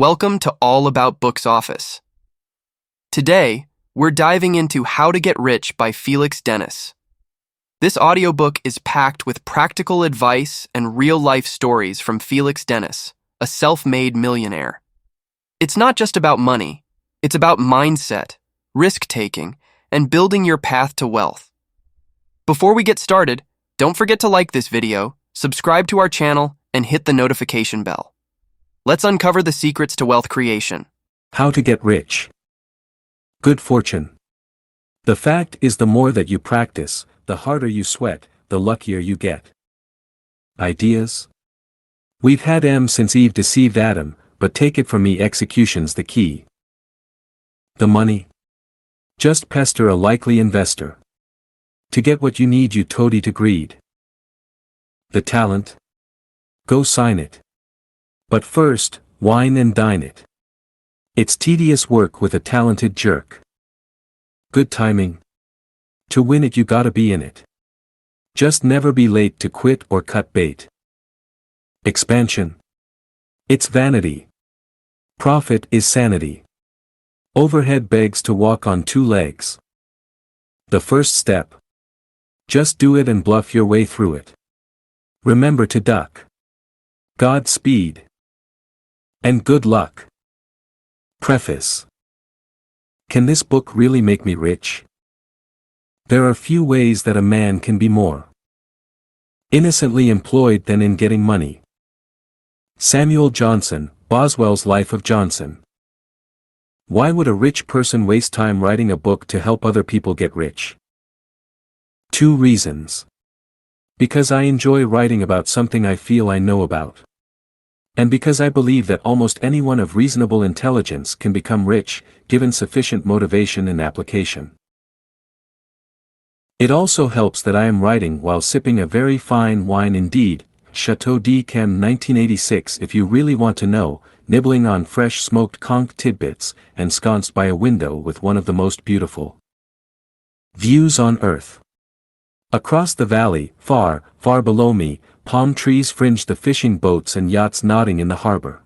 Welcome to All About Books Office. Today, we're diving into How to Get Rich by Felix Dennis. This audiobook is packed with practical advice and real-life stories from Felix Dennis, a self-made millionaire. It's not just about money, it's about mindset, risk-taking, and building your path to wealth. Before we get started, don't forget to like this video, subscribe to our channel, and hit the notification bell. Let's uncover the secrets to wealth creation. How to get rich. Good fortune. The fact is, the more that you practice, the harder you sweat, the luckier you get. Ideas? We've had M since Eve deceived Adam, but take it from me, execution's the key. The money? Just pester a likely investor. To get what you need, you toady to greed. The talent? Go sign it. But first, wine and dine it. It's tedious work with a talented jerk. Good timing? To win it, you gotta be in it. Just never be late to quit or cut bait. Expansion? It's vanity. Profit is sanity. Overhead begs to walk on two legs. The first step? Just do it and bluff your way through it. Remember to duck. Godspeed. And good luck. Preface. Can this book really make me rich? There are few ways that a man can be more innocently employed than in getting money. Samuel Johnson, Boswell's Life of Johnson. Why would a rich person waste time writing a book to help other people get rich? 2 reasons. Because I enjoy writing about something I feel I know about. And because I believe that almost anyone of reasonable intelligence can become rich, given sufficient motivation and application. It also helps that I am writing while sipping a very fine wine indeed, Chateau d'Yquem 1986 if you really want to know, nibbling on fresh smoked conch tidbits, ensconced by a window with one of the most beautiful views on earth. Across the valley, far, far below me, palm trees fringe the fishing boats and yachts nodding in the harbor.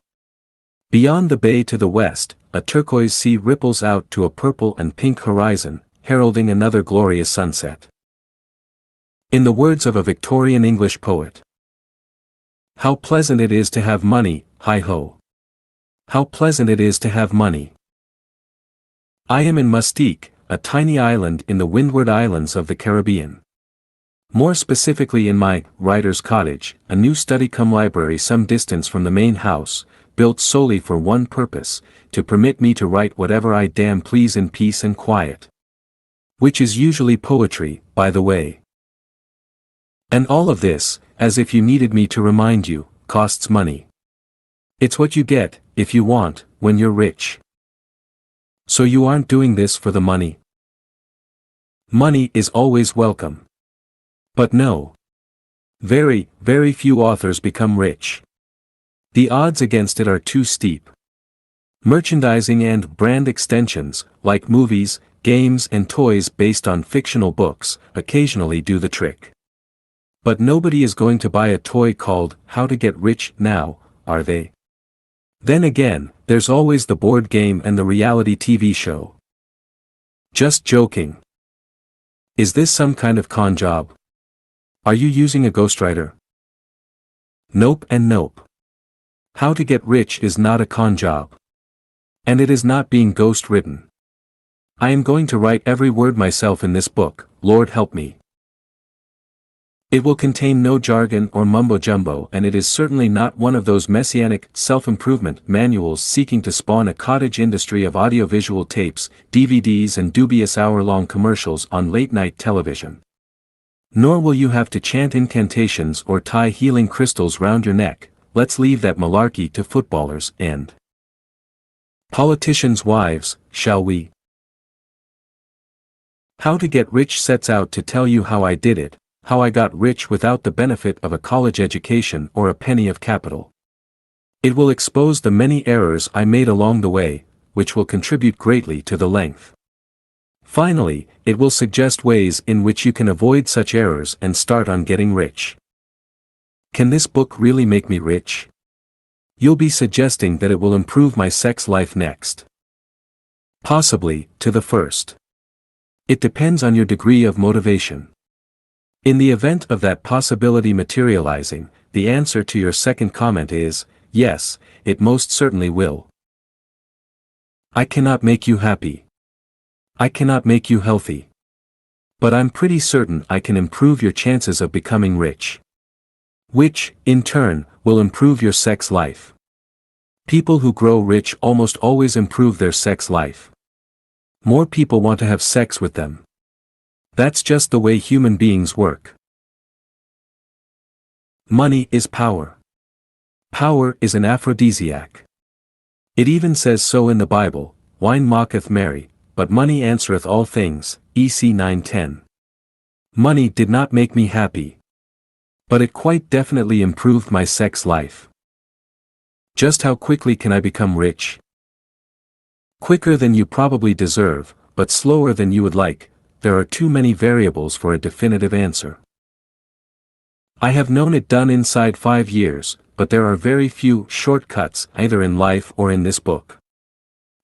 Beyond the bay to the west, a turquoise sea ripples out to a purple and pink horizon, heralding another glorious sunset. In the words of a Victorian English poet, how pleasant it is to have money, hi-ho. How pleasant it is to have money. I am in Mustique, a tiny island in the Windward Islands of the Caribbean. More specifically in my writer's cottage, a new study-cum-library some distance from the main house, built solely for one purpose, to permit me to write whatever I damn please in peace and quiet. Which is usually poetry, by the way. And all of this, as if you needed me to remind you, costs money. It's what you get, if you want, when you're rich. So you aren't doing this for the money? Money is always welcome. But no. Very, very few authors become rich. The odds against it are too steep. Merchandising and brand extensions, like movies, games and toys based on fictional books, occasionally do the trick. But nobody is going to buy a toy called How to Get Rich now, are they? Then again, there's always the board game and the reality TV show. Just joking. Is this some kind of con job? Are you using a ghostwriter? Nope and nope. How to Get Rich is not a con job. And it is not being ghost-written. I am going to write every word myself in this book, Lord help me. It will contain no jargon or mumbo-jumbo, and it is certainly not one of those messianic, self-improvement manuals seeking to spawn a cottage industry of audiovisual tapes, DVDs and dubious hour-long commercials on late-night television. Nor will you have to chant incantations or tie healing crystals round your neck. Let's leave that malarkey to footballers and politicians' wives, shall we? How to Get Rich sets out to tell you how I did it, how I got rich without the benefit of a college education or a penny of capital. It will expose the many errors I made along the way, which will contribute greatly to the length. Finally, it will suggest ways in which you can avoid such errors and start on getting rich. Can this book really make me rich? You'll be suggesting that it will improve my sex life next. Possibly, to the first. It depends on your degree of motivation. In the event of that possibility materializing, the answer to your second comment is, yes, it most certainly will. I cannot make you happy. I cannot make you healthy. But I'm pretty certain I can improve your chances of becoming rich. Which, in turn, will improve your sex life. People who grow rich almost always improve their sex life. More people want to have sex with them. That's just the way human beings work. Money is power. Power is an aphrodisiac. It even says so in the Bible, wine mocketh merry, but money answereth all things, EC 9:10. Money did not make me happy. But it quite definitely improved my sex life. Just how quickly can I become rich? Quicker than you probably deserve, but slower than you would like. There are too many variables for a definitive answer. I have known it done inside 5 years, but there are very few shortcuts either in life or in this book.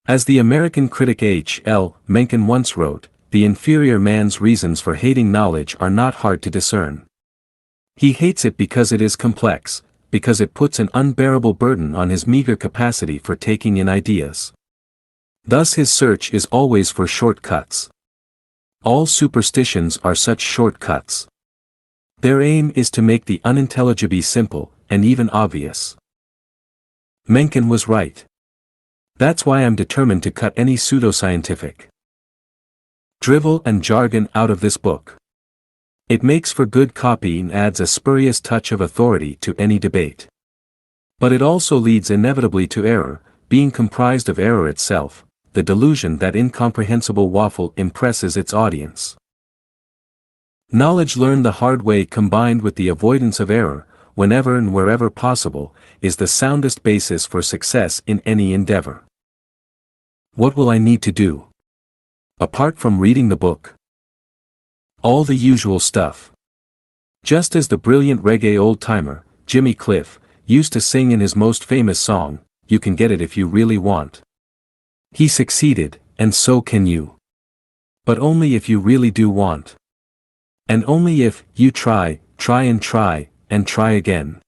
As the American critic H. L. Mencken once wrote, the inferior man's reasons for hating knowledge are not hard to discern. He hates it because it is complex, because it puts an unbearable burden on his meager capacity for taking in ideas. Thus his search is always for shortcuts. All superstitions are such shortcuts. Their aim is to make the unintelligible simple, and even obvious. Mencken was right. That's why I'm determined to cut any pseudoscientific drivel and jargon out of this book. It makes for good copy and adds a spurious touch of authority to any debate. But it also leads inevitably to error, being comprised of error itself, the delusion that incomprehensible waffle impresses its audience. Knowledge learned the hard way combined with the avoidance of error, whenever and wherever possible, is the soundest basis for success in any endeavor. What will I need to do? Apart from reading the book? All the usual stuff. Just as the brilliant reggae old-timer, Jimmy Cliff, used to sing in his most famous song, "You can get it if you really want." He succeeded, and so can you. But only if you really do want. And only if you try and try again.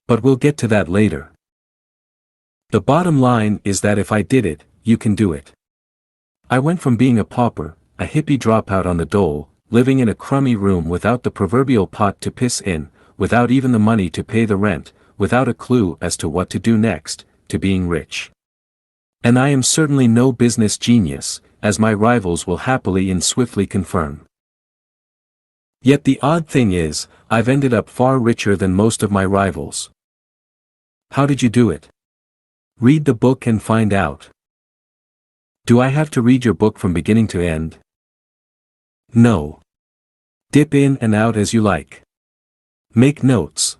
But we'll get to that later. The bottom line is that if I did it, you can do it. I went from being a pauper, a hippie dropout on the dole, living in a crummy room without the proverbial pot to piss in, without even the money to pay the rent, without a clue as to what to do next, to being rich. And I am certainly no business genius, as my rivals will happily and swiftly confirm. Yet the odd thing is, I've ended up far richer than most of my rivals. How did you do it? Read the book and find out. Do I have to read your book from beginning to end? No. Dip in and out as you like. Make notes.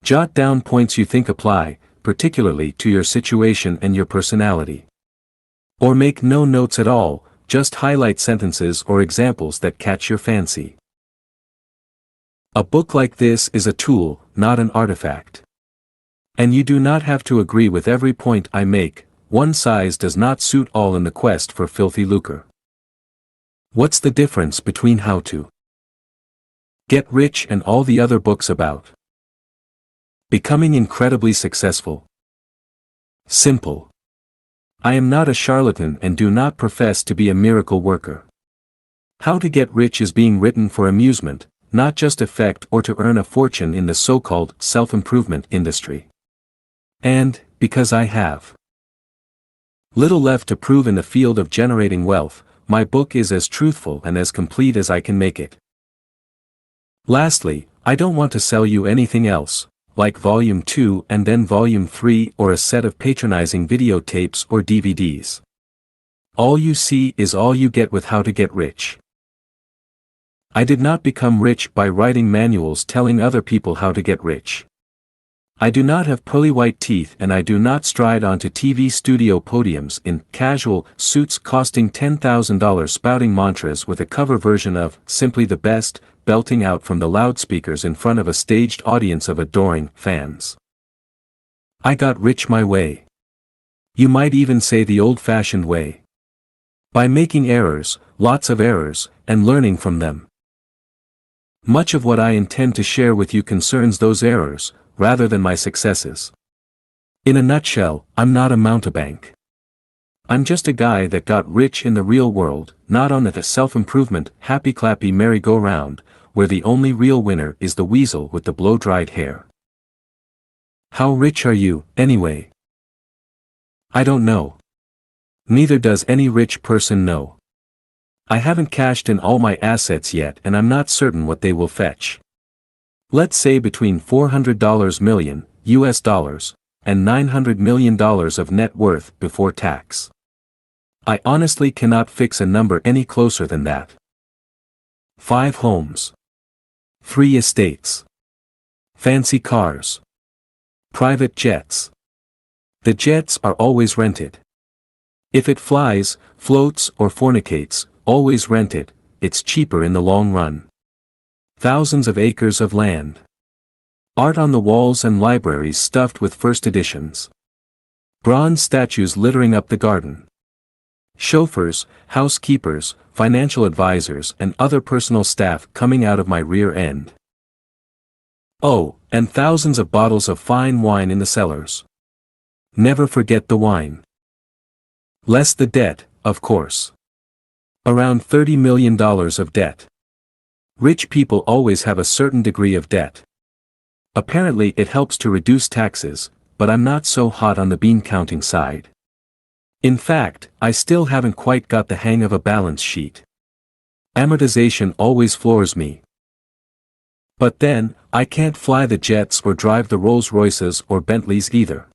Jot down points you think apply, particularly to your situation and your personality. Or make no notes at all, just highlight sentences or examples that catch your fancy. A book like this is a tool, not an artifact. And you do not have to agree with every point I make. One size does not suit all in the quest for filthy lucre. What's the difference between How to Get Rich and all the other books about becoming incredibly successful? Simple. I am not a charlatan and do not profess to be a miracle worker. How to Get Rich is being written for amusement, not just effect or to earn a fortune in the so-called self-improvement industry. And, because I have little left to prove in the field of generating wealth, my book is as truthful and as complete as I can make it. Lastly, I don't want to sell you anything else, like Volume 2 and then Volume 3 or a set of patronizing videotapes or DVDs. All you see is all you get with How to Get Rich. I did not become rich by writing manuals telling other people how to get rich. I do not have pearly white teeth and I do not stride onto TV studio podiums in casual suits costing $10,000 spouting mantras with a cover version of Simply the Best, belting out from the loudspeakers in front of a staged audience of adoring fans. I got rich my way. You might even say the old-fashioned way. By making errors, lots of errors, and learning from them. Much of what I intend to share with you concerns those errors, rather than my successes. In a nutshell, I'm not a mountebank. I'm just a guy that got rich in the real world, not on the self-improvement, happy-clappy merry-go-round, where the only real winner is the weasel with the blow-dried hair. How rich are you, anyway? I don't know. Neither does any rich person know. I haven't cashed in all my assets yet and I'm not certain what they will fetch. Let's say between $400 million, US dollars, and $900 million of net worth before tax. I honestly cannot fix a number any closer than that. 5 homes. 3 estates. Fancy cars. Private jets. The jets are always rented. If it flies, floats or fornicates, always rent it, it's cheaper in the long run. Thousands of acres of land. Art on the walls and libraries stuffed with first editions. Bronze statues littering up the garden. Chauffeurs, housekeepers, financial advisors and other personal staff coming out of my rear end. Oh, and thousands of bottles of fine wine in the cellars. Never forget the wine. Less the debt, of course. Around $30 million of debt. Rich people always have a certain degree of debt. Apparently it helps to reduce taxes, but I'm not so hot on the bean counting side. In fact, I still haven't quite got the hang of a balance sheet. Amortization always floors me. But then, I can't fly the jets or drive the Rolls-Royces or Bentleys either.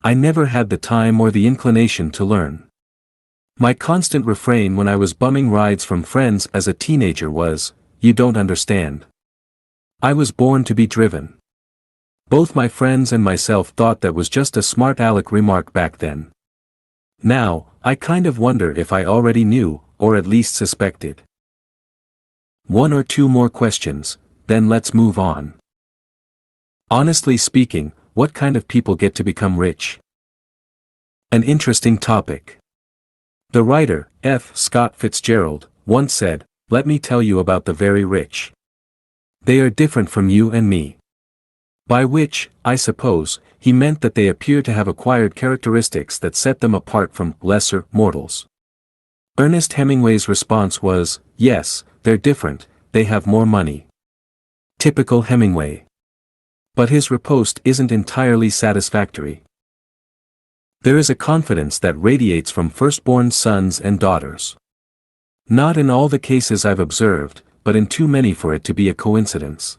I never had the time or the inclination to learn. My constant refrain when I was bumming rides from friends as a teenager was, "You don't understand. I was born to be driven." Both my friends and myself thought that was just a smart aleck remark back then. Now, I kind of wonder if I already knew, or at least suspected. 1 or 2 more questions, then let's move on. Honestly speaking, what kind of people get to become rich? An interesting topic. The writer, F. Scott Fitzgerald, once said, "Let me tell you about the very rich. They are different from you and me." By which, I suppose, he meant that they appear to have acquired characteristics that set them apart from lesser mortals. Ernest Hemingway's response was, "Yes, they're different, they have more money." Typical Hemingway. But his riposte isn't entirely satisfactory. There is a confidence that radiates from firstborn sons and daughters. Not in all the cases I've observed, but in too many for it to be a coincidence.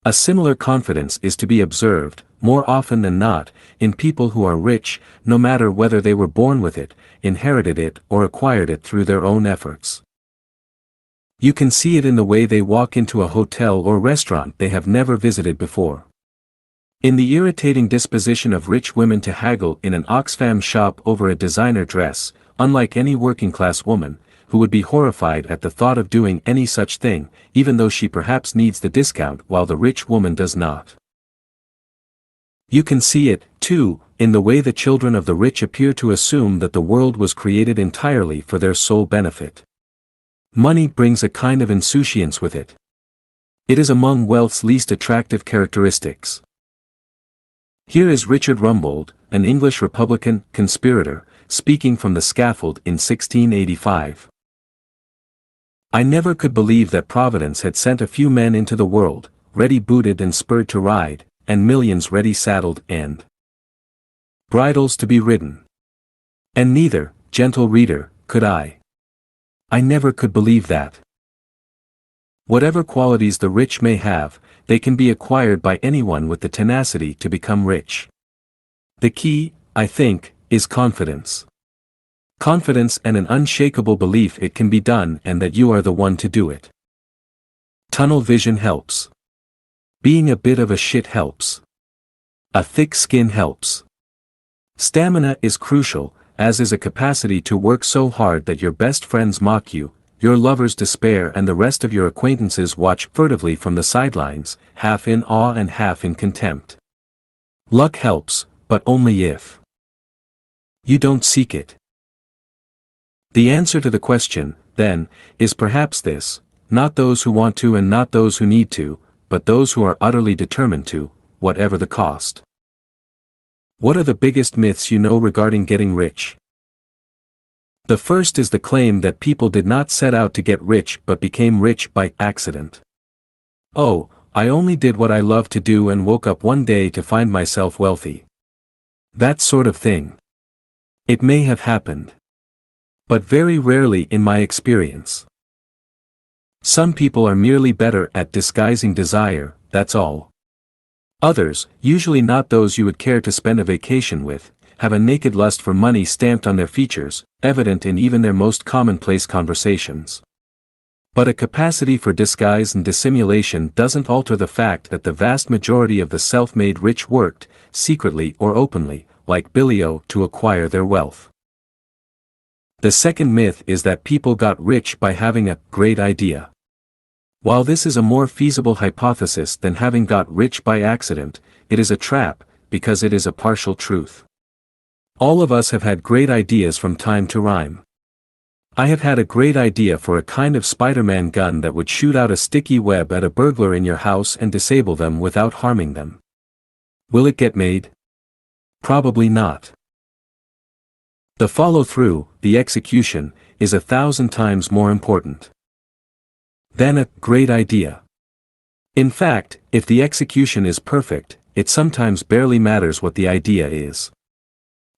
A similar confidence is to be observed, more often than not, in people who are rich, no matter whether they were born with it, inherited it or acquired it through their own efforts. You can see it in the way they walk into a hotel or restaurant they have never visited before. In the irritating disposition of rich women to haggle in an Oxfam shop over a designer dress, unlike any working-class woman, who would be horrified at the thought of doing any such thing, even though she perhaps needs the discount while the rich woman does not. You can see it, too, in the way the children of the rich appear to assume that the world was created entirely for their sole benefit. Money brings a kind of insouciance with it. It is among wealth's least attractive characteristics. Here is Richard Rumbold, an English Republican conspirator, speaking from the scaffold in 1685. "I never could believe that Providence had sent a few men into the world, ready booted and spurred to ride, and millions ready saddled and bridles to be ridden. And neither, gentle reader, could I. I never could believe that. Whatever qualities the rich may have, they can be acquired by anyone with the tenacity to become rich. The key, I think, is confidence. Confidence and an unshakable belief it can be done and that you are the one to do it. Tunnel vision helps. Being a bit of a shit helps. A thick skin helps. Stamina is crucial, as is a capacity to work so hard that your best friends mock you, your lovers despair and the rest of your acquaintances watch furtively from the sidelines, half in awe and half in contempt. Luck helps, but only if you don't seek it. The answer to the question, then, is perhaps this: not those who want to and not those who need to, but those who are utterly determined to, whatever the cost. What are the biggest myths you know regarding getting rich? The first is the claim that people did not set out to get rich but became rich by accident. Oh, I only did what I loved to do and woke up one day to find myself wealthy. That sort of thing. It may have happened, but very rarely in my experience. Some people are merely better at disguising desire, that's all. Others, usually not those you would care to spend a vacation with, have a naked lust for money stamped on their features, evident in even their most commonplace conversations. But a capacity for disguise and dissimulation doesn't alter the fact that the vast majority of the self-made rich worked, secretly or openly, like Billy O, to acquire their wealth. The second myth is that people got rich by having a great idea. While this is a more feasible hypothesis than having got rich by accident, it is a trap, because it is a partial truth. All of us have had great ideas from time to time. I have had a great idea for a kind of Spider-Man gun that would shoot out a sticky web at a burglar in your house and disable them without harming them. Will it get made? Probably not. The follow-through, the execution, is 1,000 times more important than a great idea. In fact, if the execution is perfect, it sometimes barely matters what the idea is.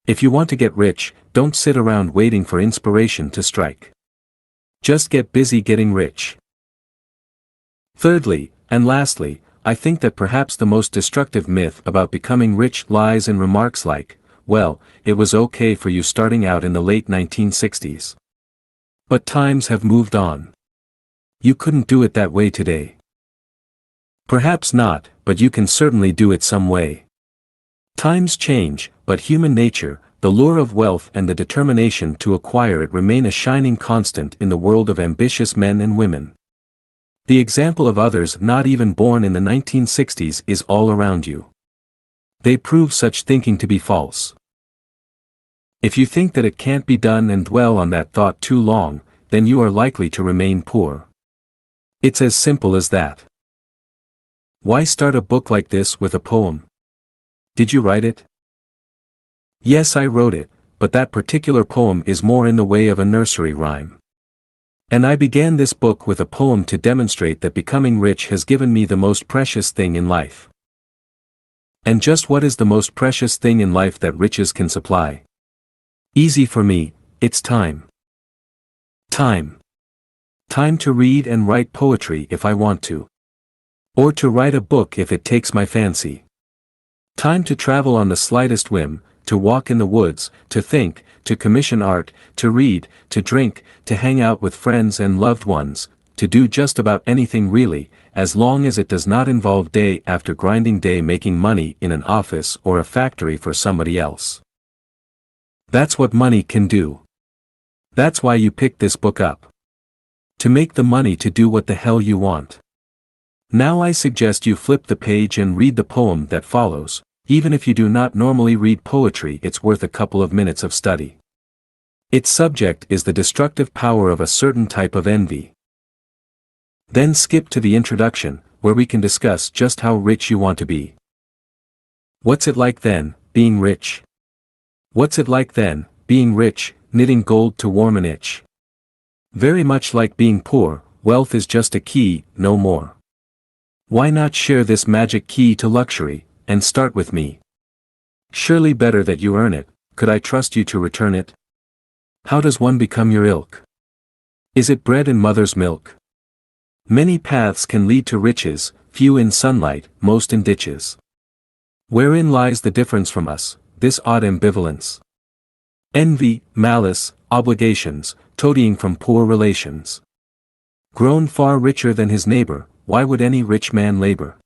If you want to get rich, don't sit around waiting for inspiration to strike. Just get busy getting rich. Thirdly, and lastly, I think that perhaps the most destructive myth about becoming rich lies in remarks like, well, it was okay for you starting out in the late 1960s. But times have moved on. You couldn't do it that way today. Perhaps not, but you can certainly do it some way. Times change, but human nature, the lure of wealth and the determination to acquire it remain a shining constant in the world of ambitious men and women. The example of others not even born in the 1960s is all around you. They prove such thinking to be false. If you think that it can't be done and dwell on that thought too long, then you are likely to remain poor. It's as simple as that. Why start a book like this with a poem? Did you write it? Yes, I wrote it, but that particular poem is more in the way of a nursery rhyme. And I began this book with a poem to demonstrate that becoming rich has given me the most precious thing in life. And just what is the most precious thing in life that riches can supply? Easy for me, it's time. Time. Time to read and write poetry if I want to. Or to write a book if it takes my fancy. Time to travel on the slightest whim, to walk in the woods, to think, to commission art, to read, to drink, to hang out with friends and loved ones, to do just about anything really, as long as it does not involve day after grinding day making money in an office or a factory for somebody else. That's what money can do. That's why you picked this book up. To make the money to do what the hell you want. Now I suggest you flip the page and read the poem that follows. Even if you do not normally read poetry, it's worth a couple of minutes of study. Its subject is the destructive power of a certain type of envy. Then skip to the introduction, where we can discuss just how rich you want to be. What's it like then, being rich? What's it like then, being rich, knitting gold to warm an itch? Very much like being poor, wealth is just a key, no more. Why not share this magic key to luxury, and start with me? Surely better that you earn it. Could I trust you to return it? How does one become your ilk? Is it bred in mother's milk? Many paths can lead to riches, few in sunlight, most in ditches. Wherein lies the difference from us, this odd ambivalence? Envy, malice, obligations, toadying from poor relations. Grown far richer than his neighbor, why would any rich man labor?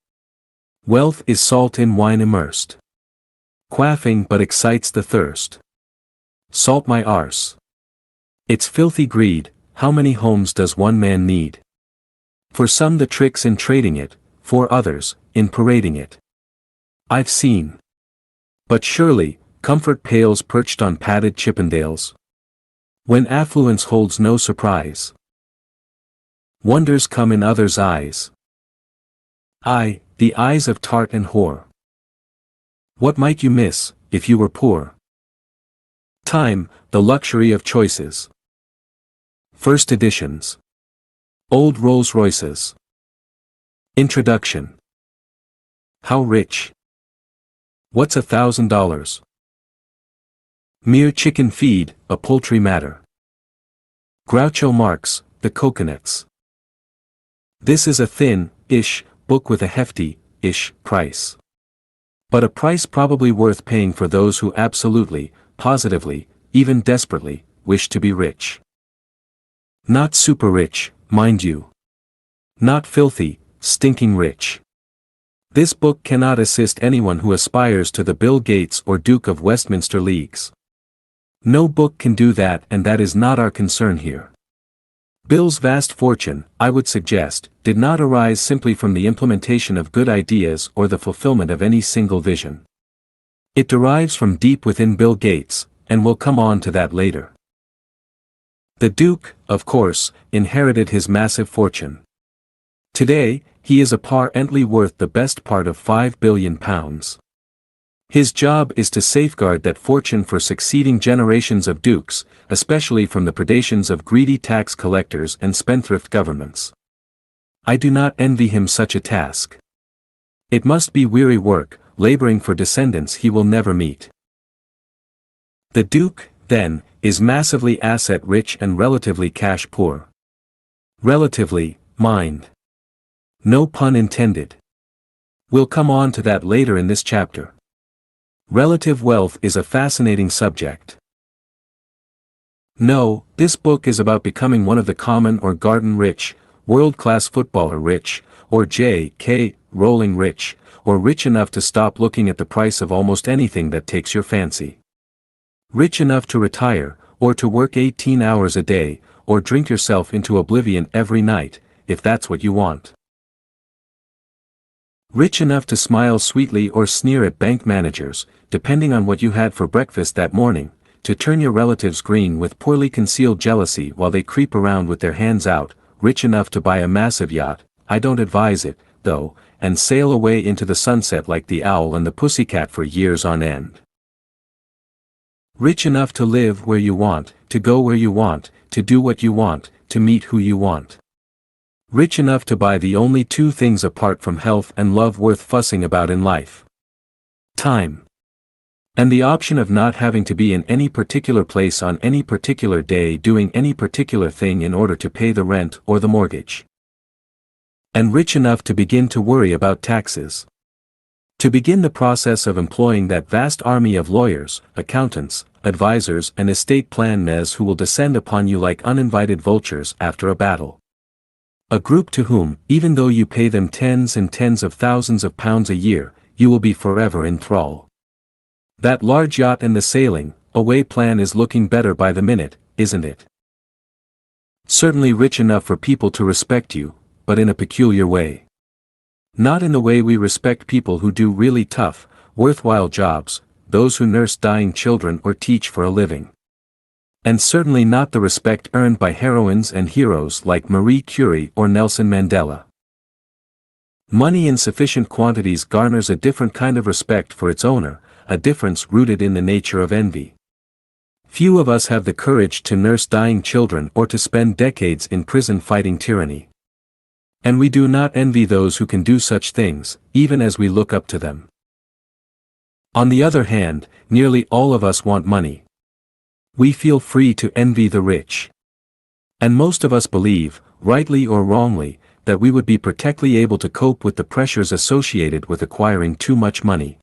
Wealth is salt in wine immersed. Quaffing but excites the thirst. Salt my arse. It's filthy greed, how many homes does one man need? For some the trick's in trading it, for others, in parading it. I've seen But surely, comfort pales perched on padded Chippendales. When affluence holds no surprise, wonders come in others' eyes. Aye, the eyes of tart and whore. What might you miss, if you were poor? Time, the luxury of choices. First editions. Old Rolls Royces. Introduction. How rich? What's $1,000? Mere chicken feed, a poultry matter. Groucho Marx, The Coconuts. This is a thin-ish book with a hefty-ish price. But a price probably worth paying for those who absolutely, positively, even desperately, wish to be rich. Not super rich, mind you. Not filthy, stinking rich. This book cannot assist anyone who aspires to the Bill Gates or Duke of Westminster leagues. No book can do that, and that is not our concern here. Bill's vast fortune, I would suggest, did not arise simply from the implementation of good ideas or the fulfillment of any single vision. It derives from deep within Bill Gates, and we'll come on to that later. The Duke, of course, inherited his massive fortune. Today, he is apparently worth the best part of £5 billion. His job is to safeguard that fortune for succeeding generations of dukes, especially from the predations of greedy tax collectors and spendthrift governments. I do not envy him such a task. It must be weary work, laboring for descendants he will never meet. The Duke, then, is massively asset-rich and relatively cash-poor. Relatively, mind. No pun intended. We'll come on to that later in this chapter. Relative wealth is a fascinating subject. No, this book is about becoming one of the common or garden rich, world-class footballer rich, or J.K. Rowling rich, or rich enough to stop looking at the price of almost anything that takes your fancy. Rich enough to retire, or to work 18 hours a day, or drink yourself into oblivion every night, if that's what you want. Rich enough to smile sweetly or sneer at bank managers, depending on what you had for breakfast that morning, to turn your relatives green with poorly concealed jealousy while they creep around with their hands out, rich enough to buy a massive yacht, I don't advise it, though, and sail away into the sunset like the owl and the pussycat for years on end. Rich enough to live where you want, to go where you want, to do what you want, to meet who you want. Rich enough to buy the only two things apart from health and love worth fussing about in life. Time. And the option of not having to be in any particular place on any particular day doing any particular thing in order to pay the rent or the mortgage. And rich enough to begin to worry about taxes. To begin the process of employing that vast army of lawyers, accountants, advisors and estate planners who will descend upon you like uninvited vultures after a battle. A group to whom, even though you pay them tens and tens of thousands of pounds a year, you will be forever in thrall. That large yacht and the sailing away plan is looking better by the minute, isn't it? Certainly rich enough for people to respect you, but in a peculiar way. Not in the way we respect people who do really tough, worthwhile jobs, those who nurse dying children or teach for a living. And certainly not the respect earned by heroines and heroes like Marie Curie or Nelson Mandela. Money in sufficient quantities garners a different kind of respect for its owner, a difference rooted in the nature of envy. Few of us have the courage to nurse dying children or to spend decades in prison fighting tyranny. And we do not envy those who can do such things, even as we look up to them. On the other hand, nearly all of us want money. We feel free to envy the rich. And most of us believe, rightly or wrongly, that we would be perfectly able to cope with the pressures associated with acquiring too much money.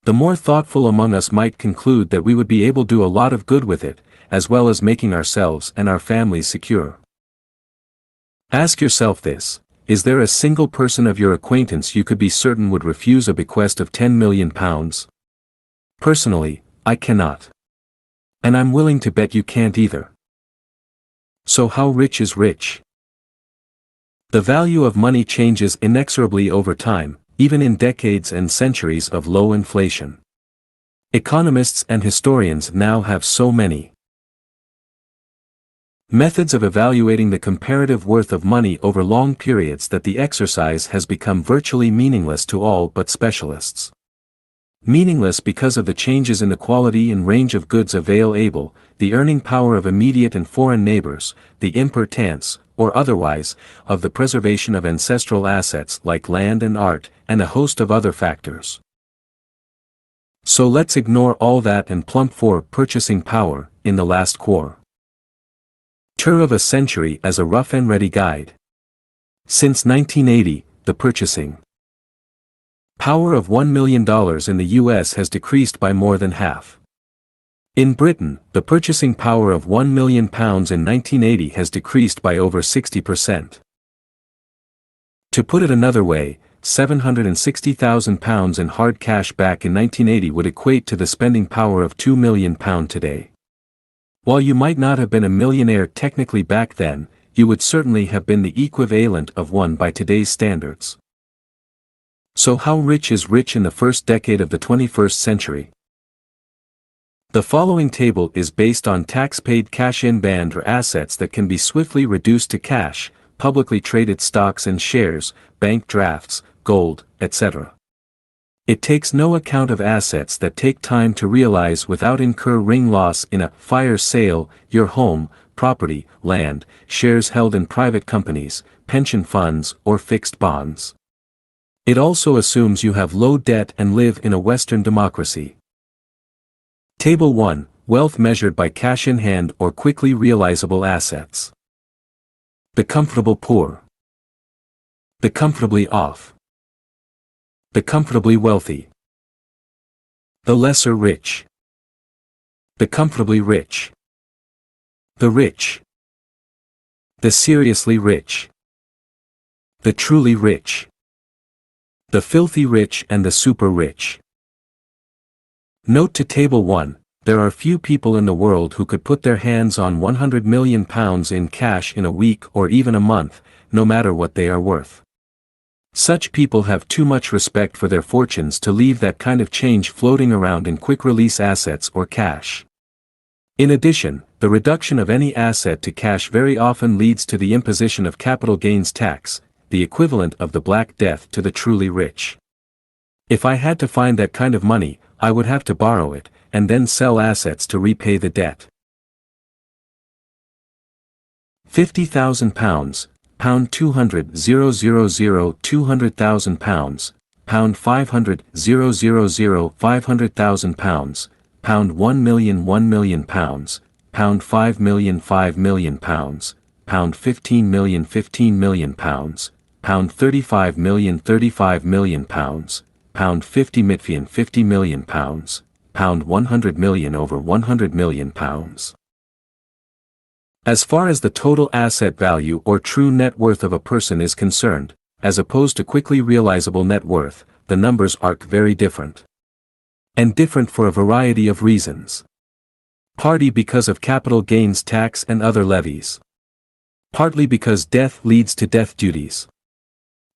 The more thoughtful among us might conclude that we would be able to do a lot of good with it, as well as making ourselves and our families secure. Ask yourself this: is there a single person of your acquaintance you could be certain would refuse a bequest of £10 million? Personally, I cannot. And I'm willing to bet you can't either. So how rich is rich? The value of money changes inexorably over time, even in decades and centuries of low inflation. Economists and historians now have so many methods of evaluating the comparative worth of money over long periods that the exercise has become virtually meaningless to all but specialists. Meaningless because of the changes in the quality and range of goods available, the earning power of immediate and foreign neighbors, the importance, or otherwise, of the preservation of ancestral assets like land and art, and a host of other factors. So let's ignore all that and plump for purchasing power in the last quarter of a century as a rough and ready guide. Since 1980, the purchasing power of $1 million in the US has decreased by more than half. In Britain, the purchasing power of £1 million in 1980 has decreased by over 60%. To put it another way, £760,000 in hard cash back in 1980 would equate to the spending power of £2 million today. While you might not have been a millionaire technically back then, you would certainly have been the equivalent of one by today's standards. So how rich is rich in the first decade of the 21st century? The following table is based on tax-paid cash-in band or assets that can be swiftly reduced to cash, publicly traded stocks and shares, bank drafts, gold, etc. It takes no account of assets that take time to realize without incurring loss in a fire sale, your home, property, land, shares held in private companies, pension funds, or fixed bonds. It also assumes you have low debt and live in a Western democracy. Table 1, Wealth measured by cash in hand or quickly realizable assets. The comfortable poor. The comfortably off. The comfortably wealthy. The lesser rich. The comfortably rich. The rich. The seriously rich. The truly rich. The filthy rich and the super rich. Note to Table 1, there are few people in the world who could put their hands on £100 million in cash in a week or even a month, no matter what they are worth. Such people have too much respect for their fortunes to leave that kind of change floating around in quick-release assets or cash. In addition, the reduction of any asset to cash very often leads to the imposition of capital gains tax, the equivalent of the Black Death to the truly rich. If I had to find that kind of money, I would have to borrow it, and then sell assets to repay the debt. £50,000, pound 200 000 £200,000, pound 500 000 £500,000, pound 1 million £1 million, pound 5 million £5 million, pound 15 million £15 million, pound 35 million £35 million, pound 50 million £50 million, pound 100 million over £100 million. As far as the total asset value or true net worth of a person is concerned, as opposed to quickly realizable net worth, the numbers are very different. And different for a variety of reasons. Partly because of capital gains tax and other levies. Partly because death leads to death duties.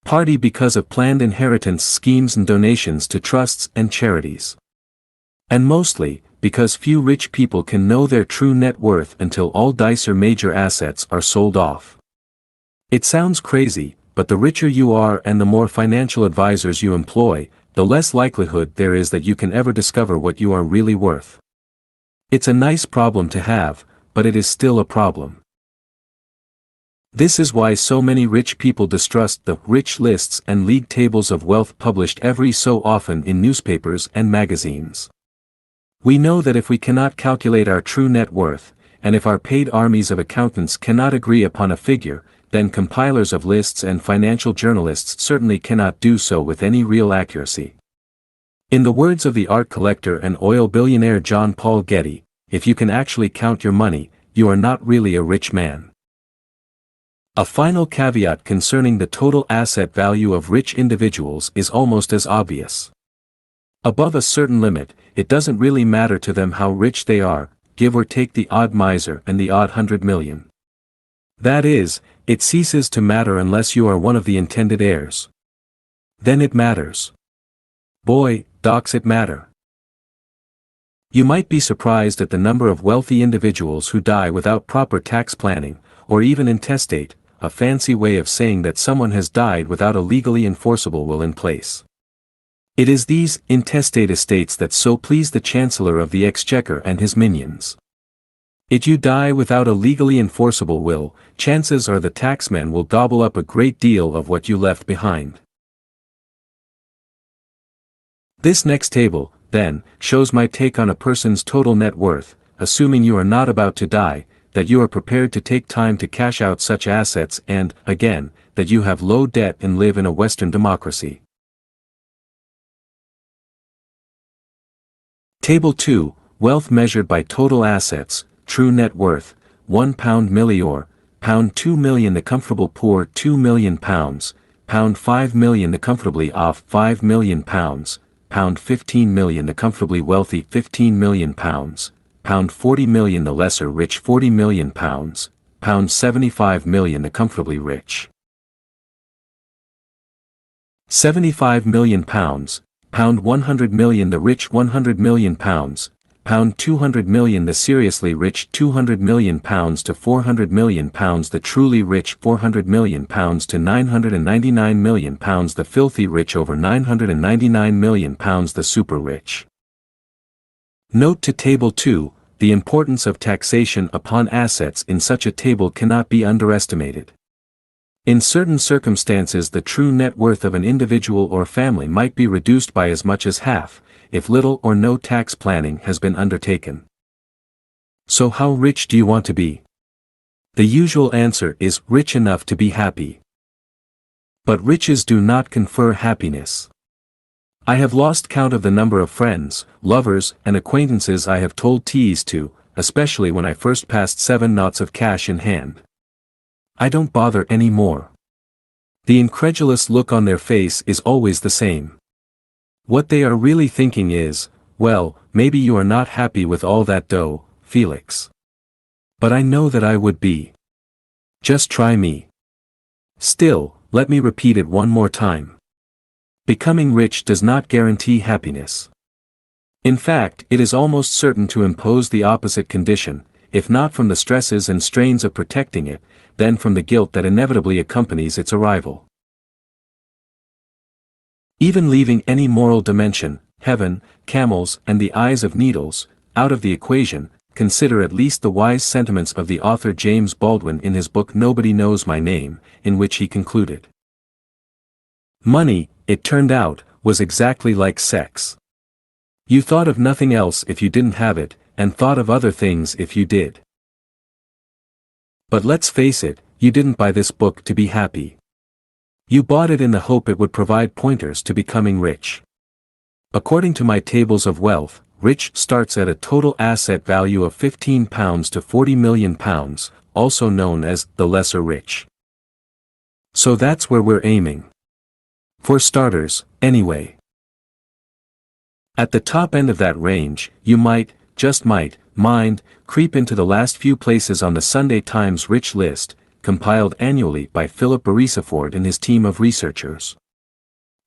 Partly because of planned inheritance schemes and donations to trusts and charities. And mostly, because few rich people can know their true net worth until all dice or major assets are sold off. It sounds crazy, but the richer you are and the more financial advisors you employ, the less likelihood there is that you can ever discover what you are really worth. It's a nice problem to have, but it is still a problem. This is why so many rich people distrust the rich lists and league tables of wealth published every so often in newspapers and magazines. We know that if we cannot calculate our true net worth, and if our paid armies of accountants cannot agree upon a figure, then compilers of lists and financial journalists certainly cannot do so with any real accuracy. In the words of the art collector and oil billionaire John Paul Getty, if you can actually count your money, you are not really a rich man. A final caveat concerning the total asset value of rich individuals is almost as obvious. Above a certain limit, it doesn't really matter to them how rich they are, give or take the odd miser and the odd 100 million. That is, it ceases to matter unless you are one of the intended heirs. Then it matters. Boy, docs it matter. You might be surprised at the number of wealthy individuals who die without proper tax planning, or even intestate, a fancy way of saying that someone has died without a legally enforceable will in place. It is these intestate estates that so please the Chancellor of the Exchequer and his minions. If you die without a legally enforceable will, chances are the taxman will gobble up a great deal of what you left behind. This next table, then, shows my take on a person's total net worth, assuming you are not about to die, that you are prepared to take time to cash out such assets and, again, that you have low debt and live in a Western democracy. Table 2, Wealth measured by total assets, true net worth, £1 millionaire, £2 million the comfortable poor £2 million, £5 million the comfortably off £5 million, £15 million the comfortably wealthy £15 million, £40 million the lesser rich £40 million, £75 million the comfortably rich. £75 million, £100 million the rich £100 million, £200 million the seriously rich £200 million to £400 million the truly rich £400 million to £999 million the filthy rich over £999 million the super rich. Note to Table 2, the importance of taxation upon assets in such a table cannot be underestimated. In certain circumstances the true net worth of an individual or family might be reduced by as much as half, if little or no tax planning has been undertaken. So how rich do you want to be? The usual answer is rich enough to be happy. But riches do not confer happiness. I have lost count of the number of friends, lovers, and acquaintances I have told tease to, especially when I first passed 7 knots of cash in hand. I don't bother any more. The incredulous look on their face is always the same. What they are really thinking is, well, maybe you are not happy with all that dough, Felix. But I know that I would be. Just try me. Still, let me repeat it one more time. Becoming rich does not guarantee happiness. In fact, it is almost certain to impose the opposite condition, if not from the stresses and strains of protecting it, then from the guilt that inevitably accompanies its arrival. Even leaving any moral dimension, heaven, camels, and the eyes of needles, out of the equation, consider at least the wise sentiments of the author James Baldwin in his book Nobody Knows My Name, in which he concluded. Money, it turned out, was exactly like sex. You thought of nothing else if you didn't have it, and thought of other things if you did. But let's face it, you didn't buy this book to be happy. You bought it in the hope it would provide pointers to becoming rich. According to my tables of wealth, rich starts at a total asset value of £15 to £40 million, also known as the lesser rich. So that's where we're aiming. For starters, anyway. At the top end of that range, you might, just might, creep into the last few places on the Sunday Times Rich List, compiled annually by Philip Beresford and his team of researchers.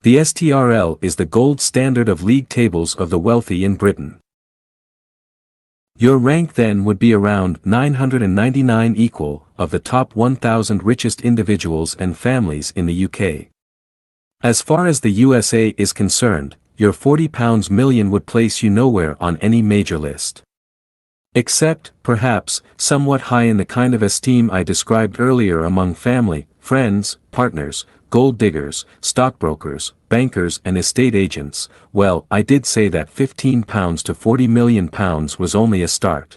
The STRL is the gold standard of league tables of the wealthy in Britain. Your rank then would be around 999 equal of the top 1,000 richest individuals and families in the UK. As far as the USA is concerned, your £40 million would place you nowhere on any major list. Except, perhaps, somewhat high in the kind of esteem I described earlier among family, friends, partners, gold diggers, stockbrokers, bankers and estate agents. Well, I did say that £15 to £40 million was only a start.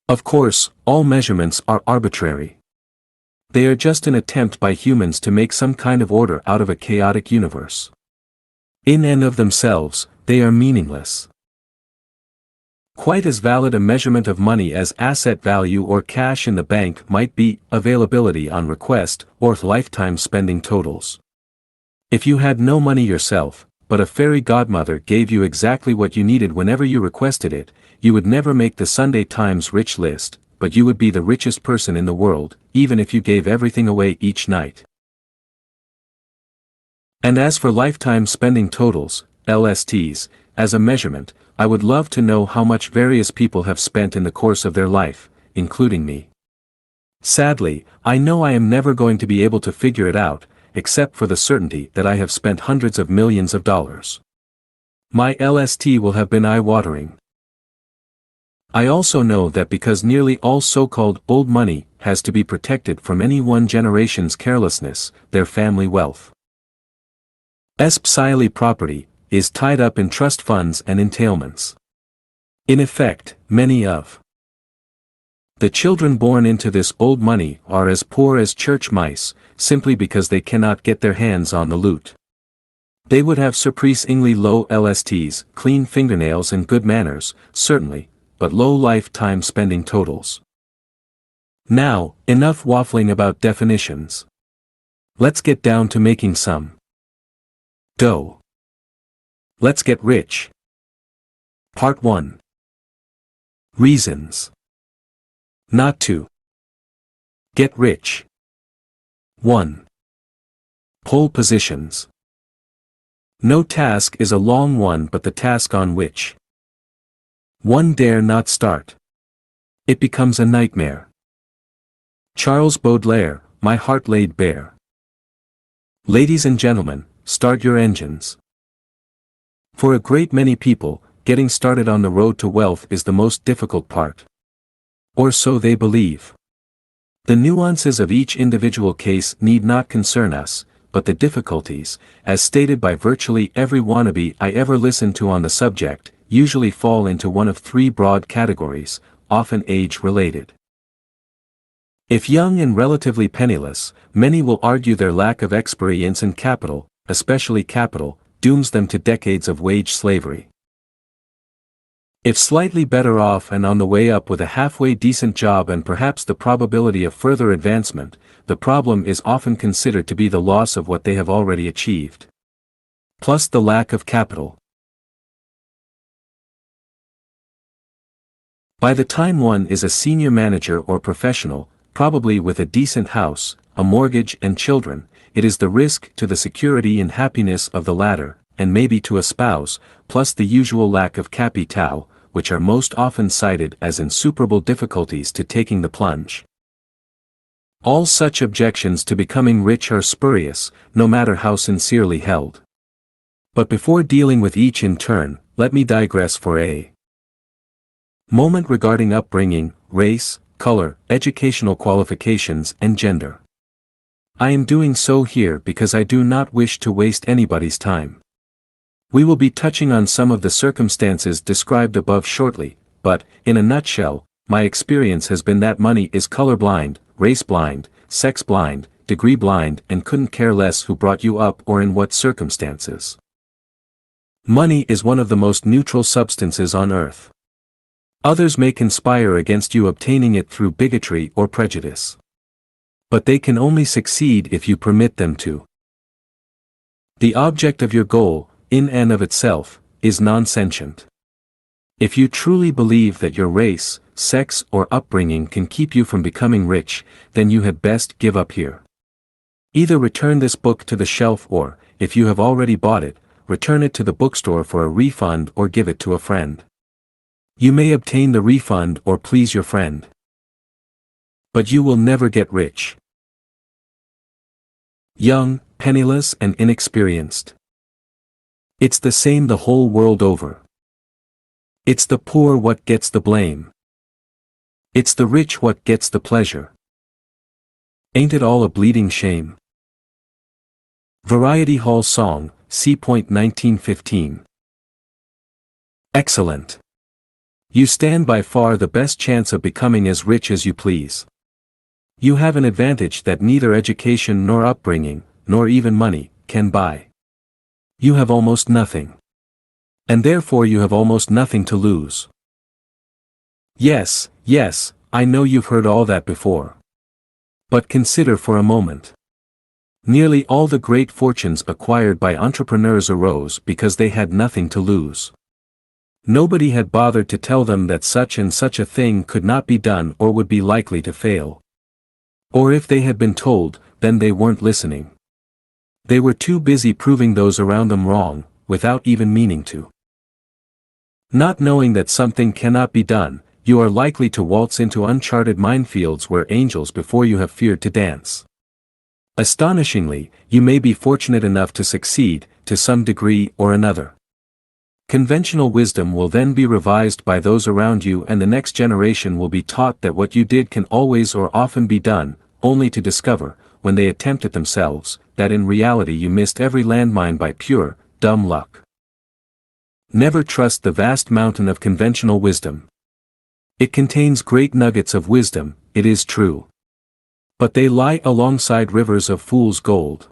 Of course, all measurements are arbitrary. They are just an attempt by humans to make some kind of order out of a chaotic universe. In and of themselves, they are meaningless. Quite as valid a measurement of money as asset value or cash in the bank might be availability on request or lifetime spending totals. If you had no money yourself, but a fairy godmother gave you exactly what you needed whenever you requested it, you would never make the Sunday Times Rich List, but you would be the richest person in the world, even if you gave everything away each night. And as for lifetime spending totals, LSTs, as a measurement, I would love to know how much various people have spent in the course of their life, including me. Sadly, I know I am never going to be able to figure it out, except for the certainty that I have spent hundreds of millions of dollars. My LST will have been eye-watering. I also know that because nearly all so-called old money has to be protected from any one generation's carelessness, their family wealth. Psyle property is tied up in trust funds and entailments. In effect, many of the children born into this old money are as poor as church mice, simply because they cannot get their hands on the loot. They would have surprisingly low LSTs, clean fingernails and good manners, certainly, but low lifetime spending totals. Now, enough waffling about definitions. Let's get down to making some dough. Let's get rich. Part 1. Reasons not to get rich. 1. Pole positions. No task is a long one but the task on which one dare not start. It becomes a nightmare. Charles Baudelaire, My Heart Laid Bare. Ladies and gentlemen, start your engines. For a great many people, getting started on the road to wealth is the most difficult part. Or so they believe. The nuances of each individual case need not concern us, but the difficulties, as stated by virtually every wannabe I ever listened to on the subject, usually fall into one of three broad categories, often age-related. If young and relatively penniless, many will argue their lack of experience in capital, especially capital, dooms them to decades of wage slavery. If slightly better off and on the way up with a halfway decent job and perhaps the probability of further advancement, the problem is often considered to be the loss of what they have already achieved. Plus the lack of capital. By the time one is a senior manager or professional, probably with a decent house, a mortgage and children, it is the risk to the security and happiness of the latter, and maybe to a spouse, plus the usual lack of capital, which are most often cited as insuperable difficulties to taking the plunge. All such objections to becoming rich are spurious, no matter how sincerely held. But before dealing with each in turn, let me digress for a moment regarding upbringing, race, color, educational qualifications and gender. I am doing so here because I do not wish to waste anybody's time. We will be touching on some of the circumstances described above shortly, but, in a nutshell, my experience has been that money is colorblind, race blind, sex blind, degree blind and couldn't care less who brought you up or in what circumstances. Money is one of the most neutral substances on earth. Others may conspire against you obtaining it through bigotry or prejudice. But they can only succeed if you permit them to. The object of your goal, in and of itself, is non-sentient. If you truly believe that your race, sex or upbringing can keep you from becoming rich, then you had best give up here. Either return this book to the shelf or, if you have already bought it, return it to the bookstore for a refund or give it to a friend. You may obtain the refund or please your friend. But you will never get rich. Young, penniless and inexperienced. It's the same the whole world over. It's the poor what gets the blame. It's the rich what gets the pleasure. Ain't it all a bleeding shame? Variety Hall Song, C. 1915. Excellent. You stand by far the best chance of becoming as rich as you please. You have an advantage that neither education nor upbringing, nor even money, can buy. You have almost nothing. And therefore you have almost nothing to lose. Yes, yes, I know you've heard all that before. But consider for a moment. Nearly all the great fortunes acquired by entrepreneurs arose because they had nothing to lose. Nobody had bothered to tell them that such and such a thing could not be done or would be likely to fail. Or if they had been told, then they weren't listening. They were too busy proving those around them wrong, without even meaning to. Not knowing that something cannot be done, you are likely to waltz into uncharted minefields where angels before you have feared to dance. Astonishingly, you may be fortunate enough to succeed, to some degree or another. Conventional wisdom will then be revised by those around you, and the next generation will be taught that what you did can always or often be done, only to discover, when they attempt it themselves, that in reality you missed every landmine by pure, dumb luck. Never trust the vast mountain of conventional wisdom. It contains great nuggets of wisdom, it is true. But they lie alongside rivers of fool's gold.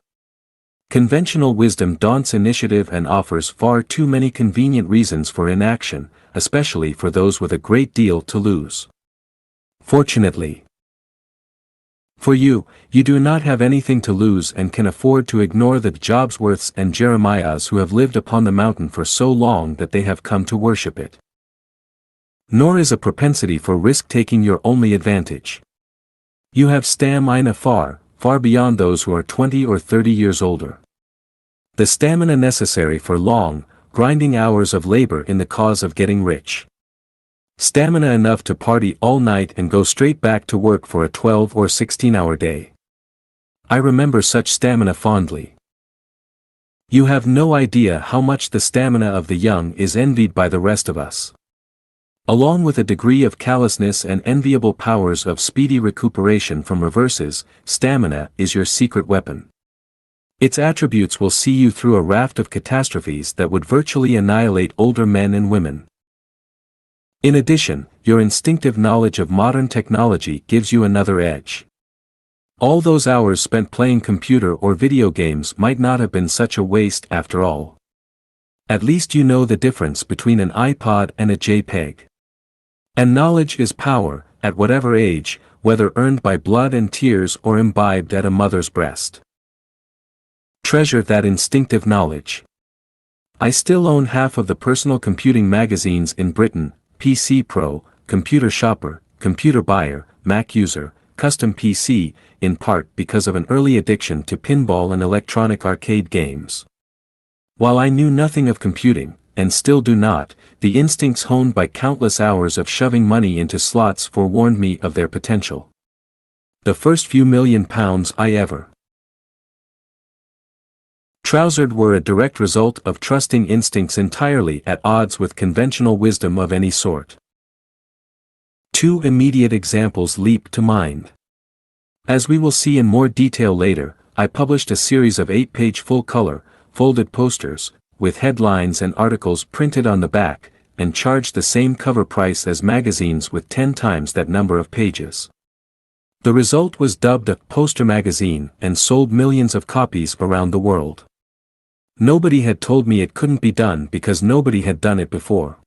Conventional wisdom daunts initiative and offers far too many convenient reasons for inaction, especially for those with a great deal to lose. Fortunately for you, you do not have anything to lose and can afford to ignore the Jobsworths and Jeremiahs who have lived upon the mountain for so long that they have come to worship it. Nor is a propensity for risk-taking your only advantage. You have stamina far, far beyond those who are 20 or 30 years older. The stamina necessary for long, grinding hours of labor in the cause of getting rich. Stamina enough to party all night and go straight back to work for a 12 or 16-hour day. I remember such stamina fondly. You have no idea how much the stamina of the young is envied by the rest of us. Along with a degree of callousness and enviable powers of speedy recuperation from reverses, stamina is your secret weapon. Its attributes will see you through a raft of catastrophes that would virtually annihilate older men and women. In addition, your instinctive knowledge of modern technology gives you another edge. All those hours spent playing computer or video games might not have been such a waste after all. At least you know the difference between an iPod and a JPEG. And knowledge is power, at whatever age, whether earned by blood and tears or imbibed at a mother's breast. Treasure that instinctive knowledge. I still own half of the personal computing magazines in Britain: PC Pro, Computer Shopper, Computer Buyer, Mac User, Custom PC, in part because of an early addiction to pinball and electronic arcade games. While I knew nothing of computing, and still do not, the instincts honed by countless hours of shoving money into slots forewarned me of their potential. The first few £1,000,000 I ever trousered were a direct result of trusting instincts entirely at odds with conventional wisdom of any sort. Two immediate examples leap to mind. As we will see in more detail later, I published a series of 8-page full-color, folded posters, with headlines and articles printed on the back, and charged the same cover price as magazines with 10 times that number of pages. The result was dubbed a poster magazine and sold millions of copies around the world. Nobody had told me it couldn't be done because nobody had done it before.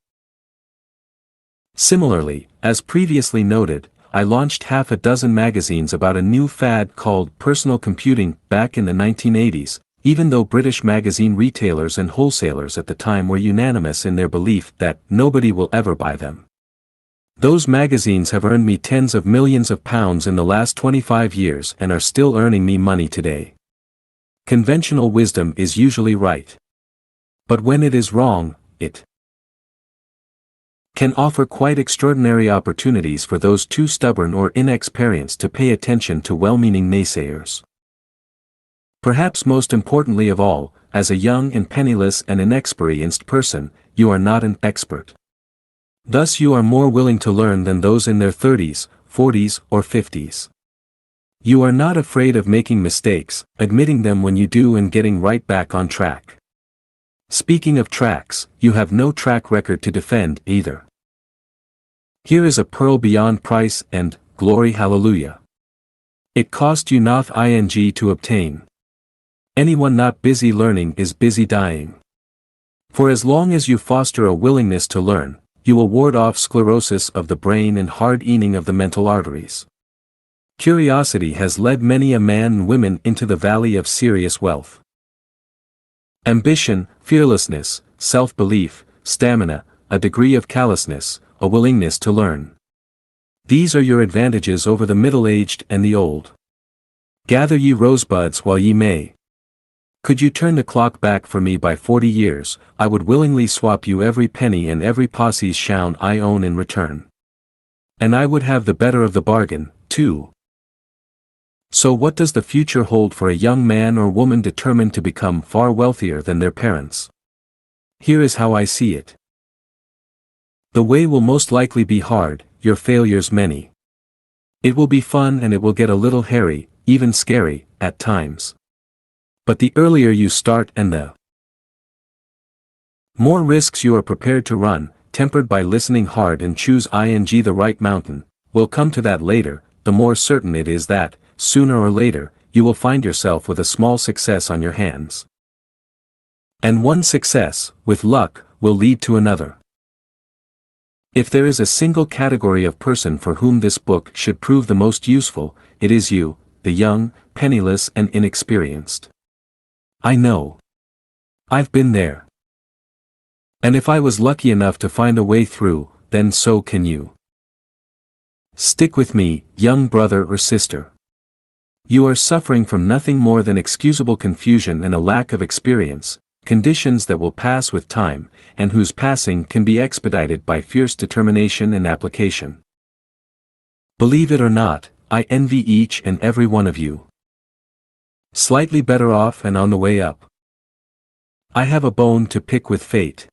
Similarly, as previously noted, I launched half a dozen magazines about a new fad called personal computing back in the 1980s, even though British magazine retailers and wholesalers at the time were unanimous in their belief that nobody will ever buy them. Those magazines have earned me tens of millions of pounds in the last 25 years and are still earning me money today. Conventional wisdom is usually right. But when it is wrong, it can offer quite extraordinary opportunities for those too stubborn or inexperienced to pay attention to well-meaning naysayers. Perhaps most importantly of all, as a young and penniless and inexperienced person, you are not an expert. Thus you are more willing to learn than those in their 30s, 40s, or 50s. You are not afraid of making mistakes, admitting them when you do and getting right back on track. Speaking of tracks, you have no track record to defend either. Here is a pearl beyond price and, glory hallelujah. It cost you not ing to obtain. Anyone not busy learning is busy dying. For as long as you foster a willingness to learn, you will ward off sclerosis of the brain and hard-eating of the mental arteries. Curiosity has led many a man and woman into the valley of serious wealth. Ambition, fearlessness, self-belief, stamina, a degree of callousness, a willingness to learn. These are your advantages over the middle-aged and the old. Gather ye rosebuds while ye may. Could you turn the clock back for me by 40 years, I would willingly swap you every penny and every posse's shown I own in return. And I would have the better of the bargain, too. So what does the future hold for a young man or woman determined to become far wealthier than their parents? Here is how I see it. The way will most likely be hard, your failures many. It will be fun and it will get a little hairy, even scary, at times. But the earlier you start and the more risks you are prepared to run, tempered by listening hard and choose the right mountain, we'll come to that later, the more certain it is that, sooner or later, you will find yourself with a small success on your hands. And one success, with luck, will lead to another. If there is a single category of person for whom this book should prove the most useful, it is you, the young, penniless and inexperienced. I know. I've been there. And if I was lucky enough to find a way through, then so can you. Stick with me, young brother or sister. You are suffering from nothing more than excusable confusion and a lack of experience, conditions that will pass with time, and whose passing can be expedited by fierce determination and application. Believe it or not, I envy each and every one of you. Slightly better off and on the way up. I have a bone to pick with fate.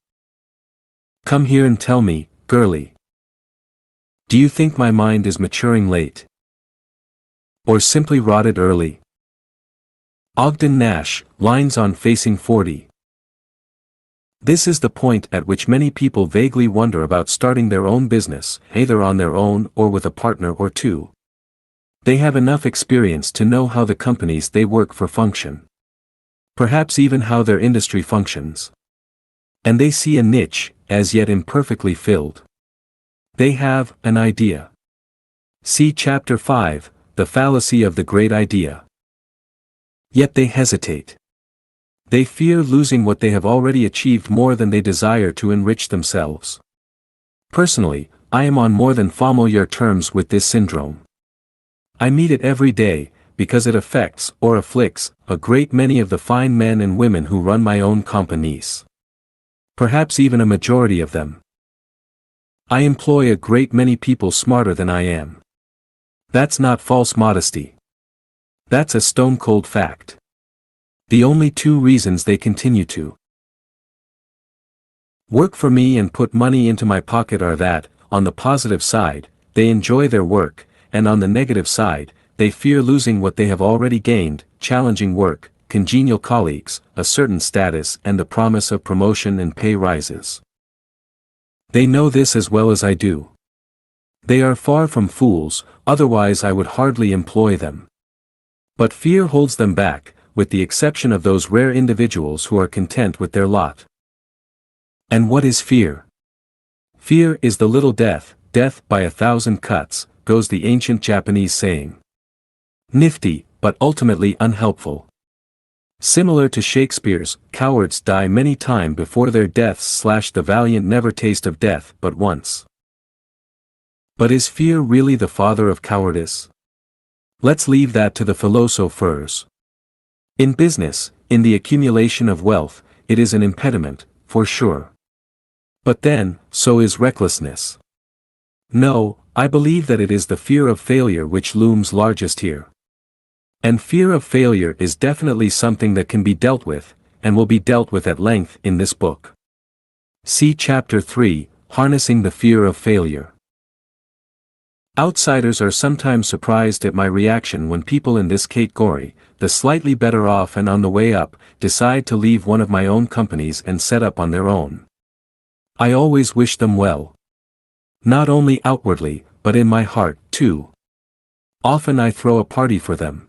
Come here and tell me, girlie. Do you think my mind is maturing late? Or simply rotted early? Ogden Nash, Lines on Facing 40. This is the point at which many people vaguely wonder about starting their own business, either on their own or with a partner or two. They have enough experience to know how the companies they work for function. Perhaps even how their industry functions. And they see a niche, as yet imperfectly filled. They have an idea. See Chapter 5, The Fallacy of the Great Idea. Yet they hesitate. They fear losing what they have already achieved more than they desire to enrich themselves. Personally, I am on more than familiar terms with this syndrome. I meet it every day, because it affects, or afflicts, a great many of the fine men and women who run my own companies. Perhaps even a majority of them. I employ a great many people smarter than I am. That's not false modesty. That's a stone-cold fact. The only two reasons they continue to work for me and put money into my pocket are that, on the positive side, they enjoy their work, and on the negative side, they fear losing what they have already gained, challenging work, congenial colleagues, a certain status and the promise of promotion and pay rises. They know this as well as I do. They are far from fools, otherwise I would hardly employ them. But fear holds them back, with the exception of those rare individuals who are content with their lot. And what is fear? Fear is the little death, death by 1,000 cuts, goes the ancient Japanese saying. Nifty, but ultimately unhelpful. Similar to Shakespeare's, cowards die many times before their deaths / the valiant never taste of death but once. But is fear really the father of cowardice? Let's leave that to the philosophers. In business, in the accumulation of wealth, it is an impediment, for sure. But then, so is recklessness. No, I believe that it is the fear of failure which looms largest here. And fear of failure is definitely something that can be dealt with, and will be dealt with at length in this book. See Chapter 3, Harnessing the Fear of Failure. Outsiders are sometimes surprised at my reaction when people in this category, the slightly better off and on the way up, decide to leave one of my own companies and set up on their own. I always wish them well. Not only outwardly, but in my heart, too. Often I throw a party for them.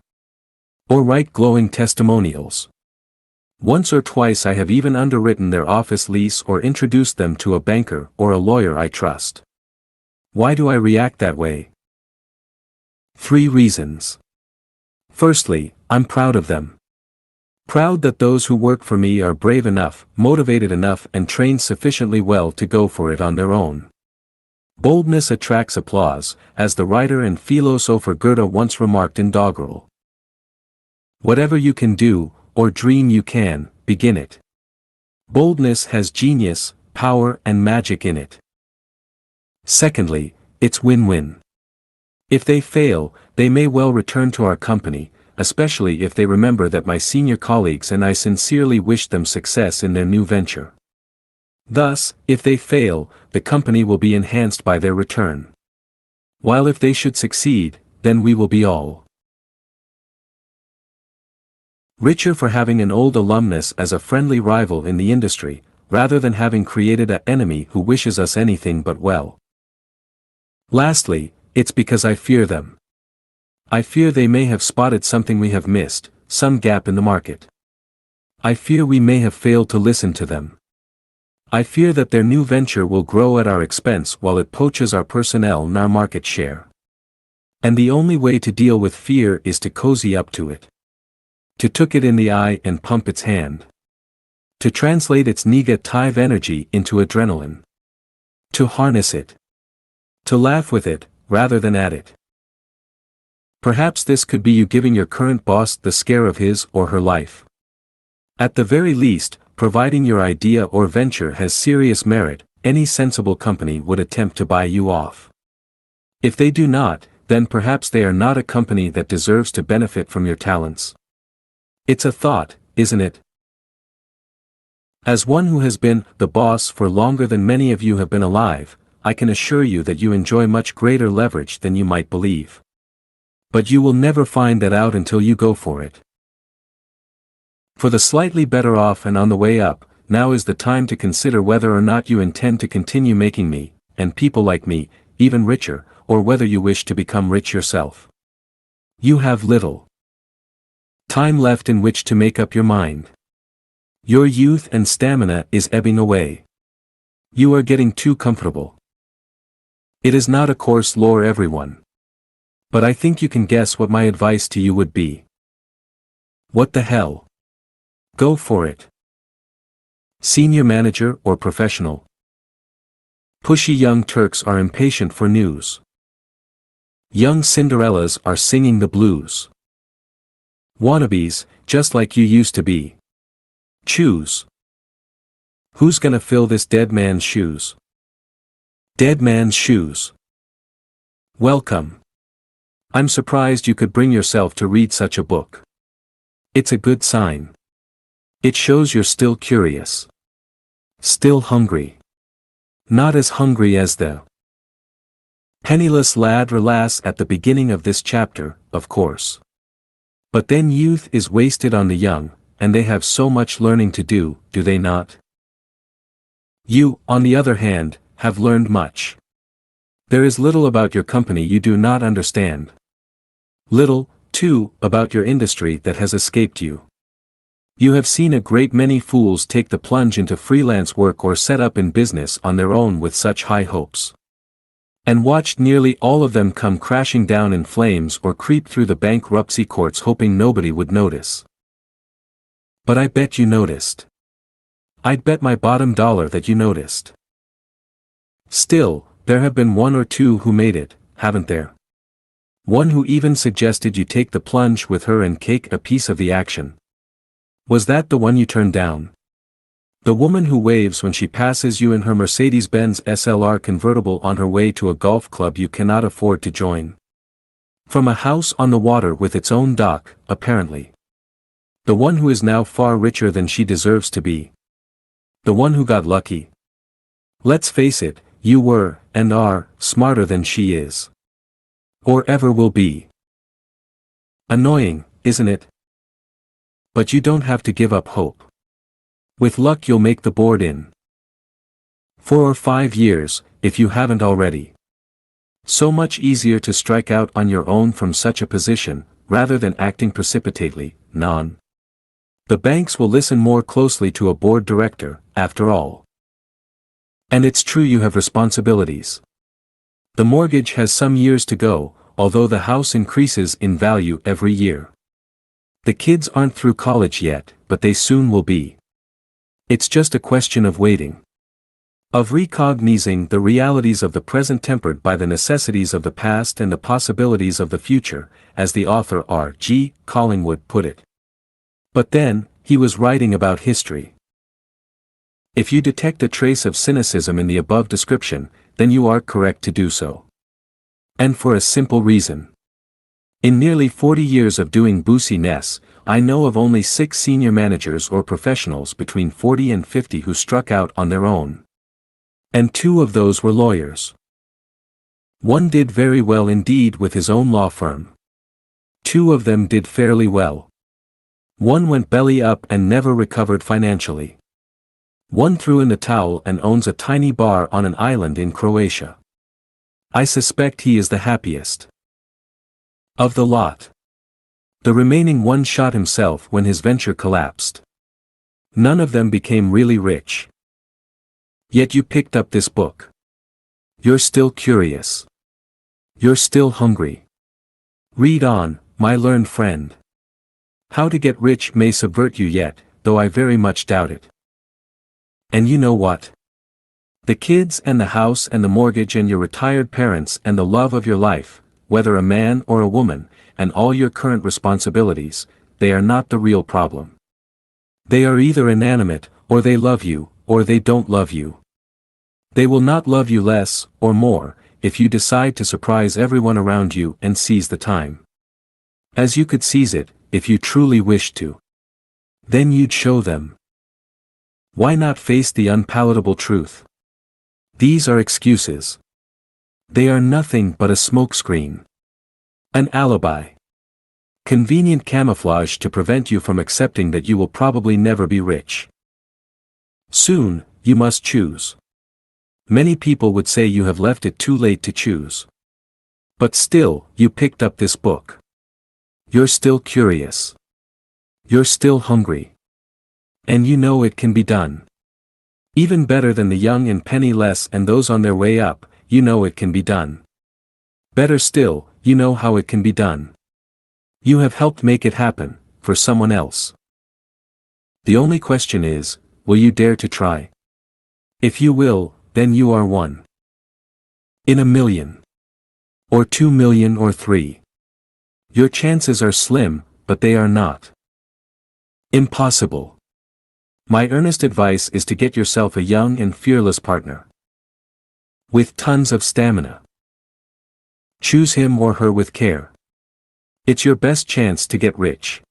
Or write glowing testimonials. Once or twice I have even underwritten their office lease or introduced them to a banker or a lawyer I trust. Why do I react that way? 3 reasons. Firstly, I'm proud of them. Proud that those who work for me are brave enough, motivated enough and trained sufficiently well to go for it on their own. Boldness attracts applause, as the writer and philosopher Goethe once remarked in Doggerel. Whatever you can do, or dream you can, begin it. Boldness has genius, power and magic in it. Secondly, it's win-win. If they fail, they may well return to our company, especially if they remember that my senior colleagues and I sincerely wish them success in their new venture. Thus, if they fail, the company will be enhanced by their return. While if they should succeed, then we will be all richer for having an old alumnus as a friendly rival in the industry, rather than having created an enemy who wishes us anything but well. Lastly, it's because I fear them. I fear they may have spotted something we have missed, some gap in the market. I fear we may have failed to listen to them. I fear that their new venture will grow at our expense while it poaches our personnel and our market share. And the only way to deal with fear is to cozy up to it. To took it in the eye and pump its hand. To translate its negative energy into adrenaline. To harness it. To laugh with it, rather than at it. Perhaps this could be you giving your current boss the scare of his or her life. At the very least, providing your idea or venture has serious merit, any sensible company would attempt to buy you off. If they do not, then perhaps they are not a company that deserves to benefit from your talents. It's a thought, isn't it? As one who has been the boss for longer than many of you have been alive, I can assure you that you enjoy much greater leverage than you might believe. But you will never find that out until you go for it. For the slightly better off and on the way up, now is the time to consider whether or not you intend to continue making me, and people like me, even richer, or whether you wish to become rich yourself. You have little time left in which to make up your mind. Your youth and stamina is ebbing away. You are getting too comfortable. It is not a course lure everyone. But I think you can guess what my advice to you would be. What the hell? Go for it. Senior manager or professional? Pushy young Turks are impatient for news. Young Cinderellas are singing the blues. Wannabes, just like you used to be. Choose. Who's gonna fill this dead man's shoes? Dead man's shoes. Welcome. I'm surprised you could bring yourself to read such a book. It's a good sign. It shows you're still curious. Still hungry. Not as hungry as the penniless lad or lass at the beginning of this chapter, of course. But then youth is wasted on the young, and they have so much learning to do they not? You, on the other hand, have learned much. There is little about your company you do not understand. Little, too, about your industry that has escaped you. You have seen a great many fools take the plunge into freelance work or set up in business on their own with such high hopes. And watched nearly all of them come crashing down in flames or creep through the bankruptcy courts hoping nobody would notice. But I bet you noticed. I'd bet my bottom dollar that you noticed. Still, there have been one or two who made it, haven't there? One who even suggested you take the plunge with her and cake a piece of the action. Was that the one you turned down? The woman who waves when she passes you in her Mercedes-Benz SLR convertible on her way to a golf club you cannot afford to join. From a house on the water with its own dock, apparently. The one who is now far richer than she deserves to be. The one who got lucky. Let's face it, you were, and are, smarter than she is. Or ever will be. Annoying, isn't it? But you don't have to give up hope. With luck you'll make the board in 4 or 5 years, if you haven't already. So much easier to strike out on your own from such a position, rather than acting precipitately, non. The banks will listen more closely to a board director, after all. And it's true you have responsibilities. The mortgage has some years to go, although the house increases in value every year. The kids aren't through college yet, but they soon will be. It's just a question of waiting. Of recognizing the realities of the present tempered by the necessities of the past and the possibilities of the future, as the author R. G. Collingwood put it. But then, he was writing about history. If you detect a trace of cynicism in the above description, then you are correct to do so. And for a simple reason. In nearly 40 years of doing business, I know of only 6 senior managers or professionals between 40 and 50 who struck out on their own. And 2 of those were lawyers. One did very well indeed with his own law firm. 2 of them did fairly well. One went belly up and never recovered financially. One threw in the towel and owns a tiny bar on an island in Croatia. I suspect he is the happiest of the lot. The remaining one shot himself when his venture collapsed. None of them became really rich. Yet you picked up this book. You're still curious. You're still hungry. Read on, my learned friend. How to Get Rich may subvert you yet, though I very much doubt it. And you know what? The kids and the house and the mortgage and your retired parents and the love of your life, whether a man or a woman, and all your current responsibilities, they are not the real problem. They are either inanimate, or they love you, or they don't love you. They will not love you less, or more, if you decide to surprise everyone around you and seize the time. As you could seize it, if you truly wished to. Then you'd show them. Why not face the unpalatable truth? These are excuses. They are nothing but a smokescreen. An alibi. Convenient camouflage to prevent you from accepting that you will probably never be rich. Soon, you must choose. Many people would say you have left it too late to choose. But still, you picked up this book. You're still curious. You're still hungry. And you know it can be done. Even better than the young and penniless and those on their way up, you know it can be done. Better still, you know how it can be done. You have helped make it happen, for someone else. The only question is, will you dare to try? If you will, then you are one. In a million. Or 2 million or 3. Your chances are slim, but they are not impossible. My earnest advice is to get yourself a young and fearless partner. With tons of stamina. Choose him or her with care. It's your best chance to get rich.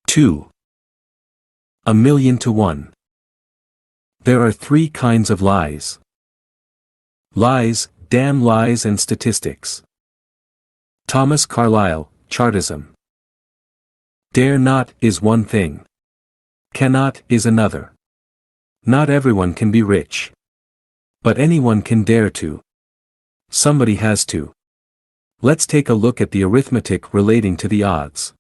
2. 1,000,000 to 1. There are 3 kinds of lies. Lies, damn lies and statistics. Thomas Carlyle, Chartism. Dare not is one thing. Cannot is another. Not everyone can be rich. But anyone can dare to. Somebody has to. Let's take a look at the arithmetic relating to the odds.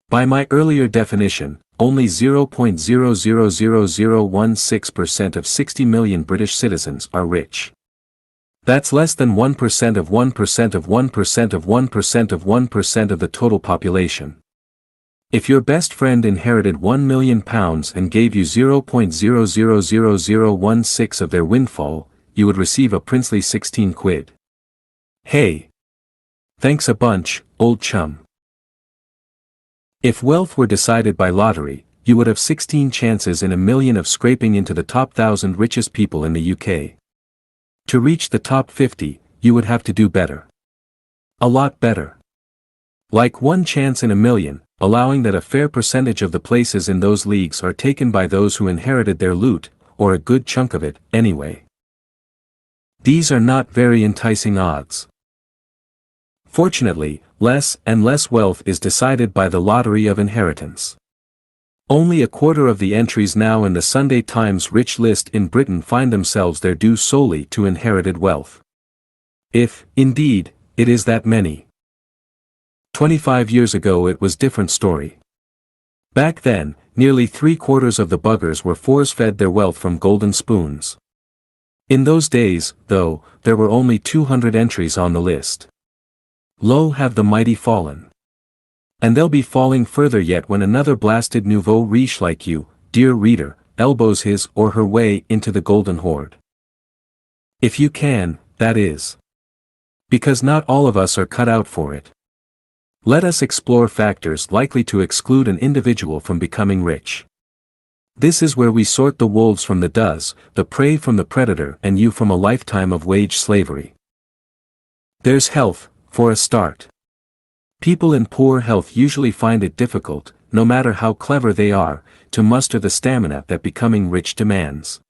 By my earlier definition, only 0.000016% of 60 million British citizens are rich. That's less than 1% of 1% of 1% of 1% of 1% of the total population. If your best friend inherited £1 million and gave you 0.000016 of their windfall, you would receive a princely 16 quid. Hey! Thanks a bunch, old chum. If wealth were decided by lottery, you would have 16 chances in a million of scraping into the top 1,000 richest people in the UK. To reach the top 50, you would have to do better. A lot better. Like 1 chance in a million, allowing that a fair percentage of the places in those leagues are taken by those who inherited their loot, or a good chunk of it, anyway. These are not very enticing odds. Fortunately, less and less wealth is decided by the lottery of inheritance. Only a quarter of the entries now in the Sunday Times rich list in Britain find themselves there due solely to inherited wealth. If, indeed, it is that many. 25 years ago it was different story. Back then, nearly 3/4 of the buggers were force-fed their wealth from golden spoons. In those days, though, there were only 200 entries on the list. Lo, have the mighty fallen. And they'll be falling further yet when another blasted nouveau riche like you, dear reader, elbows his or her way into the golden hoard. If you can, that is. Because not all of us are cut out for it. Let us explore factors likely to exclude an individual from becoming rich. This is where we sort the wolves from the does, the prey from the predator, and you from a lifetime of wage slavery. There's health, for a start. People in poor health usually find it difficult, no matter how clever they are, to muster the stamina that becoming rich demands.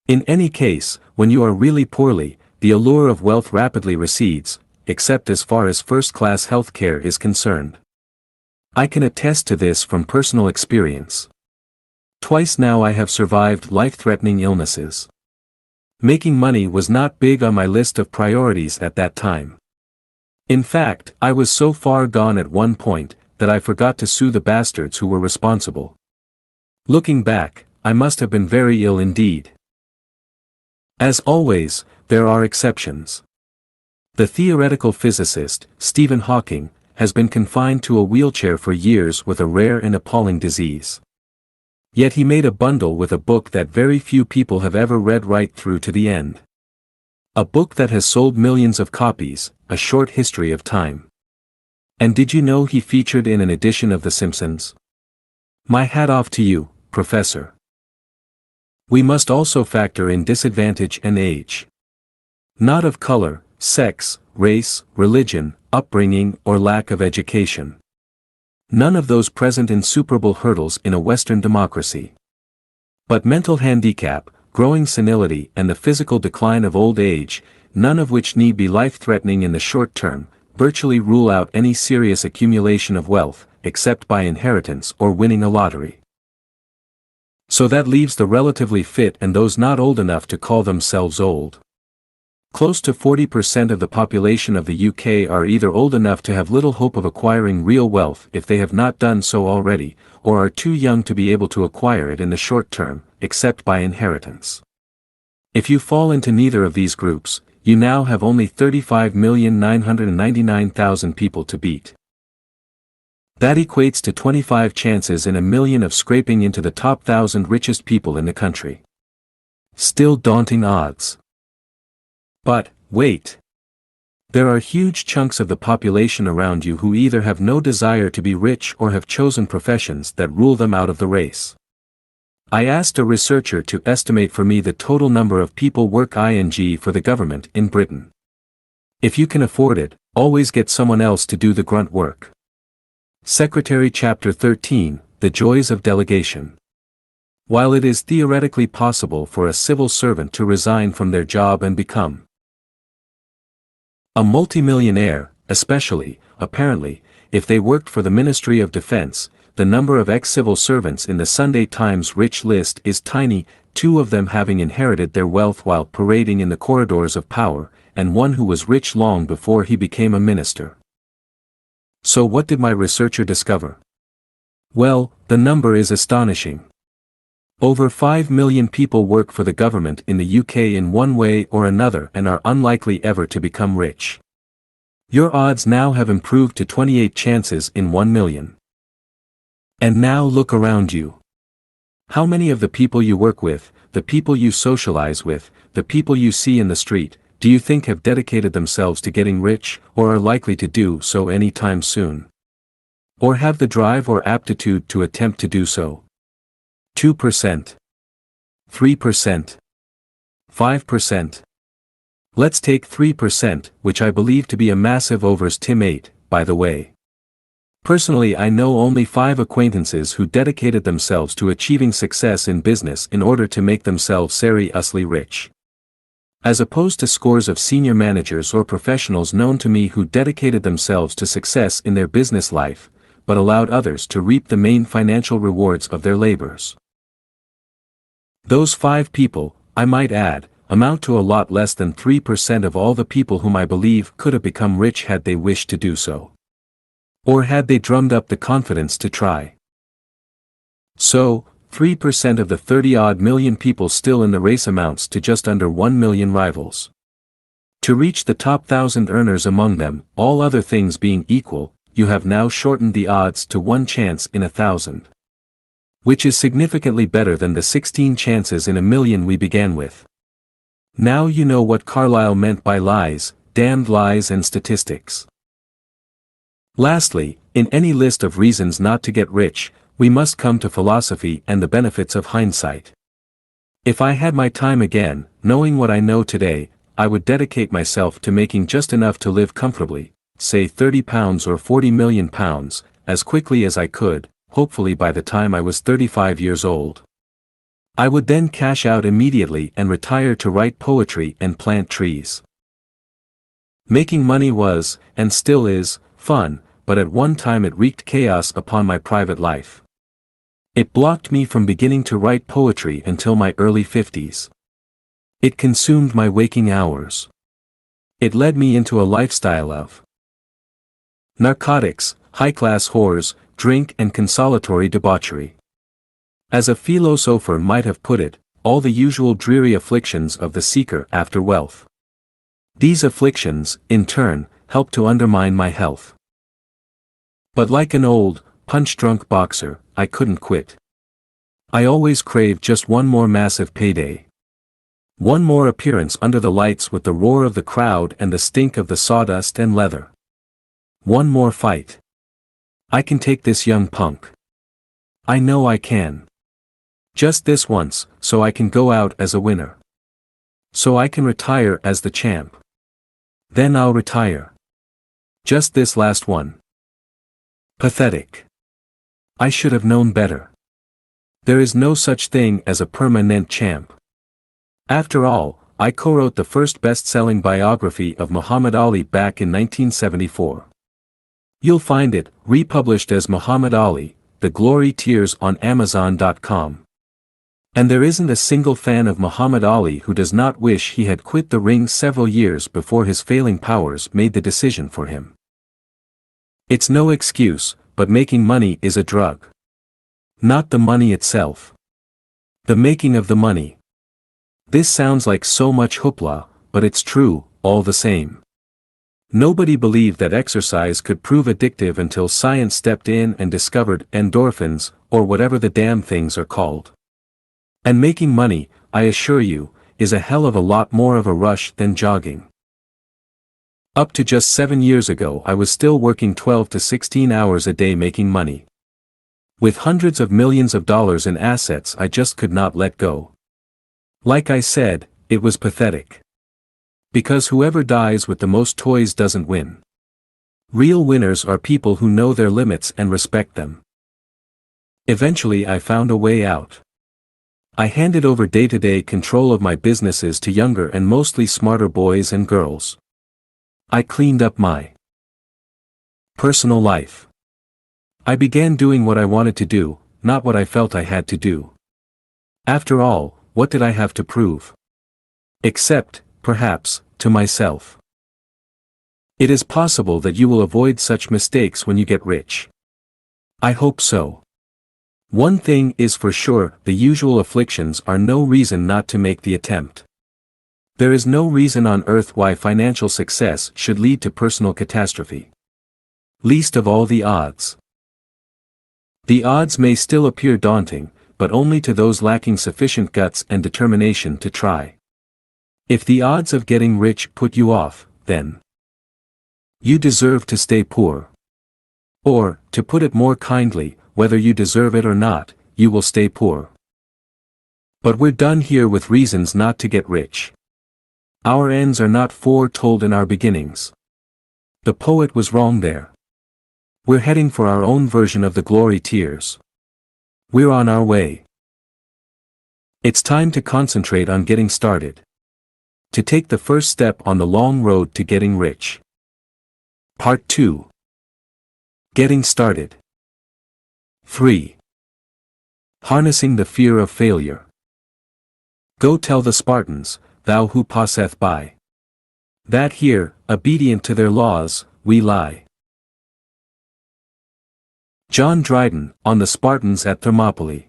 In any case, when you are really poorly, the allure of wealth rapidly recedes, except as far as first-class health care is concerned. I can attest to this from personal experience. Twice now I have survived life-threatening illnesses. Making money was not big on my list of priorities at that time. In fact, I was so far gone at one point, that I forgot to sue the bastards who were responsible. Looking back, I must have been very ill indeed. As always, there are exceptions. The theoretical physicist, Stephen Hawking, has been confined to a wheelchair for years with a rare and appalling disease. Yet he made a bundle with a book that very few people have ever read right through to the end. A book that has sold millions of copies, A Short History of Time. And did you know he featured in an edition of The Simpsons? My hat off to you, Professor. We must also factor in disadvantage and age. Not of color, sex, race, religion, upbringing, or lack of education. None of those present insuperable hurdles in a Western democracy. But mental handicap, growing senility, and the physical decline of old age, none of which need be life-threatening in the short term, virtually rule out any serious accumulation of wealth, except by inheritance or winning a lottery. So that leaves the relatively fit and those not old enough to call themselves old. Close to 40% of the population of the UK are either old enough to have little hope of acquiring real wealth if they have not done so already, or are too young to be able to acquire it in the short term, except by inheritance. If you fall into neither of these groups, you now have only 35,999,000 people to beat. That equates to 25 chances in a million of scraping into the top 1,000 richest people in the country. Still daunting odds. But, wait. There are huge chunks of the population around you who either have no desire to be rich or have chosen professions that rule them out of the race. I asked a researcher to estimate for me the total number of people work ing for the government in Britain. If you can afford it, always get someone else to do the grunt work. Secretary Chapter 13, The Joys of Delegation. While it is theoretically possible for a civil servant to resign from their job and become a multimillionaire, especially, apparently, if they worked for the Ministry of Defense, the number of ex-civil servants in the Sunday Times rich list is tiny, 2 of them having inherited their wealth while parading in the corridors of power, and one who was rich long before he became a minister. So what did my researcher discover? Well, the number is astonishing. Over 5 million people work for the government in the UK in one way or another and are unlikely ever to become rich. Your odds now have improved to 28 chances in 1 million. And now look around you. How many of the people you work with, the people you socialize with, the people you see in the street, do you think have dedicated themselves to getting rich, or are likely to do so any time soon? Or have the drive or aptitude to attempt to do so? 2%. 3%. 5%. Let's take 3%, which I believe to be a massive overestimate, by the way. Personally, I know only 5 acquaintances who dedicated themselves to achieving success in business in order to make themselves seriously rich. As opposed to scores of senior managers or professionals known to me who dedicated themselves to success in their business life, but allowed others to reap the main financial rewards of their labors. Those 5 people, I might add, amount to a lot less than 3% of all the people whom I believe could have become rich had they wished to do so. Or had they drummed up the confidence to try. So, 3% of the 30-odd million people still in the race amounts to just under 1 million rivals. To reach the top 1,000 earners among them, all other things being equal, you have now shortened the odds to 1 chance in 1,000. Which is significantly better than the 16 chances in a million we began with. Now you know what Carlyle meant by lies, damned lies and statistics. Lastly, in any list of reasons not to get rich, we must come to philosophy and the benefits of hindsight. If I had my time again, knowing what I know today, I would dedicate myself to making just enough to live comfortably, say £30 or £40 million, as quickly as I could, hopefully by the time I was 35 years old. I would then cash out immediately and retire to write poetry and plant trees. Making money was, and still is, fun, but at one time it wreaked chaos upon my private life. It blocked me from beginning to write poetry until my early 50s. It consumed my waking hours. It led me into a lifestyle of narcotics, high-class whores, drink and consolatory debauchery. As a philosopher might have put it, all the usual dreary afflictions of the seeker after wealth. These afflictions, in turn, helped to undermine my health. But like an old, punch-drunk boxer, I couldn't quit. I always craved just one more massive payday. One more appearance under the lights with the roar of the crowd and the stink of the sawdust and leather. One more fight. I can take this young punk. I know I can. Just this once, so I can go out as a winner. So I can retire as the champ. Then I'll retire. Just this last one. Pathetic. I should have known better. There is no such thing as a permanent champ. After all, I co-wrote the first best-selling biography of Muhammad Ali back in 1974. You'll find it, republished as Muhammad Ali, The Glory Tears on Amazon.com. And there isn't a single fan of Muhammad Ali who does not wish he had quit the ring several years before his failing powers made the decision for him. It's no excuse, but making money is a drug. Not the money itself. The making of the money. This sounds like so much hoopla, but it's true, all the same. Nobody believed that exercise could prove addictive until science stepped in and discovered endorphins, or whatever the damn things are called. And making money, I assure you, is a hell of a lot more of a rush than jogging. Up to just 7 years ago I was still working 12 to 16 hours a day making money. With hundreds of millions of dollars in assets I just could not let go. Like I said, it was pathetic. Because whoever dies with the most toys doesn't win. Real winners are people who know their limits and respect them. Eventually I found a way out. I handed over day-to-day control of my businesses to younger and mostly smarter boys and girls. I cleaned up my personal life. I began doing what I wanted to do, not what I felt I had to do. After all, what did I have to prove? Except, perhaps, to myself. It is possible that you will avoid such mistakes when you get rich. I hope so. One thing is for sure, the usual afflictions are no reason not to make the attempt. There is no reason on earth why financial success should lead to personal catastrophe. Least of all the odds. The odds may still appear daunting, but only to those lacking sufficient guts and determination to try. If the odds of getting rich put you off, then you deserve to stay poor. Or, to put it more kindly, whether you deserve it or not, you will stay poor. But we're done here with reasons not to get rich. Our ends are not foretold in our beginnings. The poet was wrong there. We're heading for our own version of the glory tears. We're on our way. It's time to concentrate on getting started. To take the first step on the long road to getting rich. Part 2. Getting started. 3. Harnessing the fear of failure. Go tell the Spartans, thou who passeth by, that here, obedient to their laws, we lie. John Dryden, on the Spartans at Thermopylae.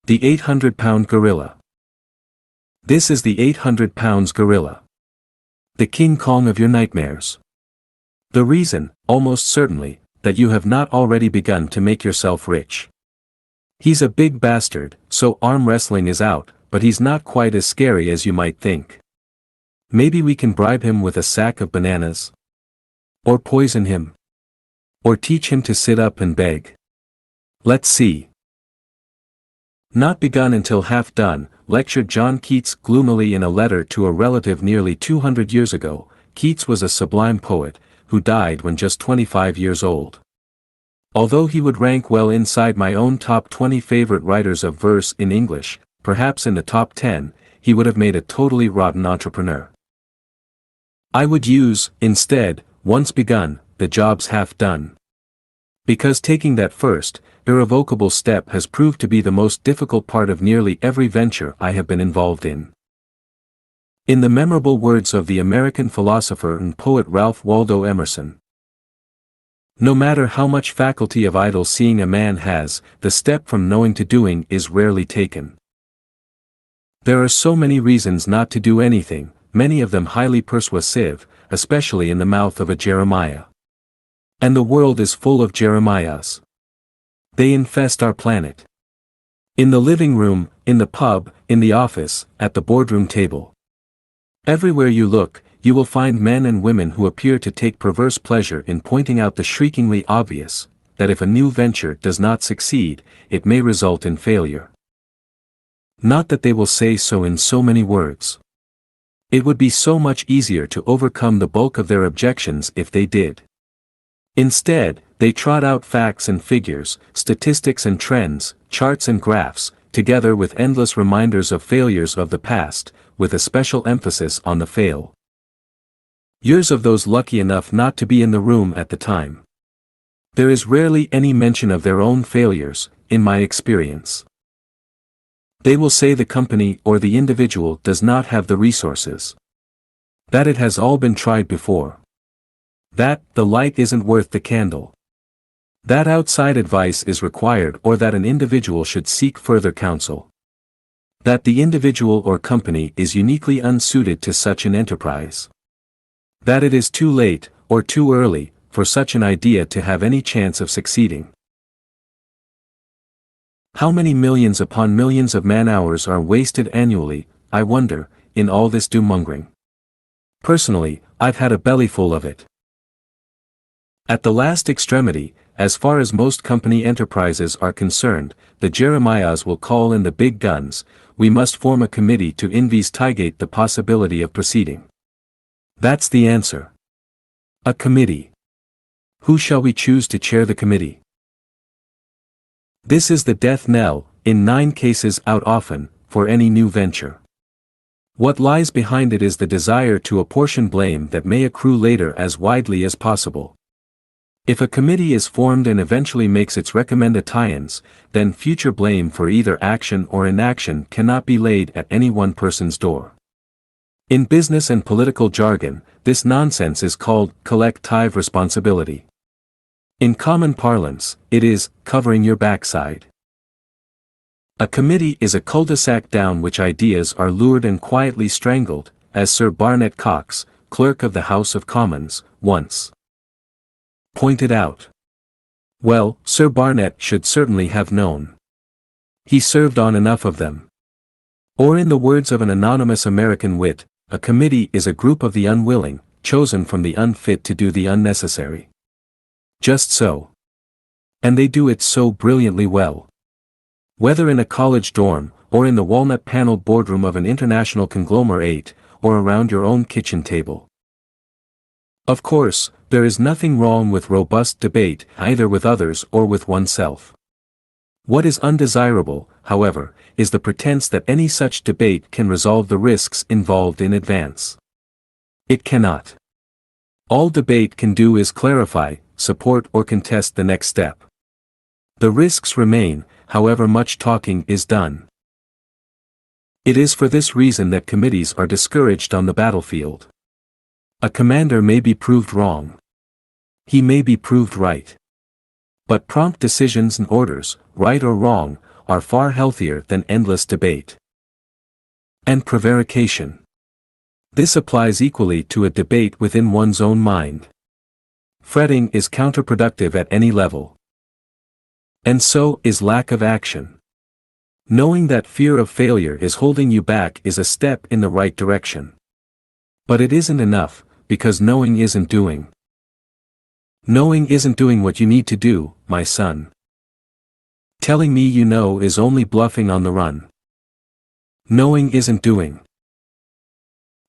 The 800-pound gorilla. This is the 800 pounds gorilla. The King Kong of your nightmares. The reason, almost certainly, that you have not already begun to make yourself rich. He's a big bastard, so arm wrestling is out, but he's not quite as scary as you might think. Maybe we can bribe him with a sack of bananas? Or poison him? Or teach him to sit up and beg? Let's see. Not begun until half done, lectured John Keats gloomily in a letter to a relative nearly 200 years ago. Keats was a sublime poet, who died when just 25 years old. Although he would rank well inside my own top 20 favorite writers of verse in English, perhaps in the top 10, he would have made a totally rotten entrepreneur. I would use, instead, once begun, the job's half done. Because taking that first, irrevocable step has proved to be the most difficult part of nearly every venture I have been involved in. In the memorable words of the American philosopher and poet Ralph Waldo Emerson, no matter how much faculty of idle seeing a man has, the step from knowing to doing is rarely taken. There are so many reasons not to do anything, many of them highly persuasive, especially in the mouth of a Jeremiah. And the world is full of Jeremiahs. They infest our planet. In the living room, in the pub, in the office, at the boardroom table. Everywhere you look, you will find men and women who appear to take perverse pleasure in pointing out the shriekingly obvious, that if a new venture does not succeed, it may result in failure. Not that they will say so in so many words. It would be so much easier to overcome the bulk of their objections if they did. Instead, they trot out facts and figures, statistics and trends, charts and graphs, together with endless reminders of failures of the past, with a special emphasis on the fail. Years of those lucky enough not to be in the room at the time. There is rarely any mention of their own failures, in my experience. They will say the company or the individual does not have the resources. That it has all been tried before. That the light isn't worth the candle. That outside advice is required or that an individual should seek further counsel. That the individual or company is uniquely unsuited to such an enterprise. That it is too late, or too early, for such an idea to have any chance of succeeding. How many millions upon millions of man-hours are wasted annually, I wonder, in all this doom-mongering? Personally, I've had a bellyful of it. At the last extremity, as far as most company enterprises are concerned, the Jeremiahs will call in the big guns. We must form a committee to investigate the possibility of proceeding. That's the answer. A committee. Who shall we choose to chair the committee? This is the death knell, in 9 cases out often, for any new venture. What lies behind it is the desire to apportion blame that may accrue later as widely as possible. If a committee is formed and eventually makes its recommendations, then future blame for either action or inaction cannot be laid at any one person's door. In business and political jargon, this nonsense is called collective responsibility. In common parlance, it is covering your backside. A committee is a cul-de-sac down which ideas are lured and quietly strangled, as Sir Barnet Cox, Clerk of the House of Commons, once pointed out. Well, Sir Barnet should certainly have known. He served on enough of them. Or in the words of an anonymous American wit, a committee is a group of the unwilling, chosen from the unfit to do the unnecessary. Just so. And they do it so brilliantly well. Whether in a college dorm, or in the walnut-paneled boardroom of an international conglomerate, or around your own kitchen table. Of course, there is nothing wrong with robust debate, either with others or with oneself. What is undesirable, however, is the pretense that any such debate can resolve the risks involved in advance. It cannot. All debate can do is clarify, support or contest the next step. The risks remain, however much talking is done. It is for this reason that committees are discouraged on the battlefield. A commander may be proved wrong. He may be proved right. But prompt decisions and orders, right or wrong, are far healthier than endless debate and prevarication. This applies equally to a debate within one's own mind. Fretting is counterproductive at any level. And so is lack of action. Knowing that fear of failure is holding you back is a step in the right direction. But it isn't enough, because knowing isn't doing. Knowing isn't doing what you need to do, my son. Telling me you know is only bluffing on the run. Knowing isn't doing.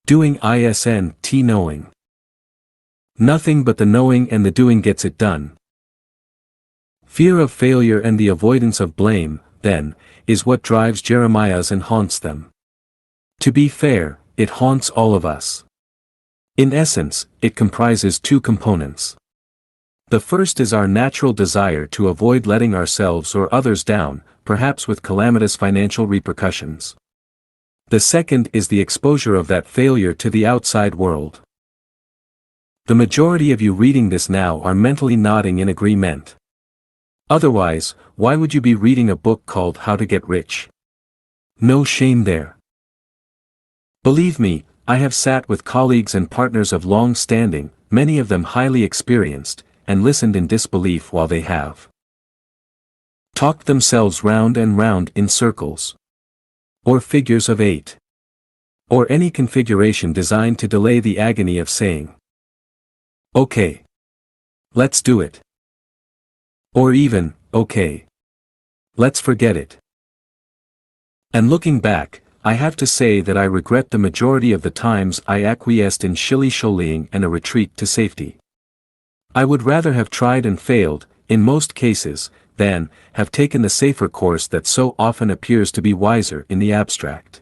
Doing isn't knowing. Nothing but the knowing and the doing gets it done. Fear of failure and the avoidance of blame, then, is what drives Jeremiah's and haunts them. To be fair, it haunts all of us. In essence, it comprises two components. The first is our natural desire to avoid letting ourselves or others down, perhaps with calamitous financial repercussions. The second is the exposure of that failure to the outside world. The majority of you reading this now are mentally nodding in agreement. Otherwise, why would you be reading a book called How to Get Rich? No shame there. Believe me, I have sat with colleagues and partners of long standing, many of them highly experienced, and listened in disbelief while they have talked themselves round and round in circles. Or figures of 8. Or any configuration designed to delay the agony of saying, "Okay. Let's do it." Or even, "Okay. Let's forget it." And looking back, I have to say that I regret the majority of the times I acquiesced in shilly-shollying and a retreat to safety. I would rather have tried and failed, in most cases, than have taken the safer course that so often appears to be wiser in the abstract.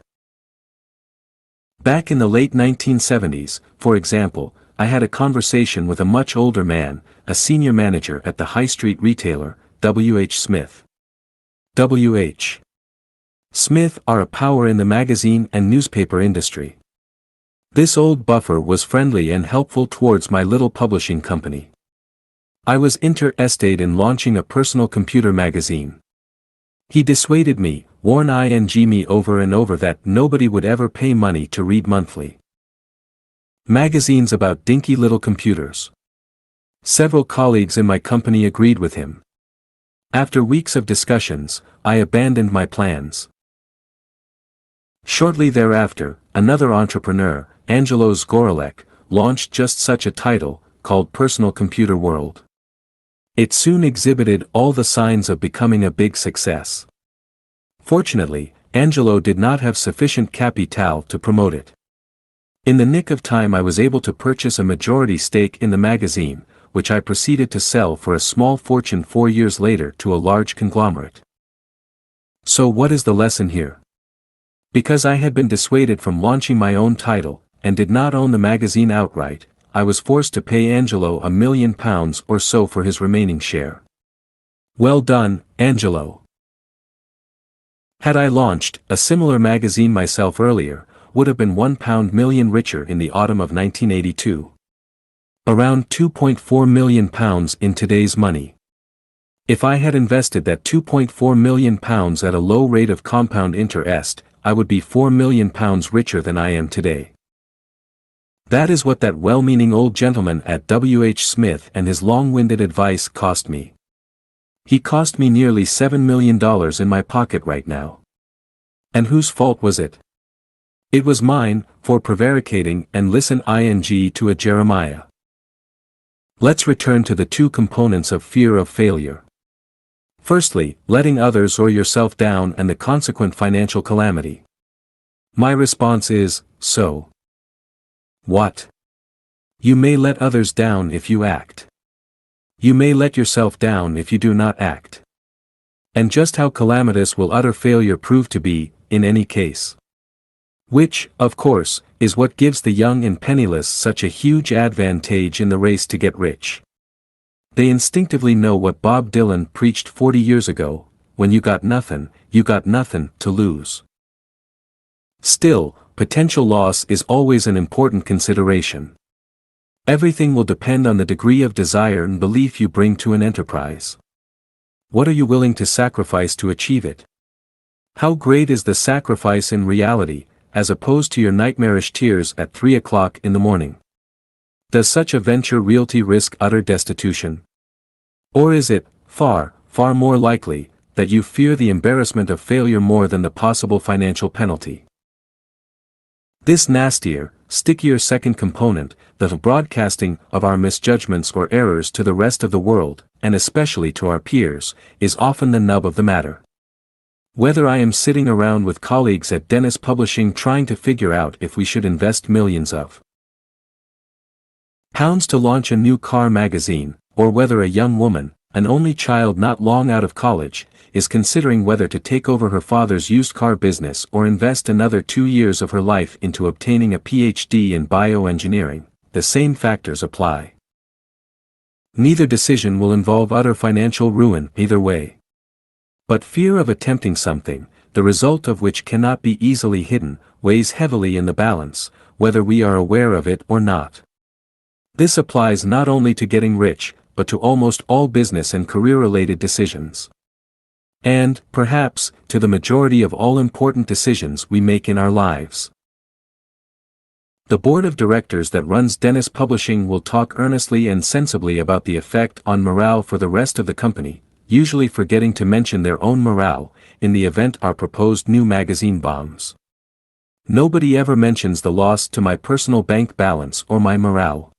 Back in the late 1970s, for example, I had a conversation with a much older man, a senior manager at the high street retailer, W.H. Smith. W.H. Smith are a power in the magazine and newspaper industry. This old buffer was friendly and helpful towards my little publishing company. I was interested in launching a personal computer magazine. He dissuaded me, warned me over and over that nobody would ever pay money to read monthly magazines about dinky little computers. Several colleagues in my company agreed with him. After weeks of discussions, I abandoned my plans. Shortly thereafter, another entrepreneur, Angelo Zgorelek, launched just such a title, called Personal Computer World. It soon exhibited all the signs of becoming a big success. Fortunately, Angelo did not have sufficient capital to promote it. In the nick of time I was able to purchase a majority stake in the magazine, which I proceeded to sell for a small fortune 4 years later to a large conglomerate. So what is the lesson here? Because I had been dissuaded from launching my own title, and did not own the magazine outright, I was forced to pay Angelo £1 million or so for his remaining share. Well done, Angelo. Had I launched a similar magazine myself earlier, would have been £1 million richer in the autumn of 1982. Around £2.4 million in today's money. If I had invested that £2.4 million at a low rate of compound interest, I would be £4 million richer than I am today. That is what that well-meaning old gentleman at W.H. Smith and his long-winded advice cost me. He cost me nearly $7 million in my pocket right now. And whose fault was it? It was mine, for prevaricating and listen to a Jeremiah. Let's return to the two components of fear of failure. Firstly, letting others or yourself down and the consequent financial calamity. My response is, so what? You may let others down if you act. You may let yourself down if you do not act. And just how calamitous will utter failure prove to be, in any case? Which, of course, is what gives the young and penniless such a huge advantage in the race to get rich. They instinctively know what Bob Dylan preached 40 years ago, when you got nothing to lose. Still, potential loss is always an important consideration. Everything will depend on the degree of desire and belief you bring to an enterprise. What are you willing to sacrifice to achieve it? How great is the sacrifice in reality, as opposed to your nightmarish tears at 3 o'clock in the morning? Does such a venture really risk utter destitution? Or is it, far more likely, that you fear the embarrassment of failure more than the possible financial penalty? This nastier, stickier second component, the broadcasting of our misjudgments or errors to the rest of the world, and especially to our peers, is often the nub of the matter. Whether I am sitting around with colleagues at Dennis Publishing trying to figure out if we should invest millions of pounds to launch a new car magazine, or whether a young woman, an only child not long out of college, is considering whether to take over her father's used car business or invest another 2 years of her life into obtaining a PhD in bioengineering, the same factors apply. Neither decision will involve utter financial ruin either way. But fear of attempting something, the result of which cannot be easily hidden, weighs heavily in the balance, whether we are aware of it or not. This applies not only to getting rich, but to almost all business and career-related decisions. And, perhaps, to the majority of all important decisions we make in our lives. The board of directors that runs Dennis Publishing will talk earnestly and sensibly about the effect on morale for the rest of the company, usually forgetting to mention their own morale, in the event our proposed new magazine bombs. Nobody ever mentions the loss to my personal bank balance or my morale.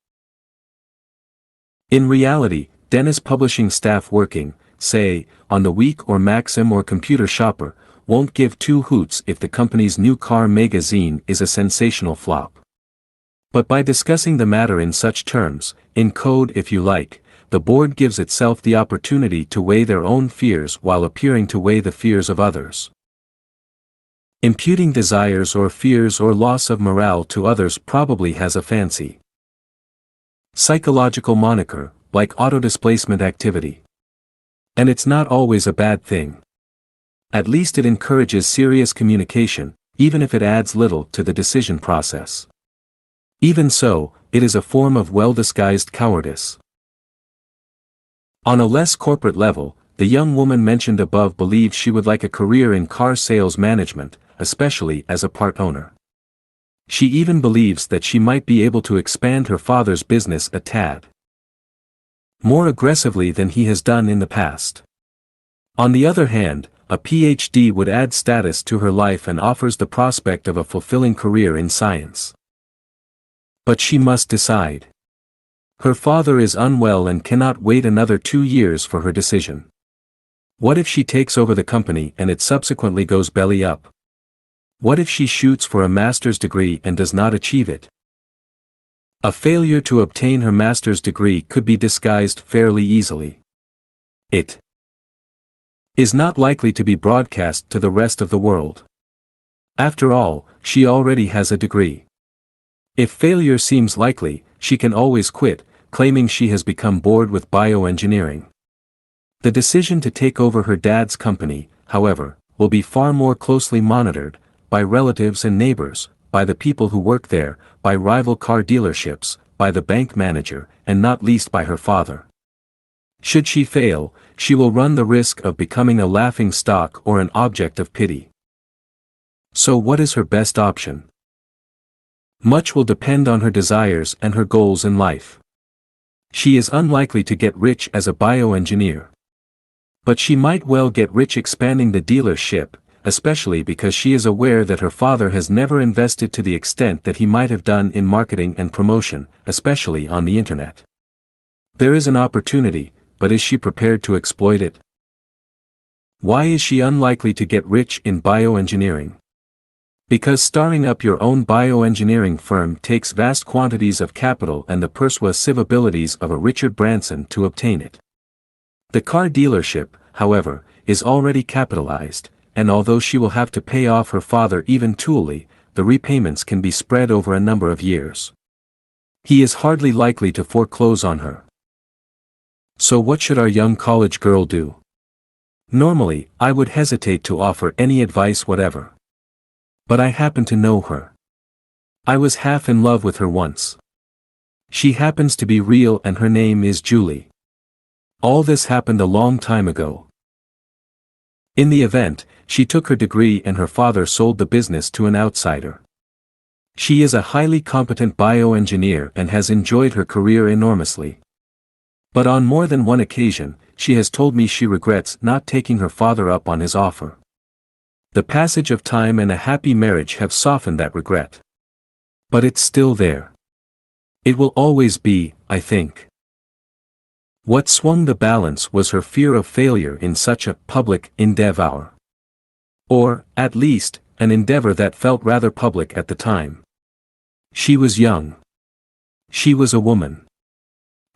In reality, Dennis Publishing staff working, say, on the Week or Maxim or Computer Shopper, won't give two hoots if the company's new car magazine is a sensational flop. But by discussing the matter in such terms, in code if you like, the board gives itself the opportunity to weigh their own fears while appearing to weigh the fears of others. Imputing desires or fears or loss of morale to others probably has a fancy psychological moniker, like autodisplacement activity. And it's not always a bad thing. At least it encourages serious communication, even if it adds little to the decision process. Even so, it is a form of well-disguised cowardice. On a less corporate level, the young woman mentioned above believes she would like a career in car sales management, especially as a part owner. She even believes that she might be able to expand her father's business a tad more aggressively than he has done in the past. On the other hand, a PhD would add status to her life and offers the prospect of a fulfilling career in science. But she must decide. Her father is unwell and cannot wait another 2 years for her decision. What if she takes over the company and it subsequently goes belly up? What if she shoots for a master's degree and does not achieve it? A failure to obtain her master's degree could be disguised fairly easily. It is not likely to be broadcast to the rest of the world. After all, she already has a degree. If failure seems likely, she can always quit, claiming she has become bored with bioengineering. The decision to take over her dad's company, however, will be far more closely monitored, by relatives and neighbors, by the people who work there, by rival car dealerships, by the bank manager, and not least by her father. Should she fail, she will run the risk of becoming a laughing stock or an object of pity. So what is her best option? Much will depend on her desires and her goals in life. She is unlikely to get rich as a bioengineer. But she might well get rich expanding the dealership, especially because she is aware that her father has never invested to the extent that he might have done in marketing and promotion, especially on the internet. There is an opportunity, but is she prepared to exploit it? Why is she unlikely to get rich in bioengineering? Because starting up your own bioengineering firm takes vast quantities of capital and the persuasive abilities of a Richard Branson to obtain it. The car dealership, however, is already capitalized, and although she will have to pay off her father eventually, the repayments can be spread over a number of years. He is hardly likely to foreclose on her. So what should our young college girl do? Normally, I would hesitate to offer any advice whatever. But I happen to know her. I was half in love with her once. She happens to be real and her name is Julie. All this happened a long time ago. In the event, she took her degree and her father sold the business to an outsider. She is a highly competent bioengineer and has enjoyed her career enormously. But on more than one occasion, she has told me she regrets not taking her father up on his offer. The passage of time and a happy marriage have softened that regret. But it's still there. It will always be, I think. What swung the balance was her fear of failure in such a public endeavor. Or, at least, an endeavor that felt rather public at the time. She was young. She was a woman.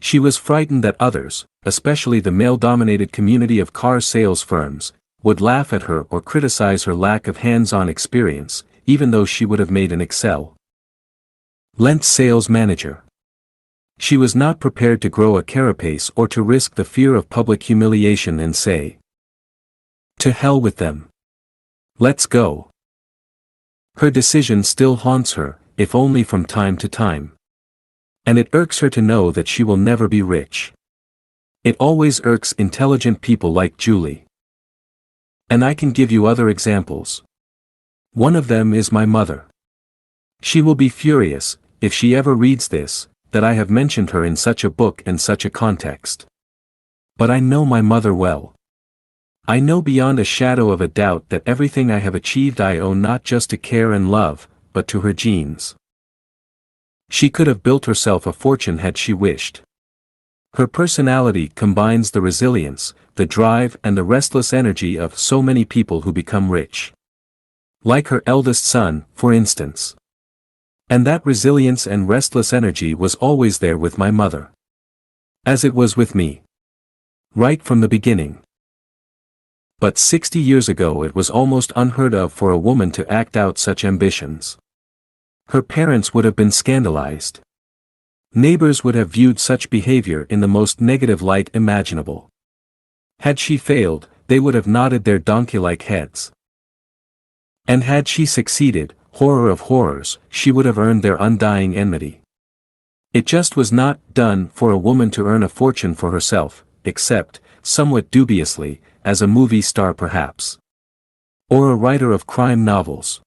She was frightened that others, especially the male-dominated community of car sales firms, would laugh at her or criticize her lack of hands-on experience, even though she would have made an excellent sales manager. She was not prepared to grow a carapace or to risk the fear of public humiliation and say, "To hell with them. Let's go." Her decision still haunts her, if only from time to time. And it irks her to know that she will never be rich. It always irks intelligent people like Julie. And I can give you other examples. One of them is my mother. She will be furious, if she ever reads this, that I have mentioned her in such a book and such a context. But I know my mother well. I know beyond a shadow of a doubt that everything I have achieved I owe not just to care and love, but to her genes. She could have built herself a fortune had she wished. Her personality combines the resilience, the drive and the restless energy of so many people who become rich. Like her eldest son, for instance. And that resilience and restless energy was always there with my mother. As it was with me. Right from the beginning. But 60 years ago it was almost unheard of for a woman to act out such ambitions. Her parents would have been scandalized. Neighbors would have viewed such behavior in the most negative light imaginable. Had she failed, they would have nodded their donkey-like heads. And had she succeeded, horror of horrors, she would have earned their undying enmity. It just was not done for a woman to earn a fortune for herself, except, somewhat dubiously, as a movie star perhaps. Or a writer of crime novels.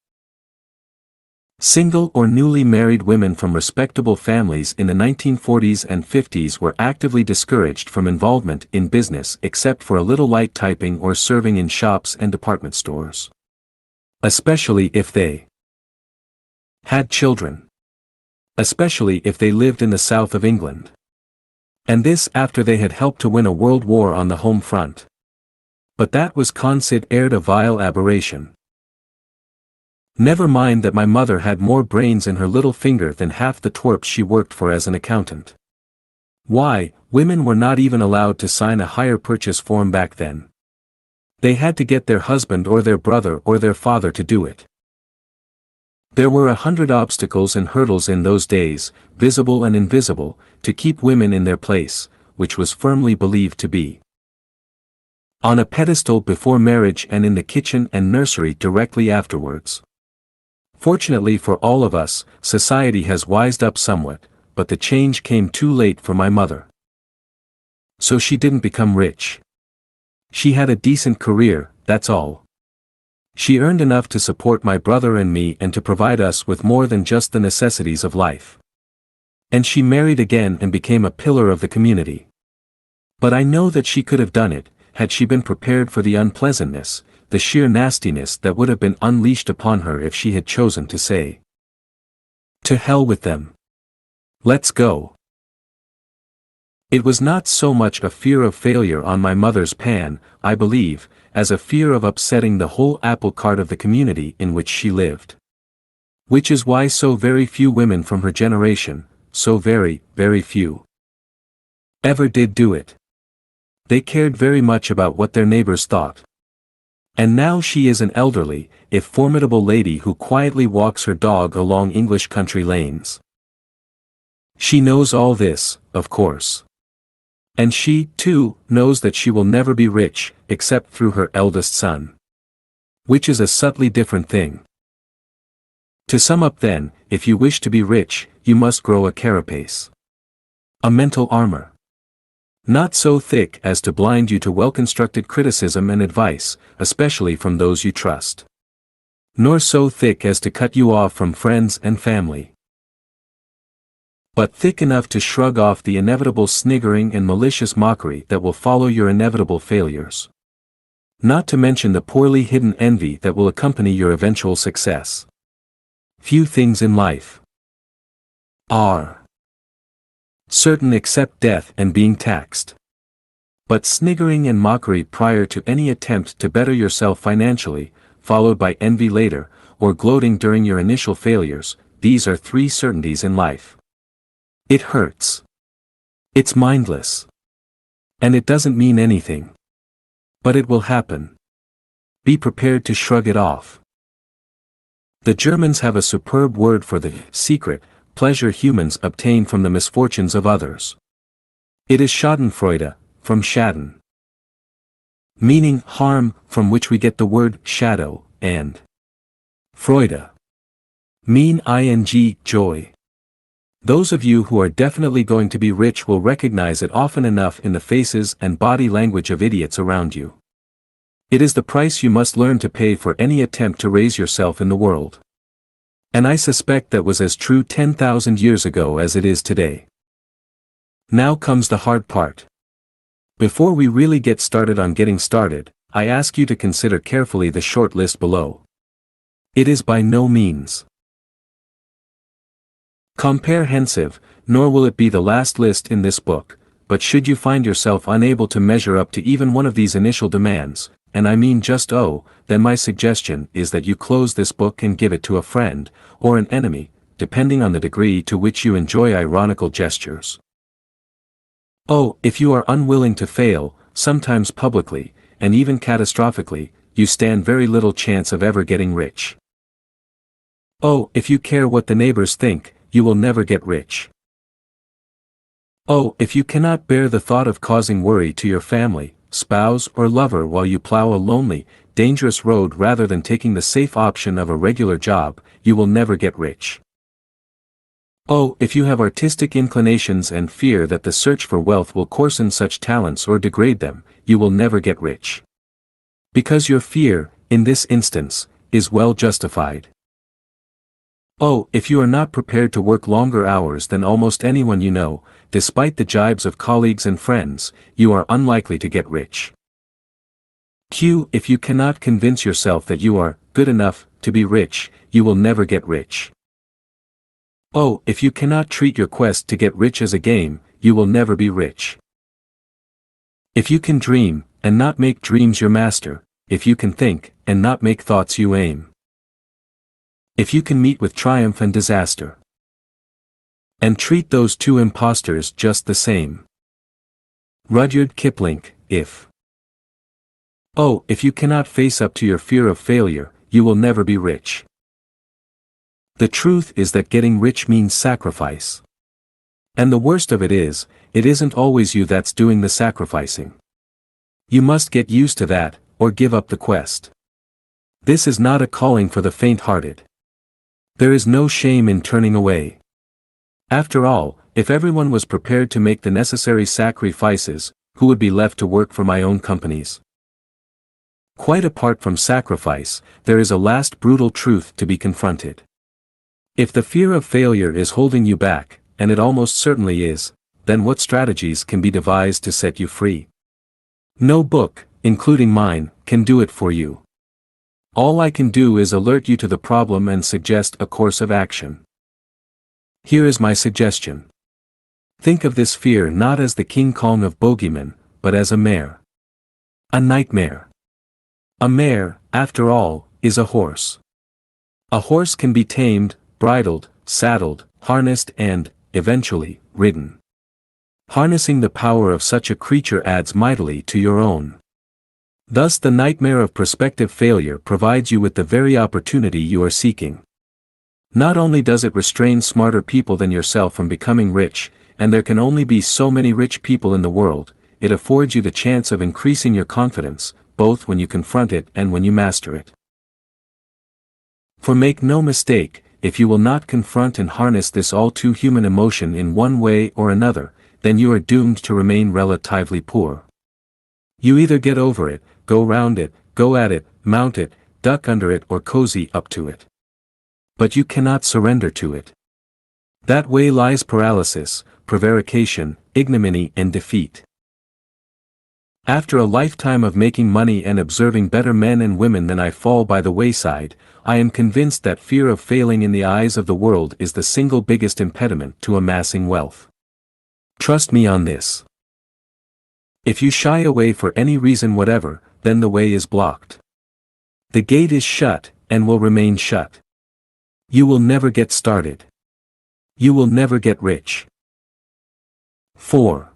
Single or newly married women from respectable families in the 1940s and 50s were actively discouraged from involvement in business except for a little light typing or serving in shops and department stores. Especially if they had children. Especially if they lived in the south of England. And this after they had helped to win a world war on the home front. But that was considered a vile aberration. Never mind that my mother had more brains in her little finger than half the twerps she worked for as an accountant. Why, women were not even allowed to sign a hire purchase form back then. They had to get their husband or their brother or their father to do it. There were 100 obstacles and hurdles in those days, visible and invisible, to keep women in their place, which was firmly believed to be on a pedestal before marriage and in the kitchen and nursery directly afterwards. Fortunately for all of us, society has wised up somewhat, but the change came too late for my mother. So she didn't become rich. She had a decent career, that's all. She earned enough to support my brother and me and to provide us with more than just the necessities of life. And she married again and became a pillar of the community. But I know that she could have done it, had she been prepared for the unpleasantness, the sheer nastiness that would have been unleashed upon her if she had chosen to say, "To hell with them. Let's go." It was not so much a fear of failure on my mother's part, I believe, as a fear of upsetting the whole apple cart of the community in which she lived. Which is why so very few women from her generation, so very, very few, ever did do it. They cared very much about what their neighbors thought. And now she is an elderly, if formidable lady who quietly walks her dog along English country lanes. She knows all this, of course. And she, too, knows that she will never be rich, except through her eldest son. Which is a subtly different thing. To sum up then, if you wish to be rich, you must grow a carapace. A mental armor. Not so thick as to blind you to well-constructed criticism and advice, especially from those you trust. Nor so thick as to cut you off from friends and family. But thick enough to shrug off the inevitable sniggering and malicious mockery that will follow your inevitable failures. Not to mention the poorly hidden envy that will accompany your eventual success. Few things in life are certain except death and being taxed. But sniggering and mockery prior to any attempt to better yourself financially, followed by envy later, or gloating during your initial failures, these are three certainties in life. It hurts. It's mindless. And it doesn't mean anything. But it will happen. Be prepared to shrug it off. The Germans have a superb word for the secret pleasure humans obtain from the misfortunes of others. It is Schadenfreude, from Schaden, meaning harm, from which we get the word shadow, and Freude, mean ing joy. Those of you who are definitely going to be rich will recognize it often enough in the faces and body language of idiots around you. It is the price you must learn to pay for any attempt to raise yourself in the world. And I suspect that was as true 10,000 years ago as it is today. Now comes the hard part. Before we really get started on getting started, I ask you to consider carefully the short list below. It is by no means comprehensive, nor will it be the last list in this book, but should you find yourself unable to measure up to even one of these initial demands, and I mean just then my suggestion is that you close this book and give it to a friend, or an enemy, depending on the degree to which you enjoy ironical gestures. If you are unwilling to fail, sometimes publicly, and even catastrophically, you stand very little chance of ever getting rich. If you care what the neighbors think, you will never get rich. If you cannot bear the thought of causing worry to your family, spouse or lover while you plow a lonely, dangerous road rather than taking the safe option of a regular job, you will never get rich. If you have artistic inclinations and fear that the search for wealth will coarsen such talents or degrade them, you will never get rich. Because your fear, in this instance, is well justified. If you are not prepared to work longer hours than almost anyone you know, despite the jibes of colleagues and friends, you are unlikely to get rich. If you cannot convince yourself that you are good enough to be rich, you will never get rich. If you cannot treat your quest to get rich as a game, you will never be rich. If you can dream, and not make dreams your master, if you can think, and not make thoughts you aim. If you can meet with triumph and disaster, and treat those two impostors just the same. Rudyard Kipling, if you cannot face up to your fear of failure, you will never be rich. The truth is that getting rich means sacrifice. And the worst of it isn't always you that's doing the sacrificing. You must get used to that, or give up the quest. This is not a calling for the faint-hearted. There is no shame in turning away. After all, if everyone was prepared to make the necessary sacrifices, who would be left to work for my own companies? Quite apart from sacrifice, there is a last brutal truth to be confronted. If the fear of failure is holding you back, and it almost certainly is, then what strategies can be devised to set you free? No book, including mine, can do it for you. All I can do is alert you to the problem and suggest a course of action. Here is my suggestion. Think of this fear not as the King Kong of bogeymen, but as a mare. A nightmare. A mare, after all, is a horse. A horse can be tamed, bridled, saddled, harnessed and, eventually, ridden. Harnessing the power of such a creature adds mightily to your own. Thus the nightmare of prospective failure provides you with the very opportunity you are seeking. Not only does it restrain smarter people than yourself from becoming rich, and there can only be so many rich people in the world, it affords you the chance of increasing your confidence, both when you confront it and when you master it. For make no mistake, if you will not confront and harness this all too human emotion in one way or another, then you are doomed to remain relatively poor. You either get over it, go round it, go at it, mount it, duck under it or cozy up to it. But you cannot surrender to it. That way lies paralysis, prevarication, ignominy and defeat. After a lifetime of making money and observing better men and women than I fall by the wayside, I am convinced that fear of failing in the eyes of the world is the single biggest impediment to amassing wealth. Trust me on this. If you shy away for any reason whatever, then the way is blocked. The gate is shut, and will remain shut. You will never get started. You will never get rich. 4.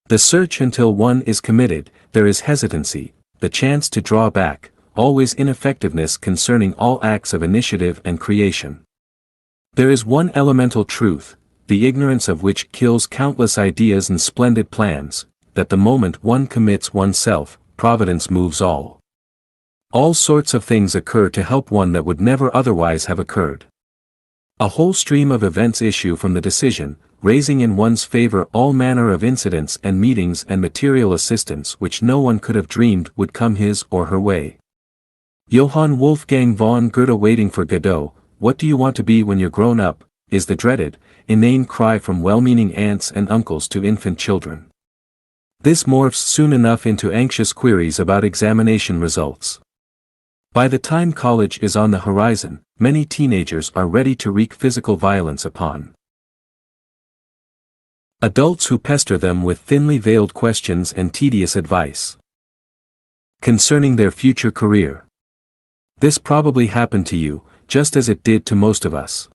The search until one is committed, there is hesitancy, the chance to draw back, always ineffectiveness concerning all acts of initiative and creation. There is one elemental truth, the ignorance of which kills countless ideas and splendid plans, that the moment one commits oneself, Providence moves all. All sorts of things occur to help one that would never otherwise have occurred. A whole stream of events issue from the decision, raising in one's favor all manner of incidents and meetings and material assistance which no one could have dreamed would come his or her way. Johann Wolfgang von Goethe. Waiting for Godot, what do you want to be when you're grown up, is the dreaded, inane cry from well-meaning aunts and uncles to infant children. This morphs soon enough into anxious queries about examination results. By the time college is on the horizon, many teenagers are ready to wreak physical violence upon adults who pester them with thinly veiled questions and tedious advice concerning their future career. This probably happened to you, just as it did to most of us.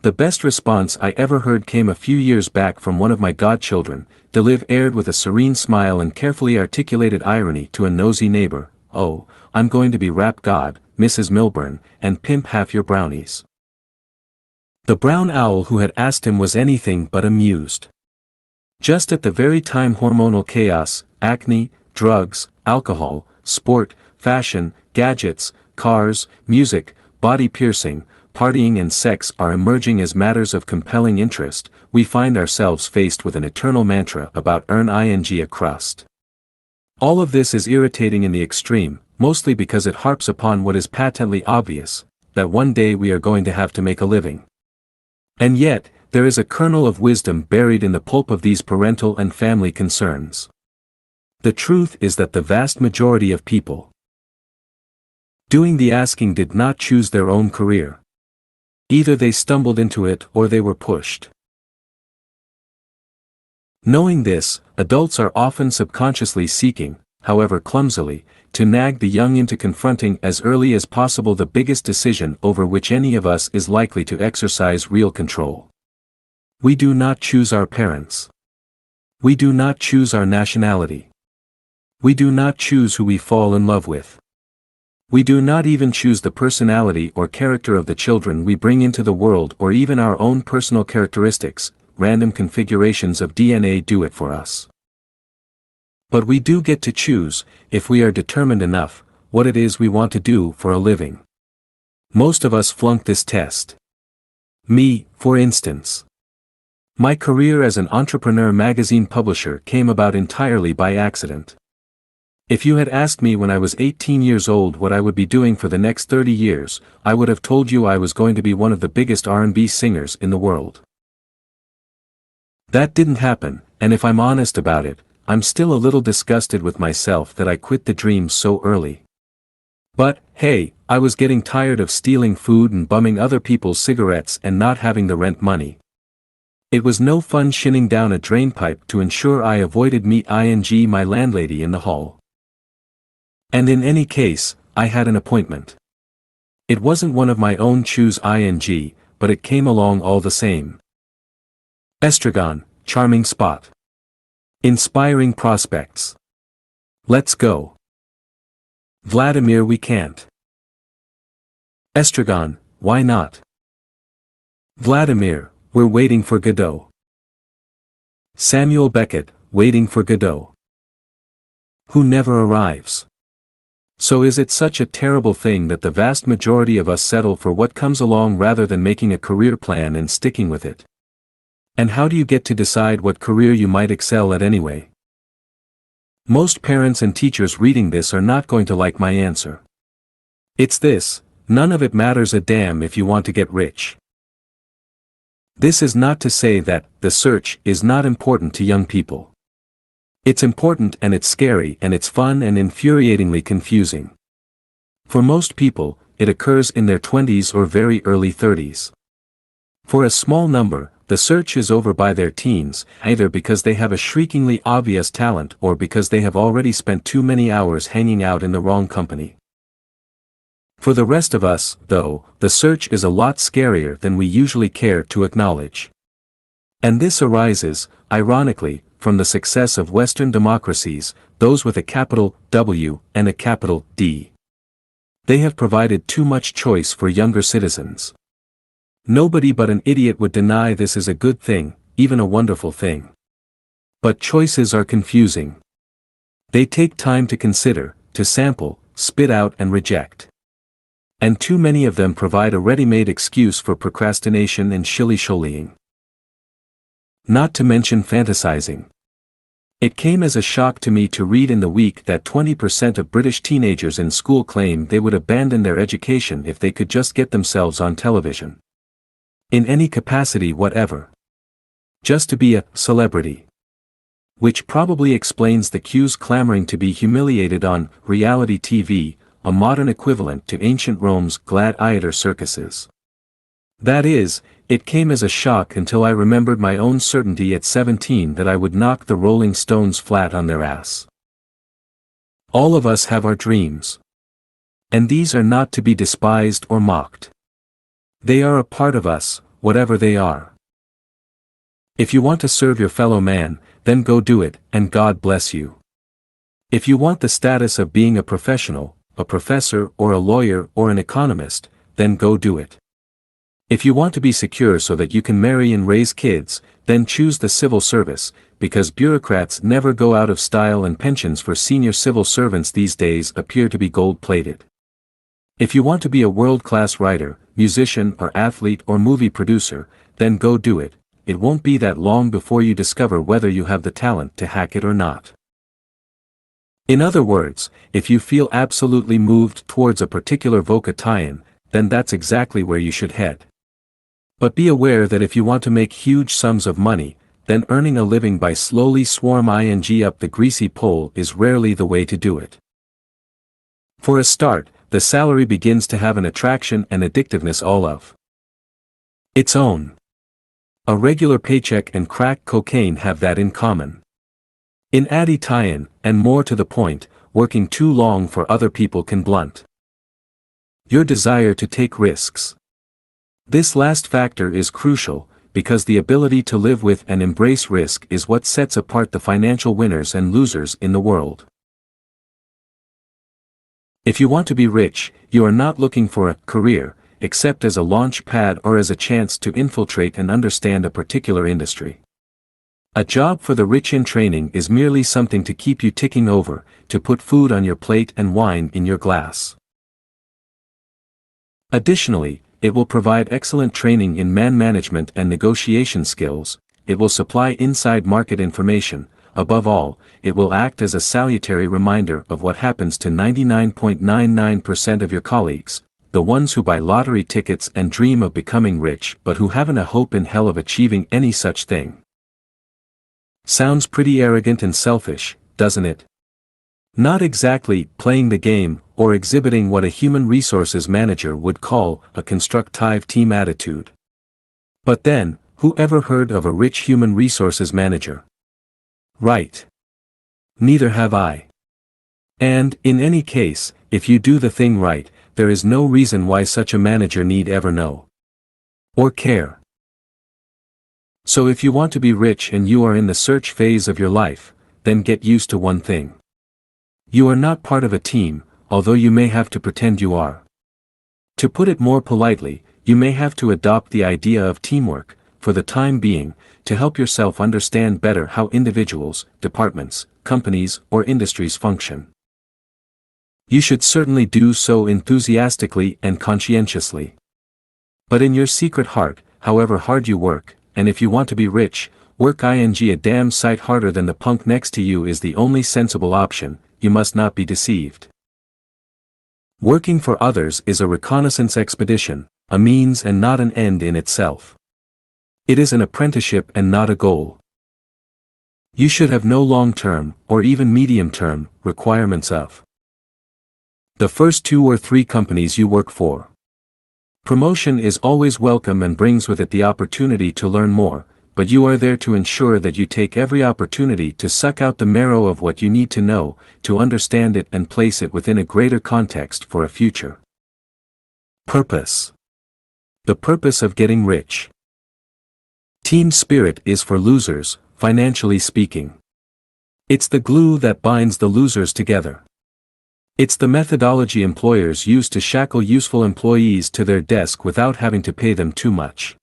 The best response I ever heard came a few years back from one of my godchildren, delivered with a serene smile and carefully articulated irony to a nosy neighbor. "Oh, I'm going to be rap god, Mrs. Milburn, and pimp half your brownies." The brown owl who had asked him was anything but amused. Just at the very time hormonal chaos, acne, drugs, alcohol, sport, fashion, gadgets, cars, music, body piercing, partying and sex are emerging as matters of compelling interest, we find ourselves faced with an eternal mantra about earn ing a crust. All of this is irritating in the extreme, mostly because it harps upon what is patently obvious, that one day we are going to have to make a living. And yet, there is a kernel of wisdom buried in the pulp of these parental and family concerns. The truth is that the vast majority of people doing the asking did not choose their own career. Either they stumbled into it or they were pushed. Knowing this, adults are often subconsciously seeking, however clumsily, to nag the young into confronting as early as possible the biggest decision over which any of us is likely to exercise real control. We do not choose our parents. We do not choose our nationality. We do not choose who we fall in love with. We do not even choose the personality or character of the children we bring into the world or even our own personal characteristics. Random configurations of DNA do it for us. But we do get to choose, if we are determined enough, what it is we want to do for a living. Most of us flunk this test. Me, for instance. My career as an entrepreneur magazine publisher came about entirely by accident. If you had asked me when I was 18 years old what I would be doing for the next 30 years, I would have told you I was going to be one of the biggest R&B singers in the world. That didn't happen, and if I'm honest about it, I'm still a little disgusted with myself that I quit the dream so early. But, hey, I was getting tired of stealing food and bumming other people's cigarettes and not having the rent money. It was no fun shinning down a drainpipe to ensure I avoided meet ing my landlady in the hall. And in any case, I had an appointment. It wasn't one of my own choose ing, but it came along all the same. Estragon, charming spot. Inspiring prospects. Let's go. Vladimir, we can't. Estragon, why not? Vladimir, we're waiting for Godot. Samuel Beckett, waiting for Godot. Who never arrives. So is it such a terrible thing that the vast majority of us settle for what comes along rather than making a career plan and sticking with it? And how do you get to decide what career you might excel at anyway? Most parents and teachers reading this are not going to like my answer. It's this: none of it matters a damn if you want to get rich. This is not to say that the search is not important to young people. It's important and it's scary and it's fun and infuriatingly confusing. For most people, it occurs in their 20s or very early 30s. For a small number, the search is over by their teens, either because they have a shriekingly obvious talent or because they have already spent too many hours hanging out in the wrong company. For the rest of us, though, the search is a lot scarier than we usually care to acknowledge. And this arises, ironically, from the success of Western democracies, those with a capital W and a capital D. They have provided too much choice for younger citizens. Nobody but an idiot would deny this is a good thing, even a wonderful thing. But choices are confusing. They take time to consider, to sample, spit out and reject. And too many of them provide a ready-made excuse for procrastination and shilly-shollying. Not to mention fantasizing. It came as a shock to me to read in the week that 20% of British teenagers in school claim they would abandon their education if they could just get themselves on television. In any capacity whatever. Just to be a celebrity. Which probably explains the Qs clamoring to be humiliated on reality TV, a modern equivalent to ancient Rome's gladiator circuses. That is, it came as a shock until I remembered my own certainty at 17 that I would knock the Rolling Stones flat on their ass. All of us have our dreams. And these are not to be despised or mocked. They are a part of us, whatever they are. If you want to serve your fellow man, then go do it, and God bless you. If you want the status of being a professional, a professor or a lawyer or an economist, then go do it. If you want to be secure so that you can marry and raise kids, then choose the civil service, because bureaucrats never go out of style and pensions for senior civil servants these days appear to be gold-plated. If you want to be a world-class writer, musician or athlete or movie producer, then go do it. It won't be that long before you discover whether you have the talent to hack it or not. In other words, if you feel absolutely moved towards a particular voca tie-in, then that's exactly where you should head. But be aware that if you want to make huge sums of money, then earning a living by slowly swarming up the greasy pole is rarely the way to do it. For a start, the salary begins to have an attraction and addictiveness all of its own. A regular paycheck and crack cocaine have that in common. In addy tie-in, and more to the point, working too long for other people can blunt your desire to take risks. This last factor is crucial, because the ability to live with and embrace risk is what sets apart the financial winners and losers in the world. If you want to be rich, you are not looking for a career, except as a launch pad or as a chance to infiltrate and understand a particular industry. A job for the rich in training is merely something to keep you ticking over, to put food on your plate and wine in your glass. Additionally, it will provide excellent training in man management and negotiation skills, it will supply inside market information, above all, it will act as a salutary reminder of what happens to 99.99% of your colleagues, the ones who buy lottery tickets and dream of becoming rich but who haven't a hope in hell of achieving any such thing. Sounds pretty arrogant and selfish, doesn't it? Not exactly playing the game, or exhibiting what a human resources manager would call a constructive team attitude. But then, who ever heard of a rich human resources manager? Right. Neither have I. And, in any case, if you do the thing right, there is no reason why such a manager need ever know. Or care. So if you want to be rich and you are in the search phase of your life, then get used to one thing. You are not part of a team, although you may have to pretend you are. To put it more politely, you may have to adopt the idea of teamwork, for the time being, to help yourself understand better how individuals, departments, companies, or industries function. You should certainly do so enthusiastically and conscientiously. But in your secret heart, however hard you work, and if you want to be rich, work a damn sight harder than the punk next to you is the only sensible option, you must not be deceived. Working for others is a reconnaissance expedition, a means and not an end in itself. It is an apprenticeship and not a goal. You should have no long-term, or even medium-term, requirements of The first 2 or 3 companies you work for. Promotion is always welcome and brings with it the opportunity to learn more, but you are there to ensure that you take every opportunity to suck out the marrow of what you need to know, to understand it and place it within a greater context for a future. Purpose. The purpose of getting rich. Team spirit is for losers, financially speaking. It's the glue that binds the losers together. It's the methodology employers use to shackle useful employees to their desk without having to pay them too much.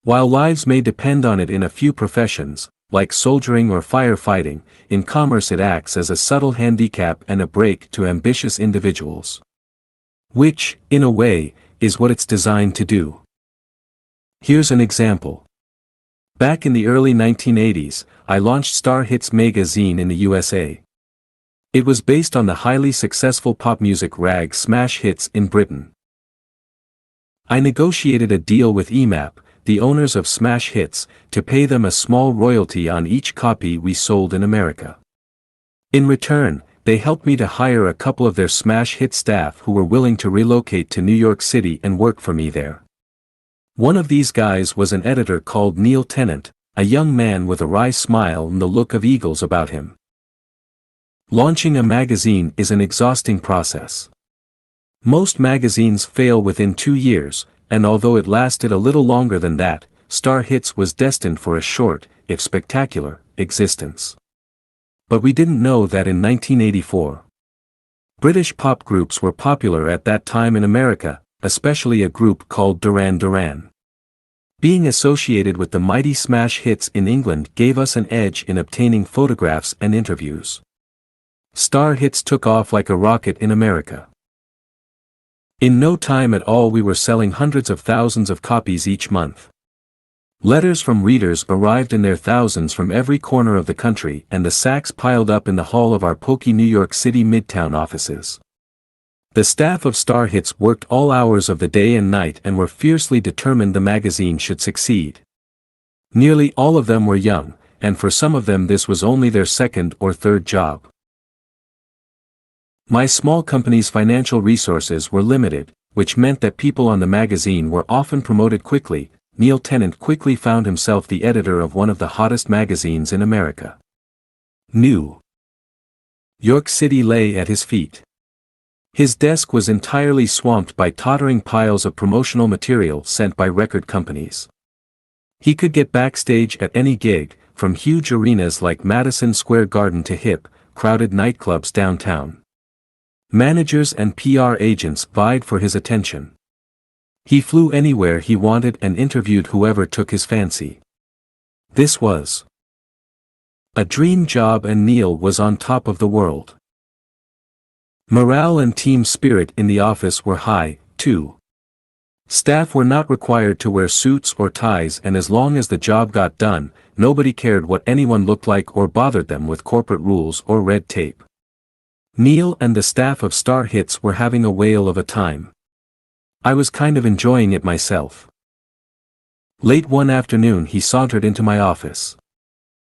While lives may depend on it in a few professions, like soldiering or firefighting, in commerce it acts as a subtle handicap and a brake to ambitious individuals. Which, in a way, is what it's designed to do. Here's an example. Back in the early 1980s, I launched Star Hits magazine in the USA. It was based on the highly successful pop music rag smash hits in Britain. I negotiated a deal with EMAP, the owners of Smash Hits, to pay them a small royalty on each copy we sold in America. In return, they helped me to hire a couple of their Smash Hit staff who were willing to relocate to New York City and work for me there. One of these guys was an editor called Neil Tennant, a young man with a wry smile and the look of eagles about him. Launching a magazine is an exhausting process. Most magazines fail within 2 years, and although it lasted a little longer than that, Star Hits was destined for a short, if spectacular, existence. But we didn't know that in 1984. British pop groups were popular at that time in America, especially a group called Duran Duran. Being associated with the mighty Smash Hits in England gave us an edge in obtaining photographs and interviews. Star Hits took off like a rocket in America. In no time at all we were selling hundreds of thousands of copies each month. Letters from readers arrived in their thousands from every corner of the country and the sacks piled up in the hall of our pokey New York City Midtown offices. The staff of Star Hits worked all hours of the day and night and were fiercely determined the magazine should succeed. Nearly all of them were young, and for some of them this was only their second or third job. My small company's financial resources were limited, which meant that people on the magazine were often promoted quickly. Neil Tennant quickly found himself the editor of one of the hottest magazines in America. New York City lay at his feet. His desk was entirely swamped by tottering piles of promotional material sent by record companies. He could get backstage at any gig, from huge arenas like Madison Square Garden to hip, crowded nightclubs downtown. Managers and PR agents vied for his attention. He flew anywhere he wanted and interviewed whoever took his fancy. This was a dream job and Neil was on top of the world. Morale and team spirit in the office were high, too. Staff were not required to wear suits or ties and as long as the job got done, nobody cared what anyone looked like or bothered them with corporate rules or red tape. Neil and the staff of Star Hits were having a whale of a time. I was kind of enjoying it myself. Late one afternoon he sauntered into my office.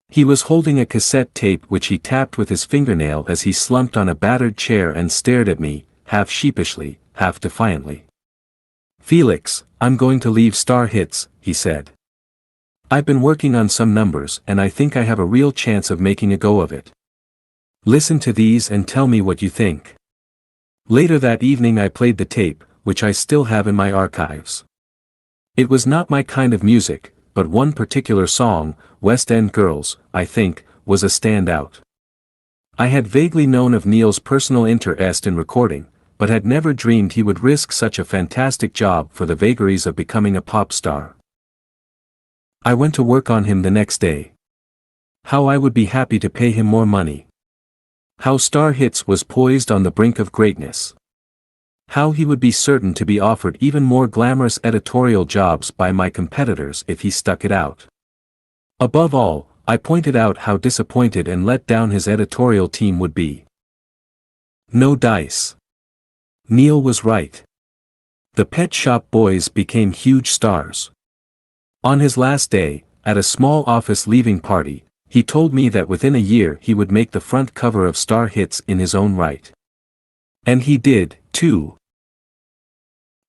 He was holding a cassette tape which he tapped with his fingernail as he slumped on a battered chair and stared at me, half sheepishly, half defiantly. "Felix, I'm going to leave Star Hits," he said. "I've been working on some numbers and I think I have a real chance of making a go of it. Listen to these and tell me what you think." Later that evening I played the tape, which I still have in my archives. It was not my kind of music, but one particular song, West End Girls, I think, was a standout. I had vaguely known of Neil's personal interest in recording, but had never dreamed he would risk such a fantastic job for the vagaries of becoming a pop star. I went to work on him the next day. How I would be happy to pay him more money. How Star Hits was poised on the brink of greatness. How he would be certain to be offered even more glamorous editorial jobs by my competitors if he stuck it out. Above all, I pointed out how disappointed and let down his editorial team would be. No dice. Neil was right. The Pet Shop Boys became huge stars. On his last day, at a small office leaving party, he told me that within a year he would make the front cover of Star Hits in his own right. And he did, too.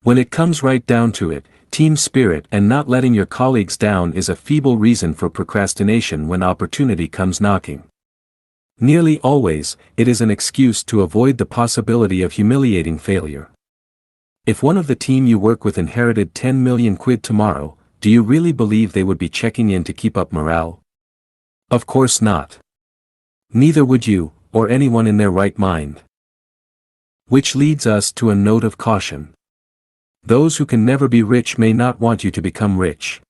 When it comes right down to it, team spirit and not letting your colleagues down is a feeble reason for procrastination when opportunity comes knocking. Nearly always, it is an excuse to avoid the possibility of humiliating failure. If one of the team you work with inherited 10 million quid tomorrow, do you really believe they would be checking in to keep up morale? Of course not. Neither would you, or anyone in their right mind. Which leads us to a note of caution. Those who can never be rich may not want you to become rich.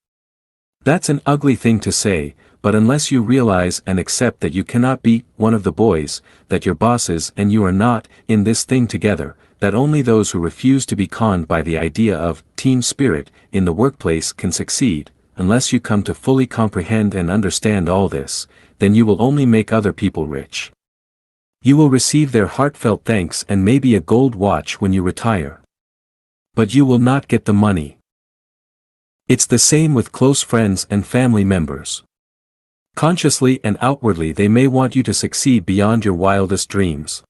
That's an ugly thing to say, but unless you realize and accept that you cannot be one of the boys, that your bosses and you are not in this thing together, that only those who refuse to be conned by the idea of team spirit in the workplace can succeed, unless you come to fully comprehend and understand all this, then you will only make other people rich. You will receive their heartfelt thanks and maybe a gold watch when you retire. But you will not get the money. It's the same with close friends and family members. Consciously and outwardly they may want you to succeed beyond your wildest dreams.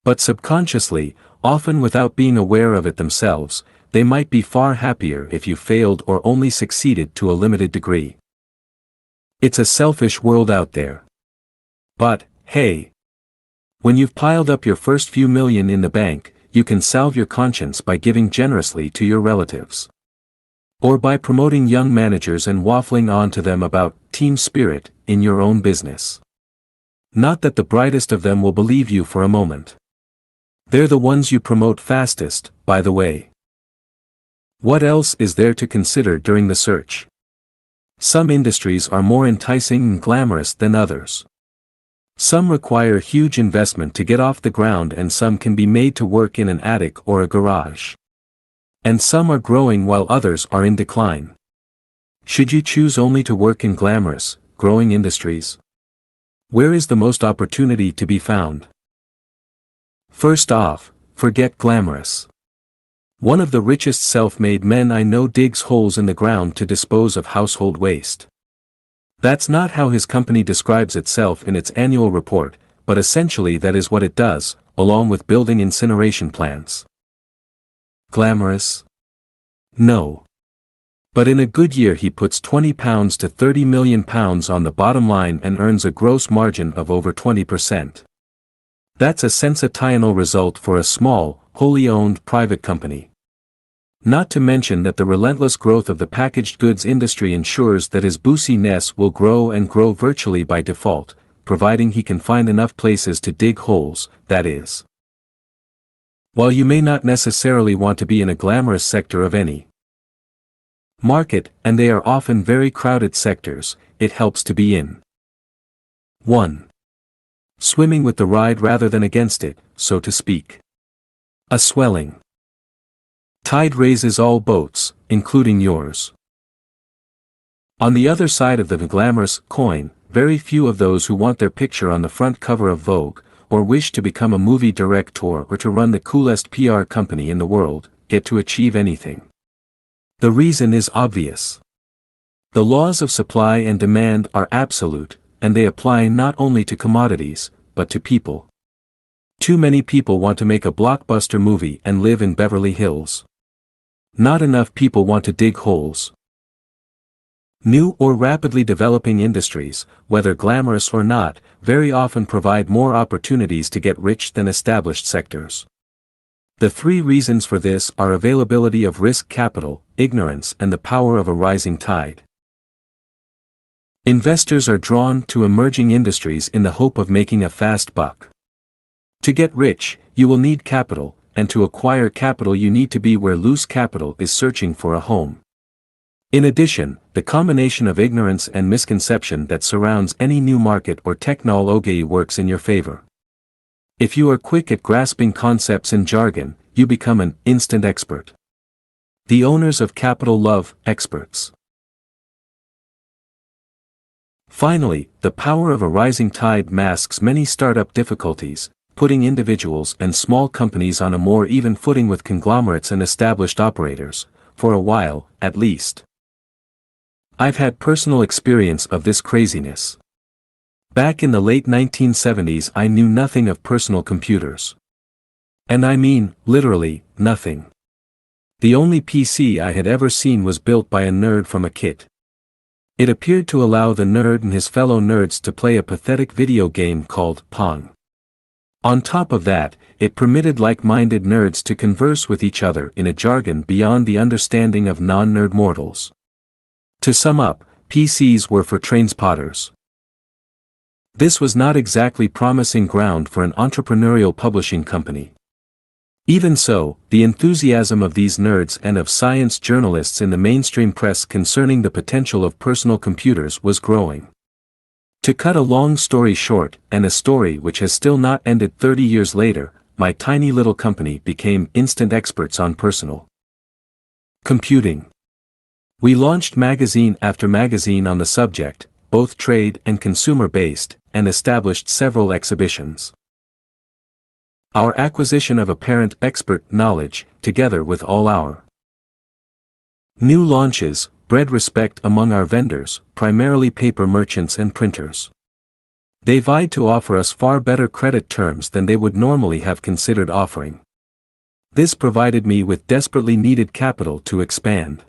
But subconsciously, often without being aware of it themselves, they might be far happier if you failed or only succeeded to a limited degree. It's a selfish world out there. But, hey! When you've piled up your first few million in the bank, you can salve your conscience by giving generously to your relatives. Or by promoting young managers and waffling on to them about team spirit in your own business. Not that the brightest of them will believe you for a moment. They're the ones you promote fastest, by the way. What else is there to consider during the search? Some industries are more enticing and glamorous than others. Some require huge investment to get off the ground and some can be made to work in an attic or a garage. And some are growing while others are in decline. Should you choose only to work in glamorous, growing industries? Where is the most opportunity to be found? First off, forget glamorous. One of the richest self-made men I know digs holes in the ground to dispose of household waste. That's not how his company describes itself in its annual report, but essentially that is what it does, along with building incineration plants. Glamorous? No. But in a good year he puts £20 to £30 million on the bottom line and earns a gross margin of over 20%. That's a sensational result for a small, wholly owned private company. Not to mention that the relentless growth of the packaged goods industry ensures that his boozy nest will grow and grow virtually by default, providing he can find enough places to dig holes, that is. While you may not necessarily want to be in a glamorous sector of any market, and they are often very crowded sectors, it helps to be in 1. Swimming with the ride rather than against it, so to speak. A swelling tide raises all boats, including yours. On the other side of the glamorous coin, very few of those who want their picture on the front cover of Vogue, or wish to become a movie director or to run the coolest PR company in the world, get to achieve anything. The reason is obvious. The laws of supply and demand are absolute, and they apply not only to commodities, but to people. Too many people want to make a blockbuster movie and live in Beverly Hills. Not enough people want to dig holes. New or rapidly developing industries, whether glamorous or not, very often provide more opportunities to get rich than established sectors. The three reasons for this are availability of risk capital, ignorance, and the power of a rising tide. Investors are drawn to emerging industries in the hope of making a fast buck. To get rich, you will need capital, and to acquire capital you need to be where loose capital is searching for a home. In addition, the combination of ignorance and misconception that surrounds any new market or technology works in your favor. If you are quick at grasping concepts and jargon, you become an instant expert. The owners of capital love experts. Finally, the power of a rising tide masks many startup difficulties, putting individuals and small companies on a more even footing with conglomerates and established operators, for a while, at least. I've had personal experience of this craziness. Back in the late 1970s I knew nothing of personal computers. And I mean, literally, nothing. The only PC I had ever seen was built by a nerd from a kit. It appeared to allow the nerd and his fellow nerds to play a pathetic video game called Pong. On top of that, it permitted like-minded nerds to converse with each other in a jargon beyond the understanding of non-nerd mortals. To sum up, PCs were for trainspotters. This was not exactly promising ground for an entrepreneurial publishing company. Even so, the enthusiasm of these nerds and of science journalists in the mainstream press concerning the potential of personal computers was growing. To cut a long story short, and a story which has still not ended 30 years later, my tiny little company became instant experts on personal computing. We launched magazine after magazine on the subject, both trade and consumer-based, and established several exhibitions. Our acquisition of apparent expert knowledge, together with all our new launches, bred respect among our vendors, primarily paper merchants and printers. They vied to offer us far better credit terms than they would normally have considered offering. This provided me with desperately needed capital to expand.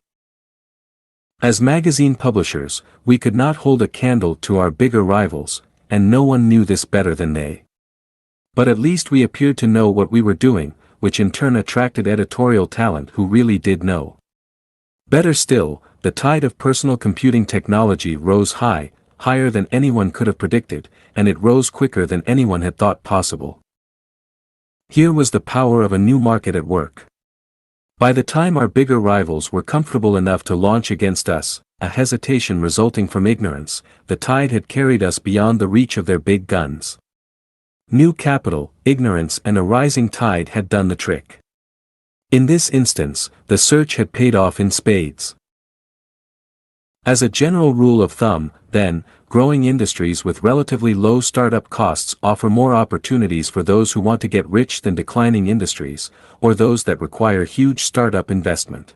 As magazine publishers, we could not hold a candle to our bigger rivals, and no one knew this better than they. But at least we appeared to know what we were doing, which in turn attracted editorial talent who really did know. Better still, the tide of personal computing technology rose high, higher than anyone could have predicted, and it rose quicker than anyone had thought possible. Here was the power of a new market at work. By the time our bigger rivals were comfortable enough to launch against us, a hesitation resulting from ignorance, the tide had carried us beyond the reach of their big guns. New capital, ignorance and a rising tide had done the trick. In this instance, the search had paid off in spades. As a general rule of thumb, then, growing industries with relatively low startup costs offer more opportunities for those who want to get rich than declining industries, or those that require huge startup investment.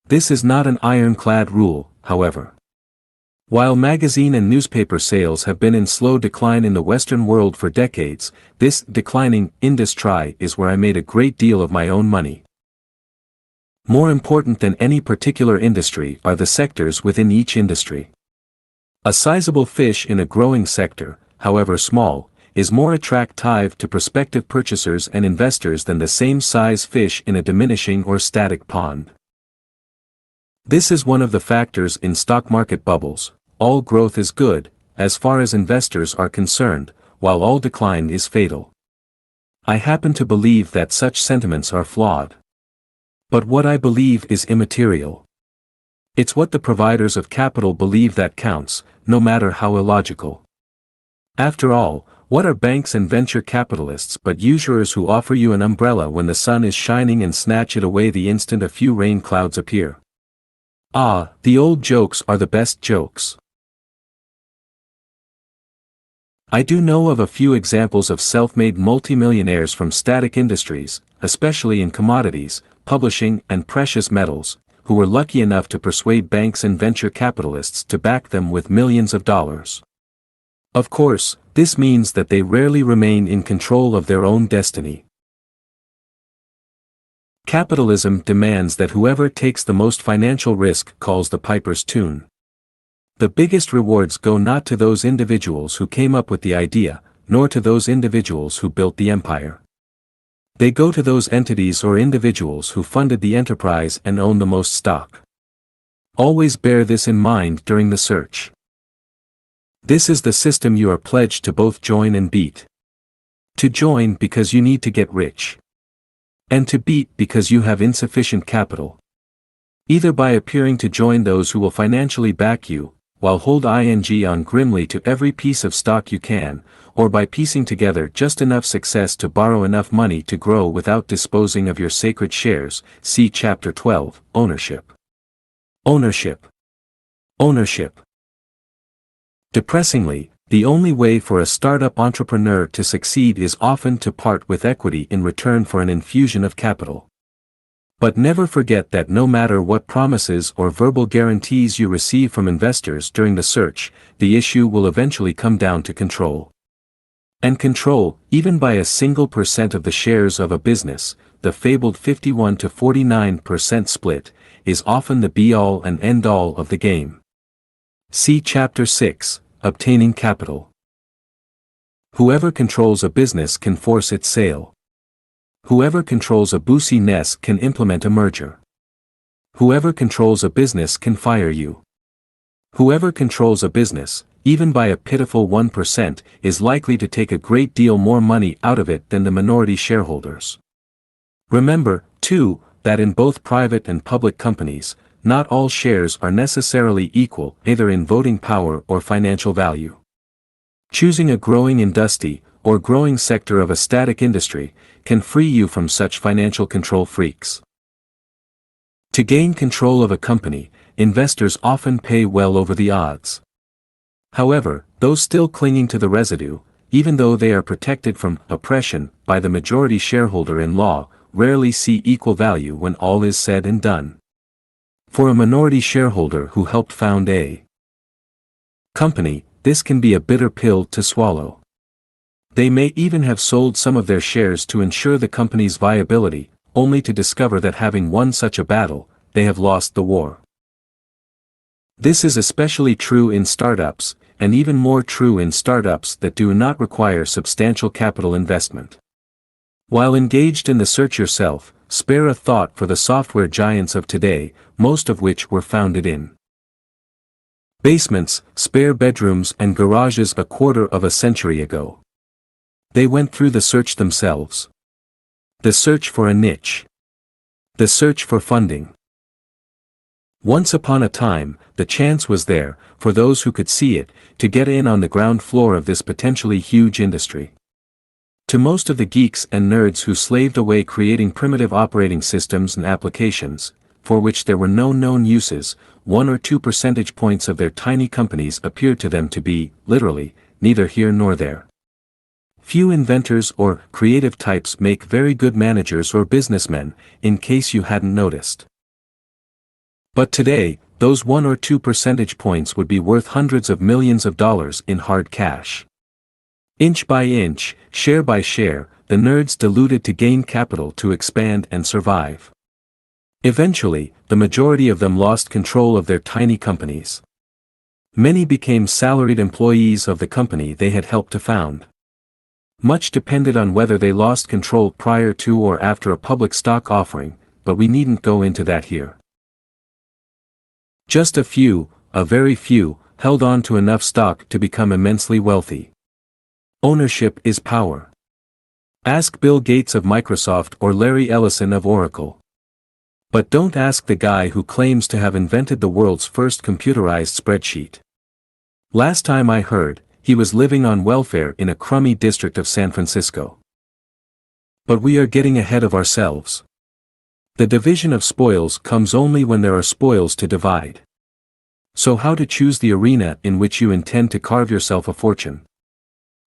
This is not an ironclad rule, however. While magazine and newspaper sales have been in slow decline in the Western world for decades, this declining industry is where I made a great deal of my own money. More important than any particular industry are the sectors within each industry. A sizable fish in a growing sector, however small, is more attractive to prospective purchasers and investors than the same size fish in a diminishing or static pond. This is one of the factors in stock market bubbles. All growth is good, as far as investors are concerned, while all decline is fatal. I happen to believe that such sentiments are flawed. But what I believe is immaterial. It's what the providers of capital believe that counts, no matter how illogical. After all, what are banks and venture capitalists but usurers who offer you an umbrella when the sun is shining and snatch it away the instant a few rain clouds appear? Ah, the old jokes are the best jokes. I do know of a few examples of self-made multimillionaires from static industries, especially in commodities, publishing and precious metals, who were lucky enough to persuade banks and venture capitalists to back them with millions of dollars. Of course, this means that they rarely remain in control of their own destiny. Capitalism demands that whoever takes the most financial risk calls the piper's tune. The biggest rewards go not to those individuals who came up with the idea, nor to those individuals who built the empire. They go to those entities or individuals who funded the enterprise and own the most stock. Always bear this in mind during the search. This is the system you are pledged to both join and beat. To join because you need to get rich. And to beat because you have insufficient capital. Either by appearing to join those who will financially back you, while hold ing on grimly to every piece of stock you can, or by piecing together just enough success to borrow enough money to grow without disposing of your sacred shares. See Chapter 12, Ownership. Ownership. Ownership. Depressingly, the only way for a startup entrepreneur to succeed is often to part with equity in return for an infusion of capital. But never forget that no matter what promises or verbal guarantees you receive from investors during the search, the issue will eventually come down to control. And control, even by a single % of the shares of a business, the fabled 51 to 49% split, is often the be-all and end-all of the game. See Chapter 6, Obtaining Capital. Whoever controls a business can force its sale. Whoever controls a business can implement a merger. Whoever controls a business can fire you. Whoever controls a business, even by a pitiful 1%, is likely to take a great deal more money out of it than the minority shareholders. Remember, too, that in both private and public companies, not all shares are necessarily equal, either in voting power or financial value. Choosing a growing industry, or growing sector of a static industry, can free you from such financial control freaks. To gain control of a company, investors often pay well over the odds. However, those still clinging to the residue, even though they are protected from oppression by the majority shareholder in law, rarely see equal value when all is said and done. For a minority shareholder who helped found a company, this can be a bitter pill to swallow. They may even have sold some of their shares to ensure the company's viability, only to discover that having won such a battle, they have lost the war. This is especially true in startups, and even more true in startups that do not require substantial capital investment. While engaged in the search yourself, spare a thought for the software giants of today, most of which were founded in basements, spare bedrooms and garages a quarter of a century ago. They went through the search themselves. The search for a niche. The search for funding. Once upon a time, the chance was there, for those who could see it, to get in on the ground floor of this potentially huge industry. To most of the geeks and nerds who slaved away creating primitive operating systems and applications, for which there were no known uses, 1 or 2 percentage points of their tiny companies appeared to them to be, literally, neither here nor there. Few inventors or creative types make very good managers or businessmen, in case you hadn't noticed. But today, those 1 or 2 percentage points would be worth hundreds of millions of dollars in hard cash. Inch by inch, share by share, the nerds diluted to gain capital to expand and survive. Eventually, the majority of them lost control of their tiny companies. Many became salaried employees of the company they had helped to found. Much depended on whether they lost control prior to or after a public stock offering, but we needn't go into that here. Just a few, a very few, held on to enough stock to become immensely wealthy. Ownership is power. Ask Bill Gates of Microsoft or Larry Ellison of Oracle. But don't ask the guy who claims to have invented the world's first computerized spreadsheet. Last time I heard, he was living on welfare in a crummy district of San Francisco. But we are getting ahead of ourselves. The division of spoils comes only when there are spoils to divide. So how to choose the arena in which you intend to carve yourself a fortune?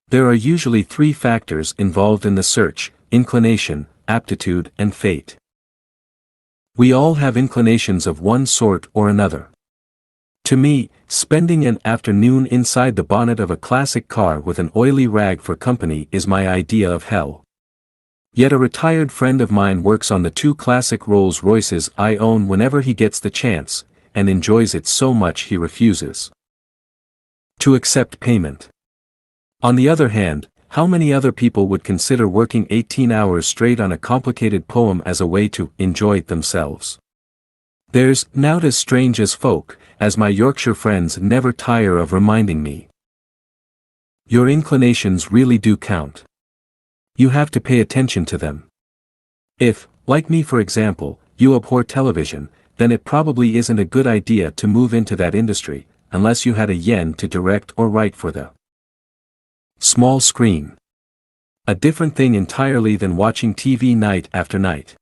There are usually 3 factors involved in the search: inclination, aptitude, and fate. We all have inclinations of one sort or another. To me, spending an afternoon inside the bonnet of a classic car with an oily rag for company is my idea of hell. Yet a retired friend of mine works on the 2 classic Rolls-Royces I own whenever he gets the chance, and enjoys it so much he refuses to accept payment. On the other hand, how many other people would consider working 18 hours straight on a complicated poem as a way to enjoy it themselves? There's nought as strange as folk, as my Yorkshire friends never tire of reminding me. Your inclinations really do count. You have to pay attention to them. If, like me for example, you abhor television, then it probably isn't a good idea to move into that industry, unless you had a yen to direct or write for the small screen. A different thing entirely than watching TV night after night.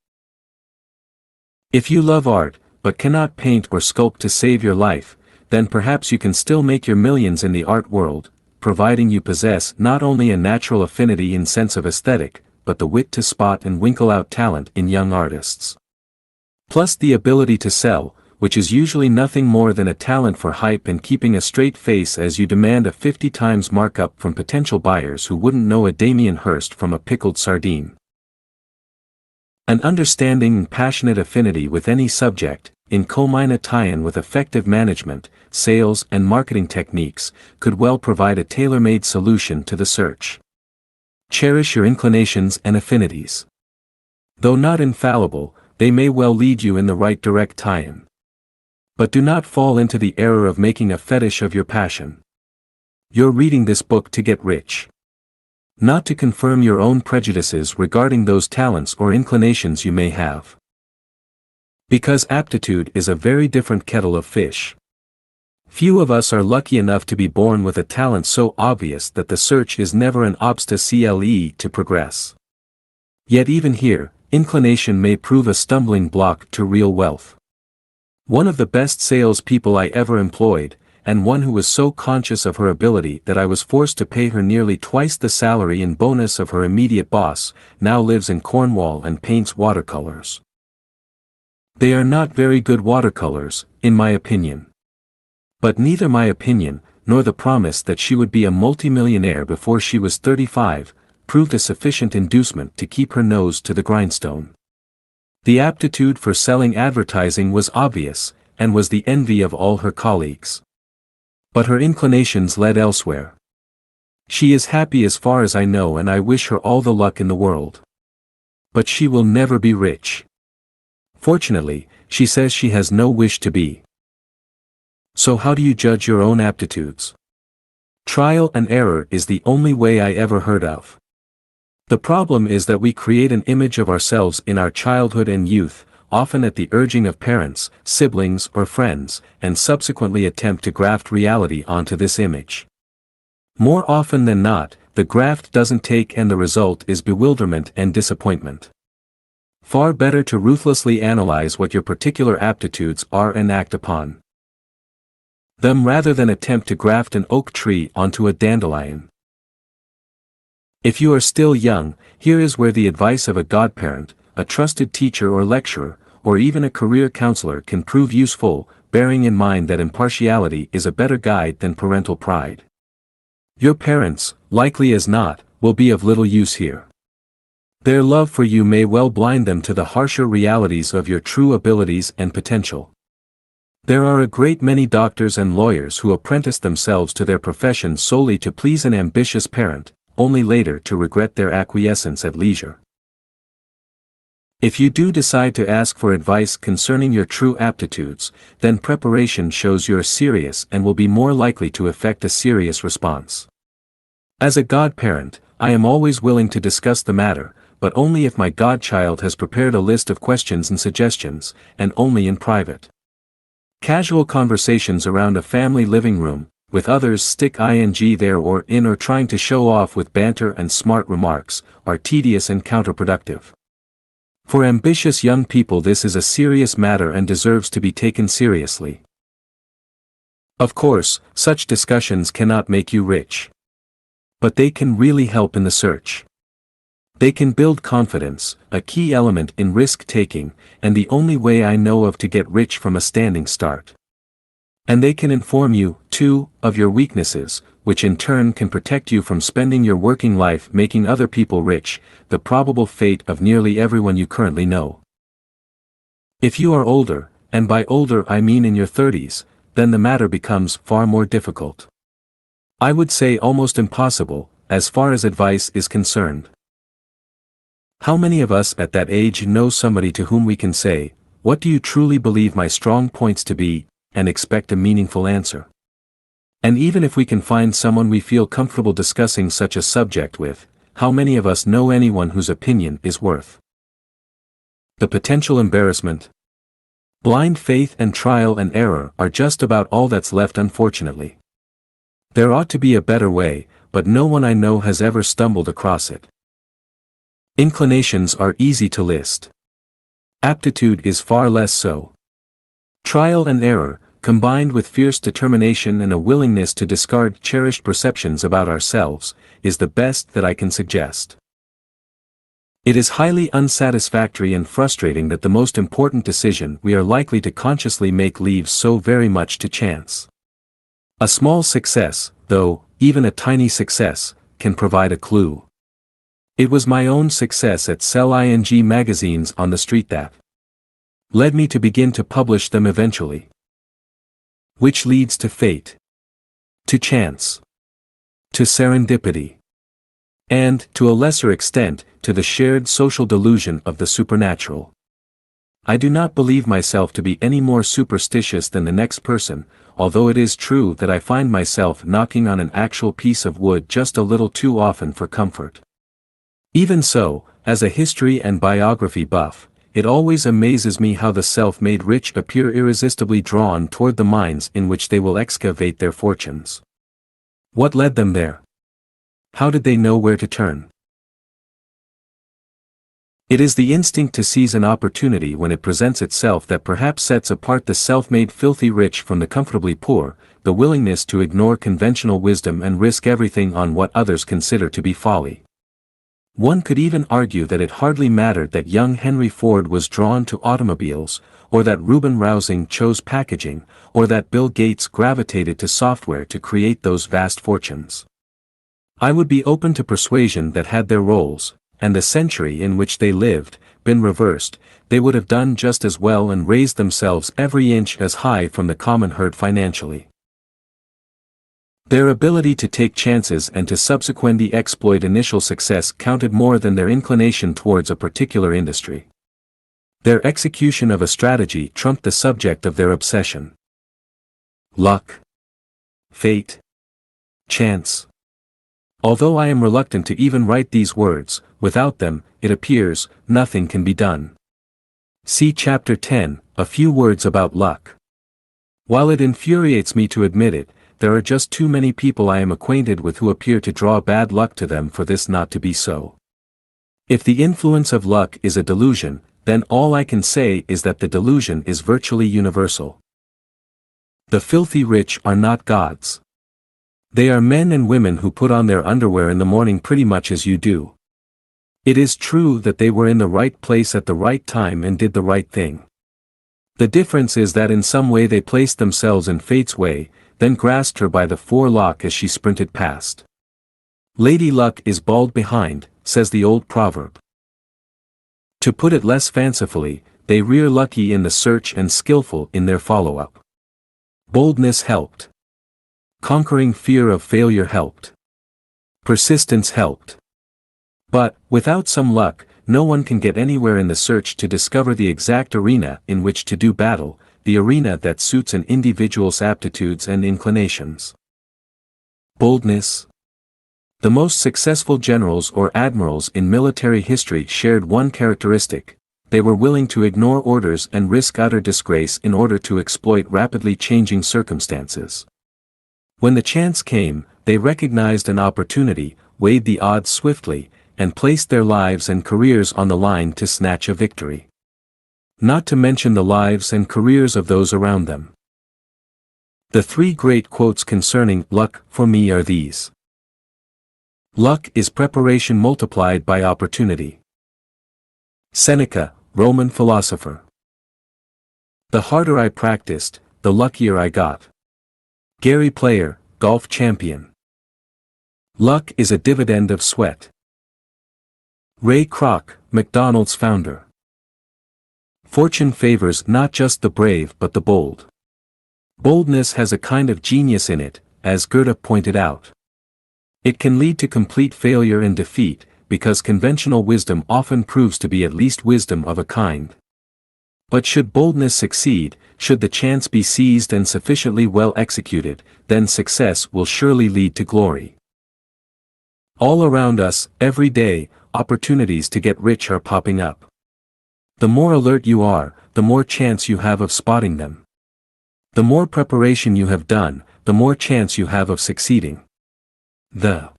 If you love art, but cannot paint or sculpt to save your life, then perhaps you can still make your millions in the art world, providing you possess not only a natural affinity in sense of aesthetic, but the wit to spot and winkle out talent in young artists. Plus the ability to sell, which is usually nothing more than a talent for hype and keeping a straight face as you demand a 50 times markup from potential buyers who wouldn't know a Damien Hirst from a pickled sardine. An understanding and passionate affinity with any subject, in combined tie-in with effective management, sales and marketing techniques, could well provide a tailor-made solution to the search. Cherish your inclinations and affinities. Though not infallible, they may well lead you in the right direct tie-in. But do not fall into the error of making a fetish of your passion. You're reading this book to get rich. Not to confirm your own prejudices regarding those talents or inclinations you may have. Because aptitude is a very different kettle of fish. Few of us are lucky enough to be born with a talent so obvious that the search is never an obstacle to progress. Yet even here, inclination may prove a stumbling block to real wealth. One of the best salespeople I ever employed, and one who was so conscious of her ability that I was forced to pay her nearly twice the salary and bonus of her immediate boss, now lives in Cornwall and paints watercolors. They are not very good watercolors, in my opinion. But neither my opinion, nor the promise that she would be a multimillionaire before she was 35, proved a sufficient inducement to keep her nose to the grindstone. The aptitude for selling advertising was obvious, and was the envy of all her colleagues. But her inclinations led elsewhere. She is happy as far as I know, and I wish her all the luck in the world. But she will never be rich. Fortunately, she says she has no wish to be. So how do you judge your own aptitudes? Trial and error is the only way I ever heard of. The problem is that we create an image of ourselves in our childhood and youth, often at the urging of parents, siblings or friends, and subsequently attempt to graft reality onto this image. More often than not, the graft doesn't take and the result is bewilderment and disappointment. Far better to ruthlessly analyze what your particular aptitudes are and act upon them rather than attempt to graft an oak tree onto a dandelion. If you are still young, here is where the advice of a godparent, a trusted teacher or lecturer, or even a career counselor can prove useful, bearing in mind that impartiality is a better guide than parental pride. Your parents, likely as not, will be of little use here. Their love for you may well blind them to the harsher realities of your true abilities and potential. There are a great many doctors and lawyers who apprentice themselves to their profession solely to please an ambitious parent, only later to regret their acquiescence at leisure. If you do decide to ask for advice concerning your true aptitudes, then preparation shows you're serious and will be more likely to effect a serious response. As a godparent, I am always willing to discuss the matter, but only if my godchild has prepared a list of questions and suggestions, and only in private. Casual conversations around a family living room, with others stick ing there or in or trying to show off with banter and smart remarks, are tedious and counterproductive. For ambitious young people this is a serious matter and deserves to be taken seriously. Of course, such discussions cannot make you rich. But they can really help in the search. They can build confidence, a key element in risk-taking, and the only way I know of to get rich from a standing start. And they can inform you, too, of your weaknesses, which in turn can protect you from spending your working life making other people rich, the probable fate of nearly everyone you currently know. If you are older, and by older I mean in your 30s, then the matter becomes far more difficult. I would say almost impossible, as far as advice is concerned. How many of us at that age know somebody to whom we can say, "What do you truly believe my strong points to be?" and expect a meaningful answer? And even if we can find someone we feel comfortable discussing such a subject with, how many of us know anyone whose opinion is worth the potential embarrassment? Blind faith and trial and error are just about all that's left, unfortunately. There ought to be a better way, but no one I know has ever stumbled across it. Inclinations are easy to list. Aptitude is far less so. Trial and error, combined with fierce determination and a willingness to discard cherished perceptions about ourselves, is the best that I can suggest. It is highly unsatisfactory and frustrating that the most important decision we are likely to consciously make leaves so very much to chance. A small success, though, even a tiny success, can provide a clue. It was my own success at Sell Ing magazines on the street that led me to begin to publish them eventually. Which leads to fate, to chance, to serendipity, and, to a lesser extent, to the shared social delusion of the supernatural. I do not believe myself to be any more superstitious than the next person, although it is true that I find myself knocking on an actual piece of wood just a little too often for comfort. Even so, as a history and biography buff, it always amazes me how the self-made rich appear irresistibly drawn toward the mines in which they will excavate their fortunes. What led them there? How did they know where to turn? It is the instinct to seize an opportunity when it presents itself that perhaps sets apart the self-made filthy rich from the comfortably poor, the willingness to ignore conventional wisdom and risk everything on what others consider to be folly. One could even argue that it hardly mattered that young Henry Ford was drawn to automobiles, or that Reuben Rousing chose packaging, or that Bill Gates gravitated to software to create those vast fortunes. I would be open to persuasion that had their roles, and the century in which they lived, been reversed, they would have done just as well and raised themselves every inch as high from the common herd financially. Their ability to take chances and to subsequently exploit initial success counted more than their inclination towards a particular industry. Their execution of a strategy trumped the subject of their obsession. Luck. Fate. Chance. Although I am reluctant to even write these words, without them, it appears, nothing can be done. See Chapter 10, a few words about luck. While it infuriates me to admit it, there are just too many people I am acquainted with who appear to draw bad luck to them for this not to be so. If the influence of luck is a delusion, then all I can say is that the delusion is virtually universal. The filthy rich are not gods. They are men and women who put on their underwear in the morning pretty much as you do. It is true that they were in the right place at the right time and did the right thing. The difference is that in some way they placed themselves in fate's way, then grasped her by the forelock as she sprinted past. Lady Luck is bald behind, says the old proverb. To put it less fancifully, they rear lucky in the search and skillful in their follow-up. Boldness helped. Conquering fear of failure helped. Persistence helped. But, without some luck, no one can get anywhere in the search to discover the exact arena in which to do battle, the arena that suits an individual's aptitudes and inclinations. Boldness. The most successful generals or admirals in military history shared one characteristic: they were willing to ignore orders and risk utter disgrace in order to exploit rapidly changing circumstances. When the chance came, they recognized an opportunity, weighed the odds swiftly, and placed their lives and careers on the line to snatch a victory. Not to mention the lives and careers of those around them. The three great quotes concerning luck for me are these. Luck is preparation multiplied by opportunity. Seneca, Roman philosopher. The harder I practiced, the luckier I got. Gary Player, golf champion. Luck is a dividend of sweat. Ray Kroc, McDonald's founder. Fortune favors not just the brave but the bold. Boldness has a kind of genius in it, as Goethe pointed out. It can lead to complete failure and defeat, because conventional wisdom often proves to be at least wisdom of a kind. But should boldness succeed, should the chance be seized and sufficiently well executed, then success will surely lead to glory. All around us, every day, opportunities to get rich are popping up. The more alert you are, the more chance you have of spotting them. The more preparation you have done, the more chance you have of succeeding. The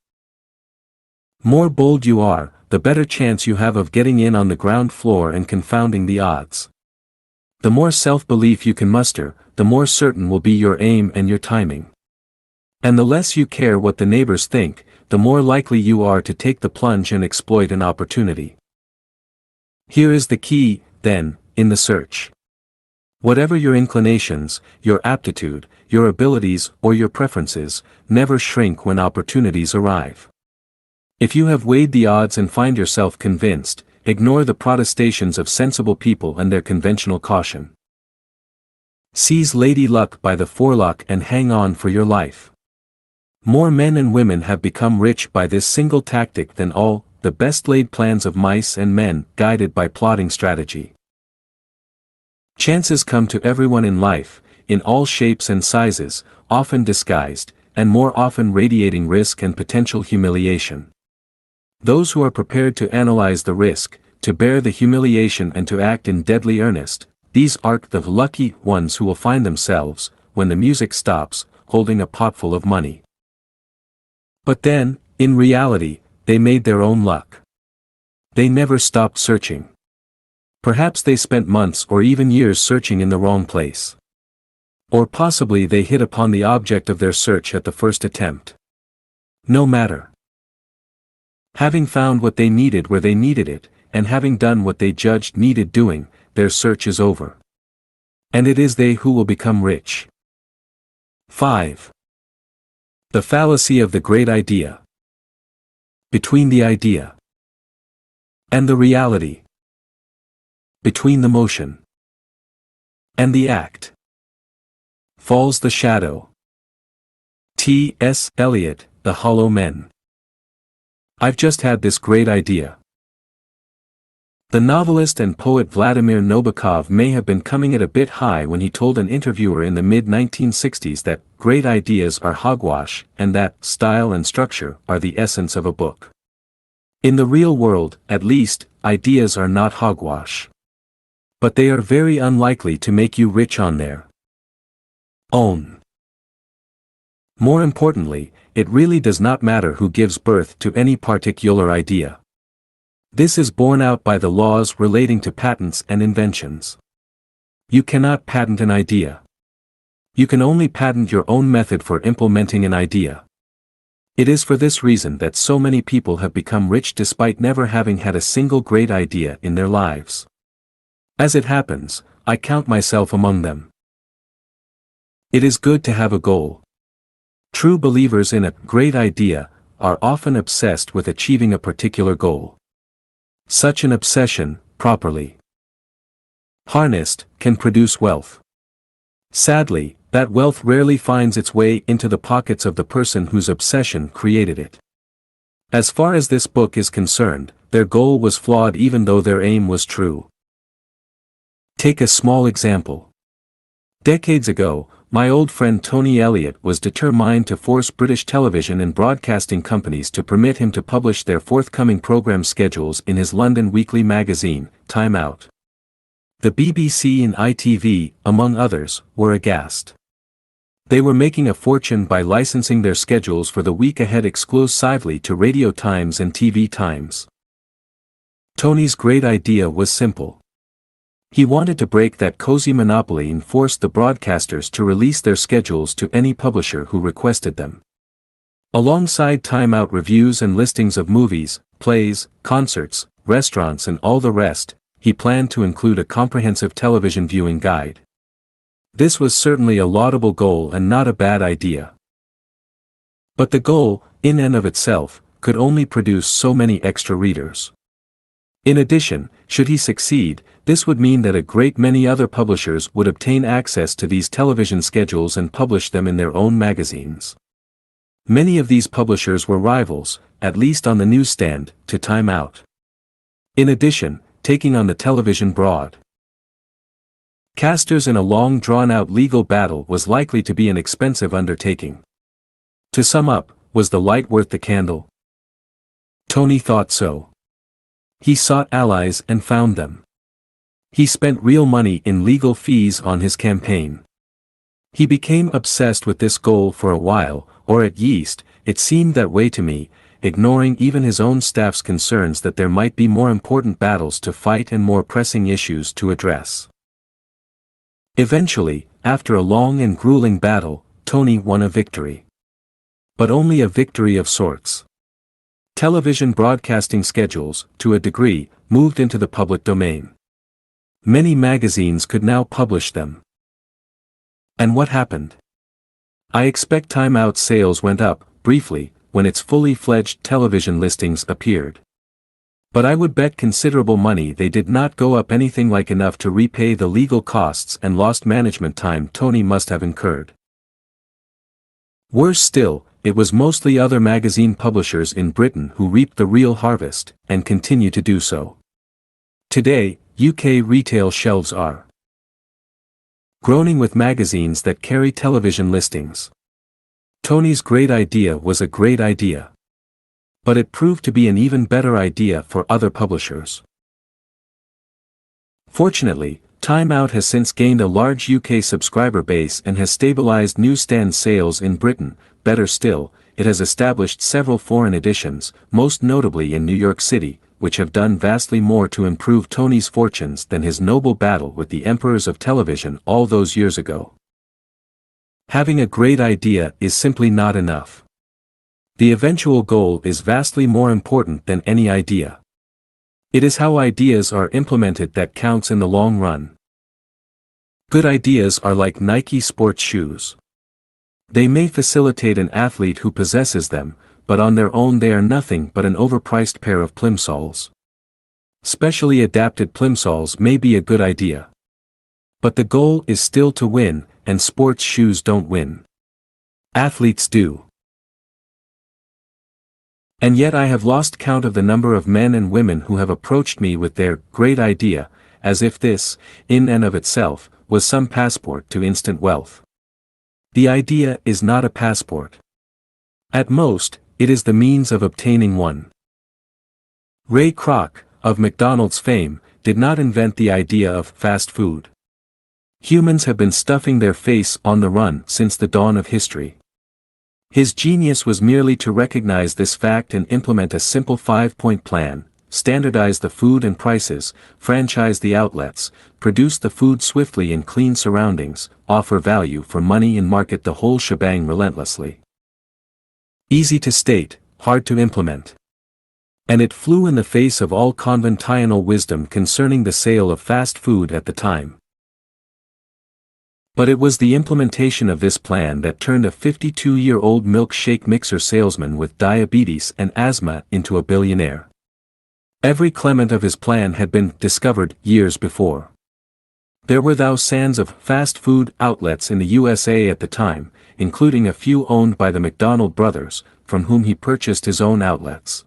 more bold you are, the better chance you have of getting in on the ground floor and confounding the odds. The more self-belief you can muster, the more certain will be your aim and your timing. And the less you care what the neighbors think, the more likely you are to take the plunge and exploit an opportunity. Here is the key, then, in the search. Whatever your inclinations, your aptitude, your abilities, or your preferences, never shrink when opportunities arrive. If you have weighed the odds and find yourself convinced, ignore the protestations of sensible people and their conventional caution. Seize Lady Luck by the forelock and hang on for your life. More men and women have become rich by this single tactic than all the best-laid plans of mice and men guided by plotting strategy. Chances come to everyone in life, in all shapes and sizes, often disguised, and more often radiating risk and potential humiliation. Those who are prepared to analyze the risk, to bear the humiliation and to act in deadly earnest, these are the lucky ones who will find themselves, when the music stops, holding a potful of money. But then, in reality, they made their own luck. They never stopped searching. Perhaps they spent months or even years searching in the wrong place. Or possibly they hit upon the object of their search at the first attempt. No matter. Having found what they needed where they needed it, and having done what they judged needed doing, their search is over. And it is they who will become rich. 5. The fallacy of the great idea. Between the idea and the reality. Between the motion and the act falls the shadow. T.S. Eliot, The Hollow Men. I've just had this great idea. The novelist and poet Vladimir Nabokov may have been coming it a bit high when he told an interviewer in the mid-1960s that great ideas are hogwash and that style and structure are the essence of a book. In the real world, at least, ideas are not hogwash. But they are very unlikely to make you rich on their own. More importantly, it really does not matter who gives birth to any particular idea. This is borne out by the laws relating to patents and inventions. You cannot patent an idea. You can only patent your own method for implementing an idea. It is for this reason that so many people have become rich despite never having had a single great idea in their lives. As it happens, I count myself among them. It is good to have a goal. True believers in a great idea are often obsessed with achieving a particular goal. Such an obsession, properly harnessed, can produce wealth. Sadly, that wealth rarely finds its way into the pockets of the person whose obsession created it. As far as this book is concerned, their goal was flawed even though their aim was true. Take a small example. Decades ago, my old friend Tony Elliott was determined to force British television and broadcasting companies to permit him to publish their forthcoming program schedules in his London weekly magazine, Time Out. The BBC and ITV, among others, were aghast. They were making a fortune by licensing their schedules for the week ahead exclusively to Radio Times and TV Times. Tony's great idea was simple. He wanted to break that cozy monopoly and force the broadcasters to release their schedules to any publisher who requested them. Alongside Time Out reviews and listings of movies, plays, concerts, restaurants and all the rest, he planned to include a comprehensive television viewing guide. This was certainly a laudable goal and not a bad idea. But the goal, in and of itself, could only produce so many extra readers. In addition, should he succeed, this would mean that a great many other publishers would obtain access to these television schedules and publish them in their own magazines. Many of these publishers were rivals, at least on the newsstand, to Time Out. In addition, taking on the television broadcasters in a long drawn-out legal battle was likely to be an expensive undertaking. To sum up, was the light worth the candle? Tony thought so. He sought allies and found them. He spent real money in legal fees on his campaign. He became obsessed with this goal for a while, or at least, it seemed that way to me, ignoring even his own staff's concerns that there might be more important battles to fight and more pressing issues to address. Eventually, after a long and grueling battle, Tony won a victory. But only a victory of sorts. Television broadcasting schedules, to a degree, moved into the public domain. Many magazines could now publish them. And what happened? I expect Time Out's sales went up, briefly, when its fully fledged television listings appeared. But I would bet considerable money they did not go up anything like enough to repay the legal costs and lost management time Tony must have incurred. Worse still, it was mostly other magazine publishers in Britain who reaped the real harvest, and continue to do so. Today, UK retail shelves are groaning with magazines that carry television listings. Tony's great idea was a great idea. But it proved to be an even better idea for other publishers. Fortunately, Time Out has since gained a large UK subscriber base and has stabilized newsstand sales in Britain. Better still, it has established several foreign editions, most notably in New York City, which have done vastly more to improve Tony's fortunes than his noble battle with the emperors of television all those years ago. Having a great idea is simply not enough. The eventual goal is vastly more important than any idea. It is how ideas are implemented that counts in the long run. Good ideas are like Nike sports shoes. They may facilitate an athlete who possesses them, but on their own they are nothing but an overpriced pair of plimsolls. Specially adapted plimsolls may be a good idea. But the goal is still to win, and sports shoes don't win. Athletes do. And yet I have lost count of the number of men and women who have approached me with their great idea, as if this, in and of itself, was some passport to instant wealth. The idea is not a passport. At most, it is the means of obtaining one. Ray Kroc, of McDonald's fame, did not invent the idea of fast food. Humans have been stuffing their face on the run since the dawn of history. His genius was merely to recognize this fact and implement a simple 5-point plan: standardize the food and prices, franchise the outlets, produce the food swiftly in clean surroundings, offer value for money and market the whole shebang relentlessly. Easy to state, hard to implement. And it flew in the face of all conventional wisdom concerning the sale of fast food at the time. But it was the implementation of this plan that turned a 52-year-old milkshake mixer salesman with diabetes and asthma into a billionaire. Every clement of his plan had been discovered years before. There were thousands of fast food outlets in the USA at the time, including a few owned by the McDonald brothers, from whom he purchased his own outlets.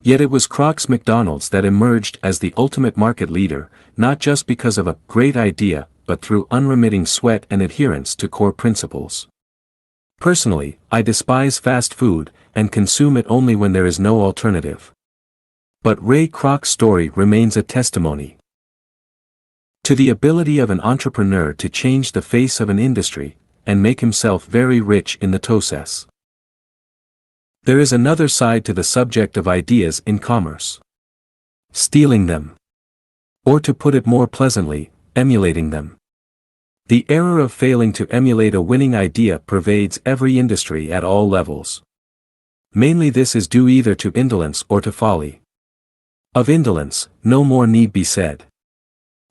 Yet it was Kroc's McDonald's that emerged as the ultimate market leader, not just because of a great idea, but through unremitting sweat and adherence to core principles. Personally, I despise fast food, and consume it only when there is no alternative. But Ray Kroc's story remains a testimony to the ability of an entrepreneur to change the face of an industry, and make himself very rich in the process. There is another side to the subject of ideas in commerce. Stealing them. Or to put it more pleasantly, emulating them. The error of failing to emulate a winning idea pervades every industry at all levels. Mainly this is due either to indolence or to folly. Of indolence, no more need be said.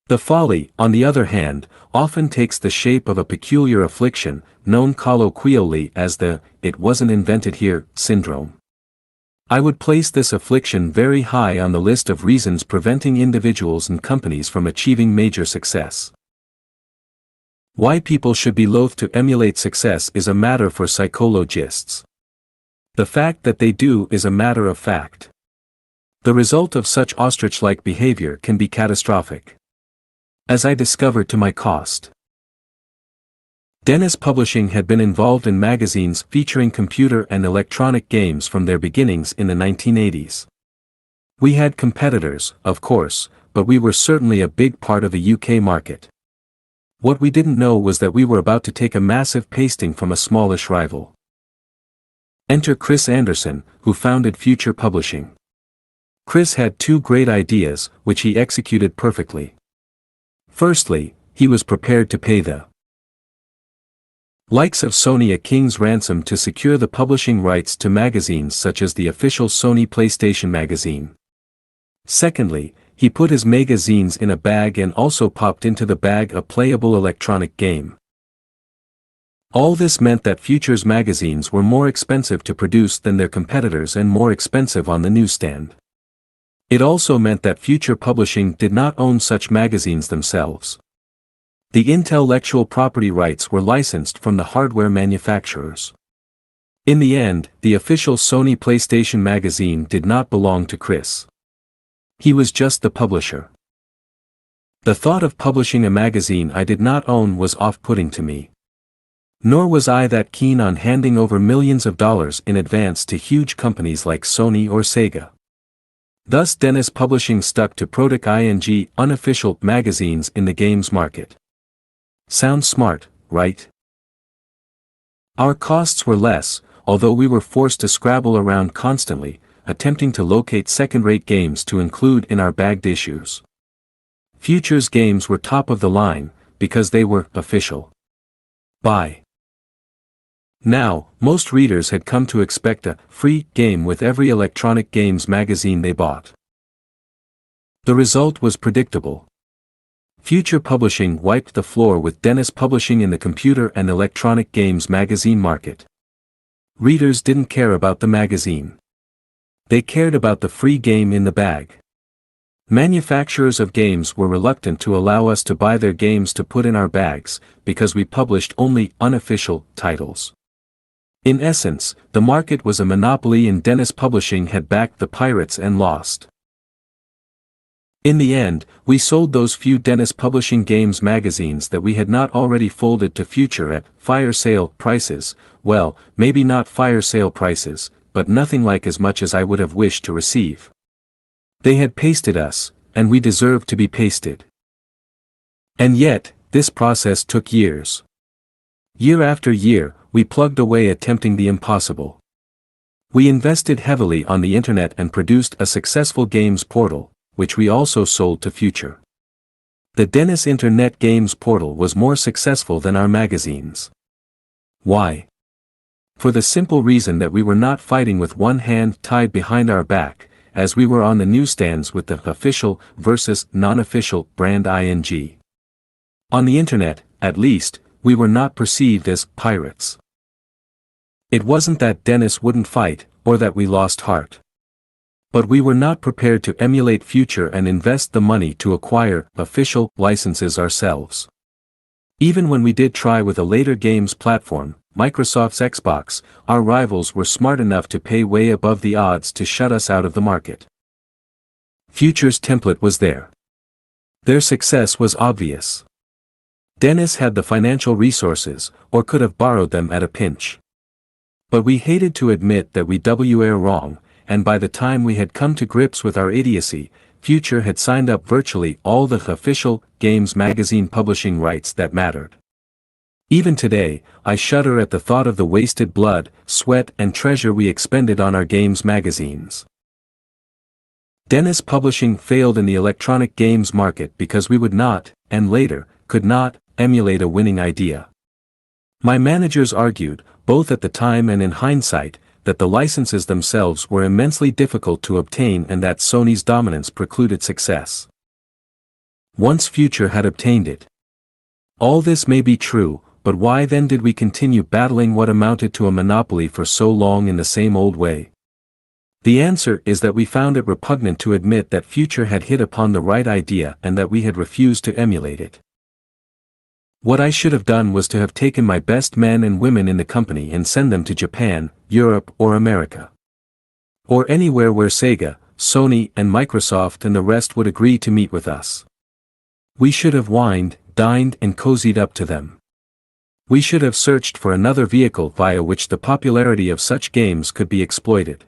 The folly, on the other hand, often takes the shape of a peculiar affliction, known colloquially as the "it wasn't invented here" syndrome. I would place this affliction very high on the list of reasons preventing individuals and companies from achieving major success. Why people should be loath to emulate success is a matter for psychologists. The fact that they do is a matter of fact. The result of such ostrich-like behavior can be catastrophic. As I discovered to my cost. Dennis Publishing had been involved in magazines featuring computer and electronic games from their beginnings in the 1980s. We had competitors, of course, but we were certainly a big part of the UK market. What we didn't know was that we were about to take a massive pasting from a smallish rival. Enter Chris Anderson, who founded Future Publishing. Chris had two great ideas, which he executed perfectly. Firstly, he was prepared to pay the Likes of Sony a king's ransom to secure the publishing rights to magazines such as the official Sony PlayStation magazine. Secondly, he put his magazines in a bag and also popped into the bag a playable electronic game. All this meant that Future's magazines were more expensive to produce than their competitors and more expensive on the newsstand. It also meant that Future Publishing did not own such magazines themselves. The intellectual property rights were licensed from the hardware manufacturers. In the end, the official Sony PlayStation magazine did not belong to Chris. He was just the publisher. The thought of publishing a magazine I did not own was off-putting to me. Nor was I that keen on handing over millions of dollars in advance to huge companies like Sony or Sega. Thus Dennis Publishing stuck to Product Ing unofficial magazines in the games market. Sounds smart, right? Our costs were less, although we were forced to scrabble around constantly, attempting to locate second-rate games to include in our bagged issues. Future's games were top of the line, because they were official. By now, most readers had come to expect a free game with every electronic games magazine they bought. The result was predictable. Future Publishing wiped the floor with Dennis Publishing in the computer and electronic games magazine market. Readers didn't care about the magazine. They cared about the free game in the bag. Manufacturers of games were reluctant to allow us to buy their games to put in our bags, because we published only unofficial titles. In essence, the market was a monopoly and Dennis Publishing had backed the pirates and lost. In the end, we sold those few Dennis Publishing games magazines that we had not already folded to Future at fire sale prices, well, maybe not fire sale prices, but nothing like as much as I would have wished to receive. They had pasted us, and we deserved to be pasted. And yet, this process took years. Year after year, we plugged away attempting the impossible. We invested heavily on the internet and produced a successful games portal, which we also sold to Future. The Dennis Internet Games portal was more successful than our magazines. Why? For the simple reason that we were not fighting with one hand tied behind our back, as we were on the newsstands with the official versus non-official brand ing. On the internet, at least, we were not perceived as pirates. It wasn't that Dennis wouldn't fight, or that we lost heart. But we were not prepared to emulate Future and invest the money to acquire official licenses ourselves. Even when we did try with a later games platform, Microsoft's Xbox, our rivals were smart enough to pay way above the odds to shut us out of the market. Future's template was there. Their success was obvious. Dennis had the financial resources, or could have borrowed them at a pinch. But we hated to admit that we were wrong, and by the time we had come to grips with our idiocy, Future had signed up virtually all the official games magazine publishing rights that mattered. Even today, I shudder at the thought of the wasted blood, sweat and treasure we expended on our games magazines. Dennis Publishing failed in the electronic games market because we would not, and later, could not, emulate a winning idea. My managers argued, both at the time and in hindsight, that the licenses themselves were immensely difficult to obtain and that Sony's dominance precluded success. Once Future had obtained it. All this may be true, but why then did we continue battling what amounted to a monopoly for so long in the same old way? The answer is that we found it repugnant to admit that Future had hit upon the right idea and that we had refused to emulate it. What I should have done was to have taken my best men and women in the company and send them to Japan, Europe or America. Or anywhere where Sega, Sony and Microsoft and the rest would agree to meet with us. We should have wined, dined and cozied up to them. We should have searched for another vehicle via which the popularity of such games could be exploited.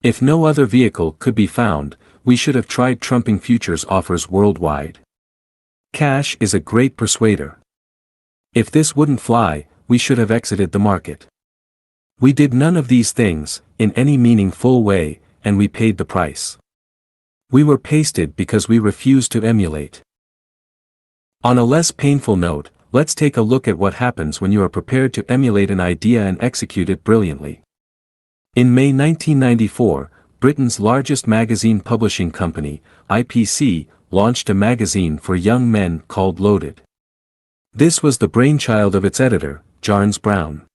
If no other vehicle could be found, we should have tried trumping Future's offers worldwide. Cash is a great persuader. If this wouldn't fly, we should have exited the market. We did none of these things, in any meaningful way, and we paid the price. We were pasted because we refused to emulate. On a less painful note, let's take a look at what happens when you are prepared to emulate an idea and execute it brilliantly. In May 1994, Britain's largest magazine publishing company, IPC, launched a magazine for young men called Loaded. This was the brainchild of its editor, Jarns Brown.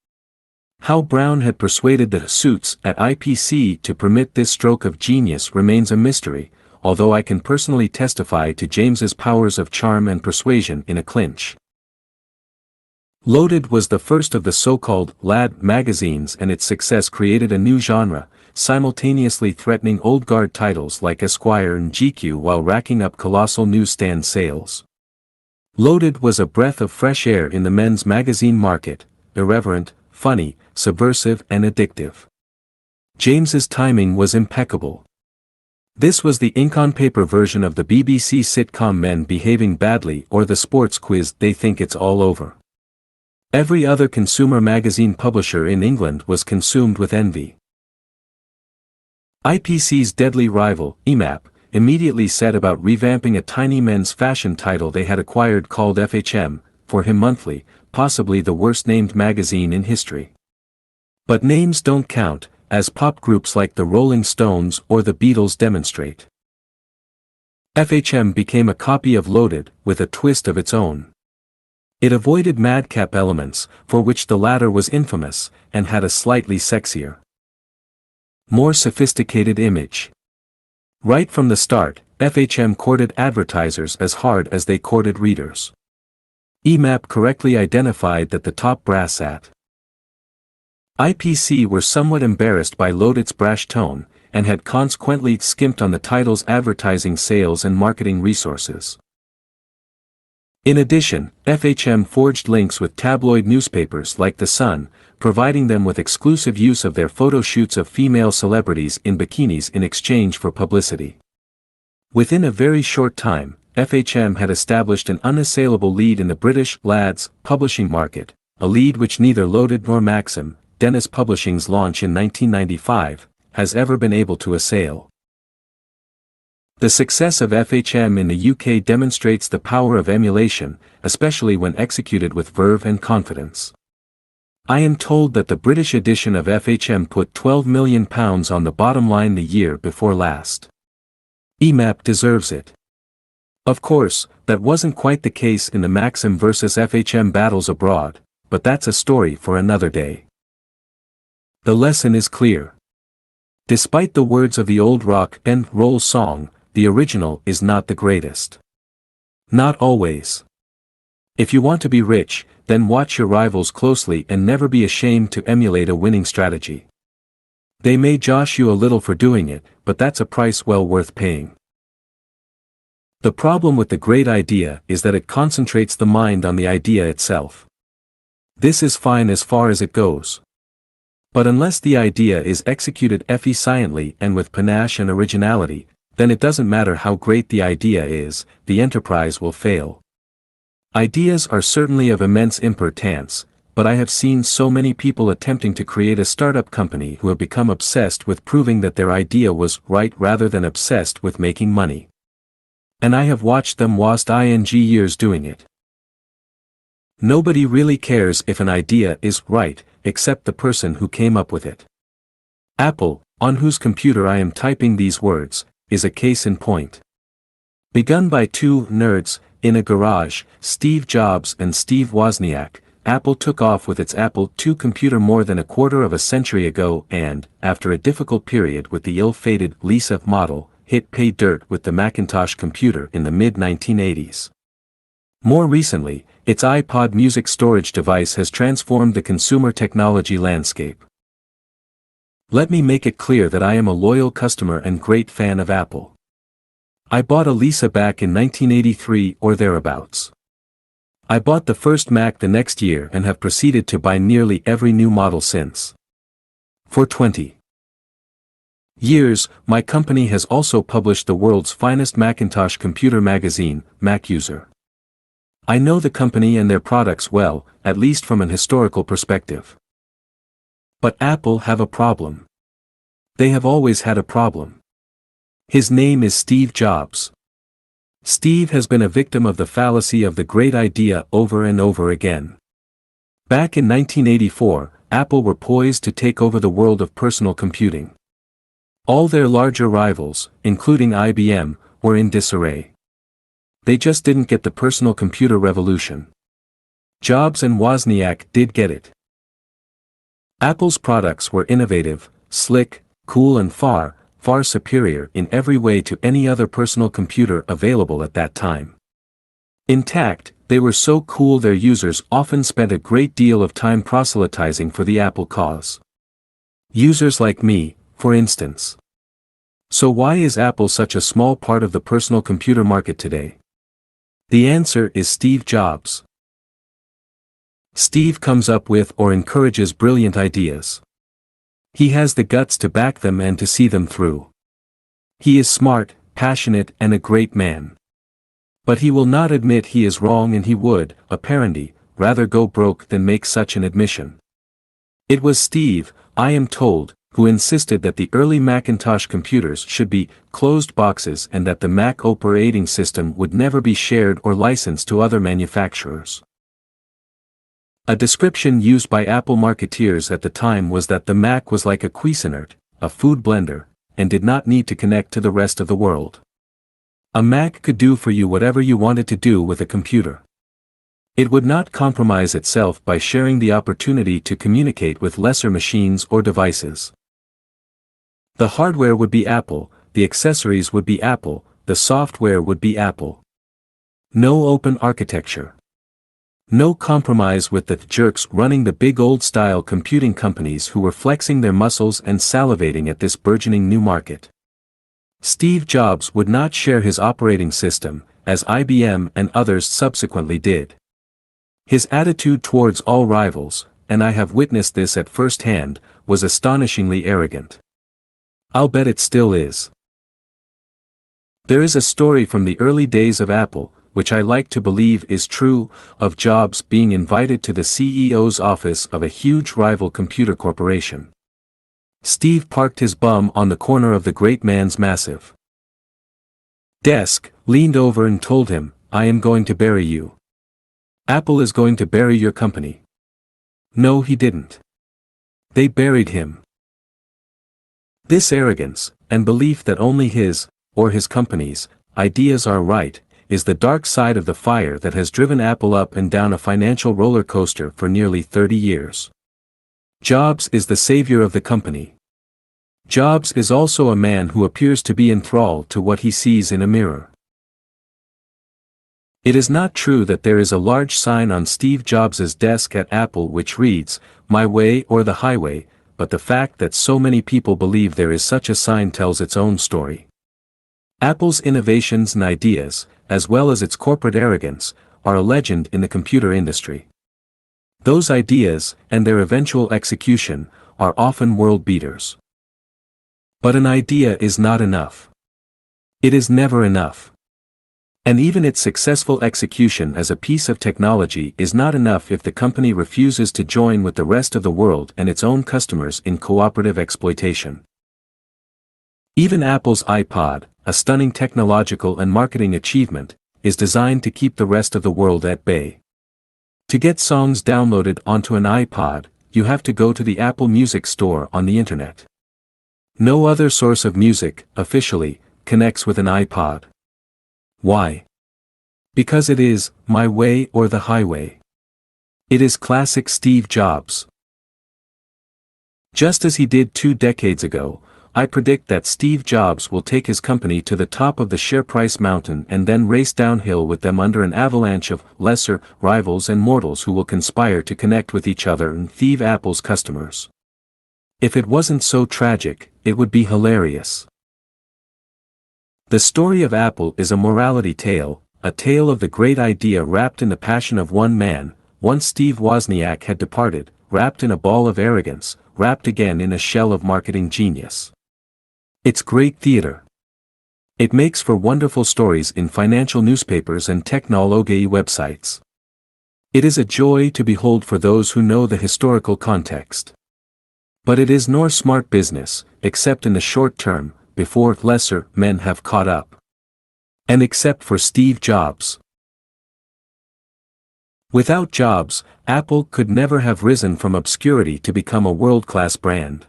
How Brown had persuaded the suits at IPC to permit this stroke of genius remains a mystery, although I can personally testify to James's powers of charm and persuasion in a clinch. Loaded was the first of the so-called lad magazines, and its success created a new genre, simultaneously threatening old guard titles like Esquire and GQ while racking up colossal newsstand sales. Loaded was a breath of fresh air in the men's magazine market, irreverent, funny, subversive and addictive. James's timing was impeccable. This was the ink-on-paper version of the BBC sitcom Men Behaving Badly or the sports quiz They Think It's All Over. Every other consumer magazine publisher in England was consumed with envy. IPC's deadly rival, EMAP, immediately set about revamping a tiny men's fashion title they had acquired called FHM, for him monthly, possibly the worst-named magazine in history. But names don't count, as pop groups like the Rolling Stones or the Beatles demonstrate. FHM became a copy of Loaded, with a twist of its own. It avoided madcap elements, for which the latter was infamous, and had a slightly sexier, more sophisticated image. Right from the start, FHM courted advertisers as hard as they courted readers. EMAP correctly identified that the top brass at IPC were somewhat embarrassed by Loaded's brash tone, and had consequently skimped on the title's advertising sales and marketing resources. In addition, FHM forged links with tabloid newspapers like The Sun, providing them with exclusive use of their photo shoots of female celebrities in bikinis in exchange for publicity. Within a very short time, FHM had established an unassailable lead in the British lads publishing market, a lead which neither Loaded nor Maxim, Dennis Publishing's launch in 1995, has ever been able to assail. The success of FHM in the UK demonstrates the power of emulation, especially when executed with verve and confidence. I am told that the British edition of FHM put £12 million on the bottom line the year before last. EMAP deserves it. Of course, that wasn't quite the case in the Maxim vs FHM battles abroad, but that's a story for another day. The lesson is clear. Despite the words of the old rock and roll song, the original is not the greatest. Not always. If you want to be rich, then watch your rivals closely and never be ashamed to emulate a winning strategy. They may josh you a little for doing it, but that's a price well worth paying. The problem with the great idea is that it concentrates the mind on the idea itself. This is fine as far as it goes. But unless the idea is executed efficiently and with panache and originality, then it doesn't matter how great the idea is, the enterprise will fail. Ideas are certainly of immense importance, but I have seen so many people attempting to create a startup company who have become obsessed with proving that their idea was right rather than obsessed with making money. And I have watched them waste years doing it. Nobody really cares if an idea is right, except the person who came up with it. Apple, on whose computer I am typing these words, is a case in point. Begun by two nerds in a garage, Steve Jobs and Steve Wozniak, Apple took off with its Apple II computer more than a quarter of a century ago and, after a difficult period with the ill-fated Lisa model, hit pay dirt with the Macintosh computer in the mid-1980s. More recently, its iPod music storage device has transformed the consumer technology landscape. Let me make it clear that I am a loyal customer and great fan of Apple. I bought a Lisa back in 1983 or thereabouts. I bought the first Mac the next year and have proceeded to buy nearly every new model since. For 20 years, my company has also published the world's finest Macintosh computer magazine, MacUser. I know the company and their products well, at least from an historical perspective. But Apple have a problem. They have always had a problem. His name is Steve Jobs. Steve has been a victim of the fallacy of the great idea over and over again. Back in 1984, Apple were poised to take over the world of personal computing. All their larger rivals, including IBM, were in disarray. They just didn't get the personal computer revolution. Jobs and Wozniak did get it. Apple's products were innovative, slick, cool and far, far superior in every way to any other personal computer available at that time. Intact, they were so cool their users often spent a great deal of time proselytizing for the Apple cause. Users like me, for instance. So why is Apple such a small part of the personal computer market today? The answer is Steve Jobs. Steve comes up with or encourages brilliant ideas. He has the guts to back them and to see them through. He is smart, passionate and a great man. But he will not admit he is wrong, and he would, apparently, rather go broke than make such an admission. It was Steve, I am told, who insisted that the early Macintosh computers should be closed boxes and that the Mac operating system would never be shared or licensed to other manufacturers. A description used by Apple marketeers at the time was that the Mac was like a Cuisinart, a food blender, and did not need to connect to the rest of the world. A Mac could do for you whatever you wanted to do with a computer. It would not compromise itself by sharing the opportunity to communicate with lesser machines or devices. The hardware would be Apple, the accessories would be Apple, the software would be Apple. No open architecture. No compromise with the jerks running the big old-style computing companies who were flexing their muscles and salivating at this burgeoning new market. Steve Jobs would not share his operating system, as IBM and others subsequently did. His attitude towards all rivals, and I have witnessed this at first hand, was astonishingly arrogant. I'll bet it still is. There is a story from the early days of Apple, which I like to believe is true, of Jobs being invited to the CEO's office of a huge rival computer corporation. Steve parked his bum on the corner of the great man's massive desk, leaned over and told him, I am going to bury you. Apple is going to bury your company. No, he didn't. They buried him. This arrogance, and belief that only his, or his company's, ideas are right, is the dark side of the fire that has driven Apple up and down a financial roller coaster for nearly 30 years. Jobs is the savior of the company. Jobs is also a man who appears to be enthralled to what he sees in a mirror. It is not true that there is a large sign on Steve Jobs' desk at Apple which reads, My Way or the Highway, but the fact that so many people believe there is such a sign tells its own story. Apple's innovations and ideas, as well as its corporate arrogance, are a legend in the computer industry. Those ideas, and their eventual execution, are often world beaters. But an idea is not enough. It is never enough. And even its successful execution as a piece of technology is not enough if the company refuses to join with the rest of the world and its own customers in cooperative exploitation. Even Apple's iPod, a stunning technological and marketing achievement, is designed to keep the rest of the world at bay. To get songs downloaded onto an iPod, you have to go to the Apple Music store on the internet. No other source of music, officially, connects with an iPod. Why? Because it is, my way or the highway. It is classic Steve Jobs. Just as he did 2 decades ago, I predict that Steve Jobs will take his company to the top of the share price mountain and then race downhill with them under an avalanche of lesser rivals and mortals who will conspire to connect with each other and thieve Apple's customers. If it wasn't so tragic, it would be hilarious. The story of Apple is a morality tale, a tale of the great idea wrapped in the passion of one man. Once Steve Wozniak had departed, wrapped in a ball of arrogance, wrapped again in a shell of marketing genius. It's great theater. It makes for wonderful stories in financial newspapers and technology websites. It is a joy to behold for those who know the historical context. But it is nor smart business, except in the short term, before lesser men have caught up. And except for Steve Jobs. Without Jobs, Apple could never have risen from obscurity to become a world-class brand.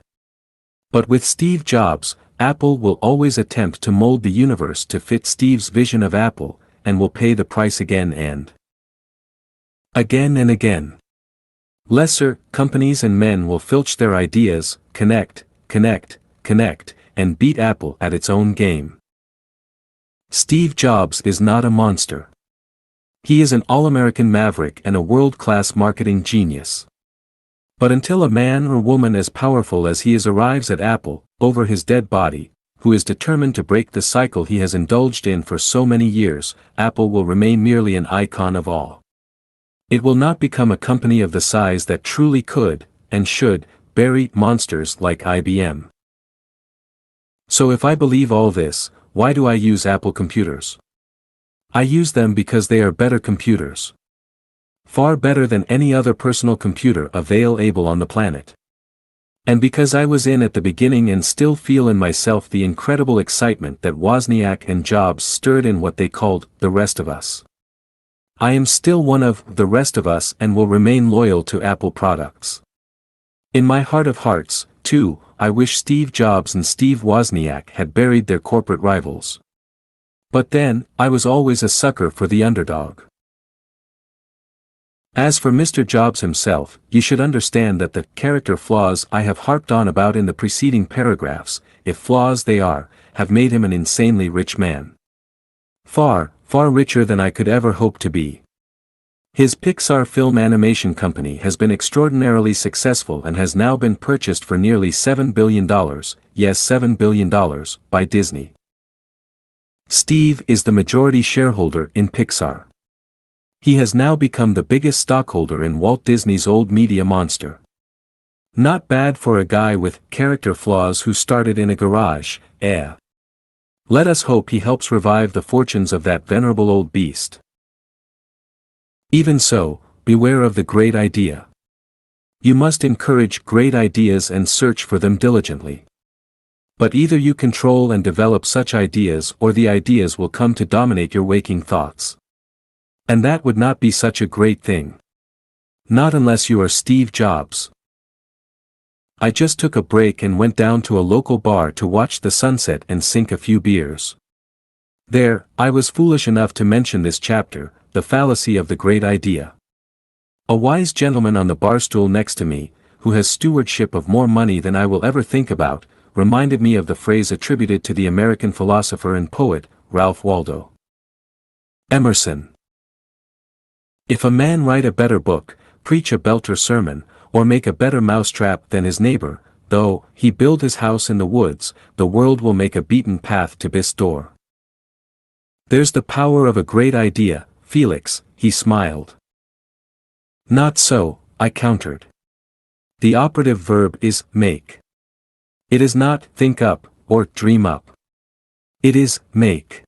But with Steve Jobs, Apple will always attempt to mold the universe to fit Steve's vision of Apple, and will pay the price again and again. Lesser companies and men will filch their ideas, connect, and beat Apple at its own game. Steve Jobs is not a monster. He is an all-American maverick and a world-class marketing genius. But until a man or woman as powerful as he is arrives at Apple, over his dead body, who is determined to break the cycle he has indulged in for so many years, Apple will remain merely an icon of awe. It will not become a company of the size that truly could, and should, bury monsters like IBM. So if I believe all this, why do I use Apple computers? I use them because they are better computers. Far better than any other personal computer available on the planet. And because I was in at the beginning and still feel in myself the incredible excitement that Wozniak and Jobs stirred in what they called the rest of us. I am still one of the rest of us and will remain loyal to Apple products. In my heart of hearts, too, I wish Steve Jobs and Steve Wozniak had buried their corporate rivals. But then, I was always a sucker for the underdog. As for Mr. Jobs himself, you should understand that the character flaws I have harped on about in the preceding paragraphs, if flaws they are, have made him an insanely rich man. Far richer than I could ever hope to be. His Pixar film animation company has been extraordinarily successful and has now been purchased for nearly $7 billion, yes $7 billion, by Disney. Steve is the majority shareholder in Pixar. He has now become the biggest stockholder in Walt Disney's old media monster. Not bad for a guy with character flaws who started in a garage, eh? Let us hope he helps revive the fortunes of that venerable old beast. Even so, beware of the great idea. You must encourage great ideas and search for them diligently. But either you control and develop such ideas or the ideas will come to dominate your waking thoughts. And that would not be such a great thing. Not unless you are Steve Jobs. I just took a break and went down to a local bar to watch the sunset and sink a few beers. There, I was foolish enough to mention this chapter, the fallacy of the great idea. A wise gentleman on the bar stool next to me, who has stewardship of more money than I will ever think about, reminded me of the phrase attributed to the American philosopher and poet, Ralph Waldo Emerson. If a man write a better book, preach a belter sermon, or make a better mousetrap than his neighbor, though he build his house in the woods, the world will make a beaten path to his door. There's the power of a great idea, Felix, he smiled. Not so, I countered. The operative verb is make. It is not think up, or dream up. It is make.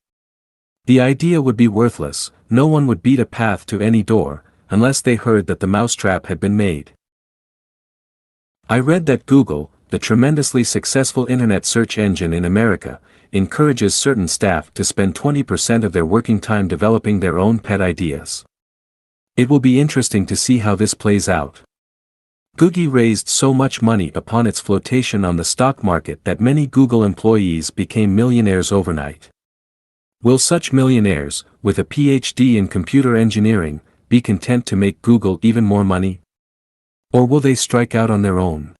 The idea would be worthless, no one would beat a path to any door, unless they heard that the mousetrap had been made. I read that Google, the tremendously successful internet search engine in America, encourages certain staff to spend 20% of their working time developing their own pet ideas. It will be interesting to see how this plays out. Google raised so much money upon its flotation on the stock market that many Google employees became millionaires overnight. Will such millionaires, with a PhD in computer engineering, be content to make Google even more money? Or will they strike out on their own?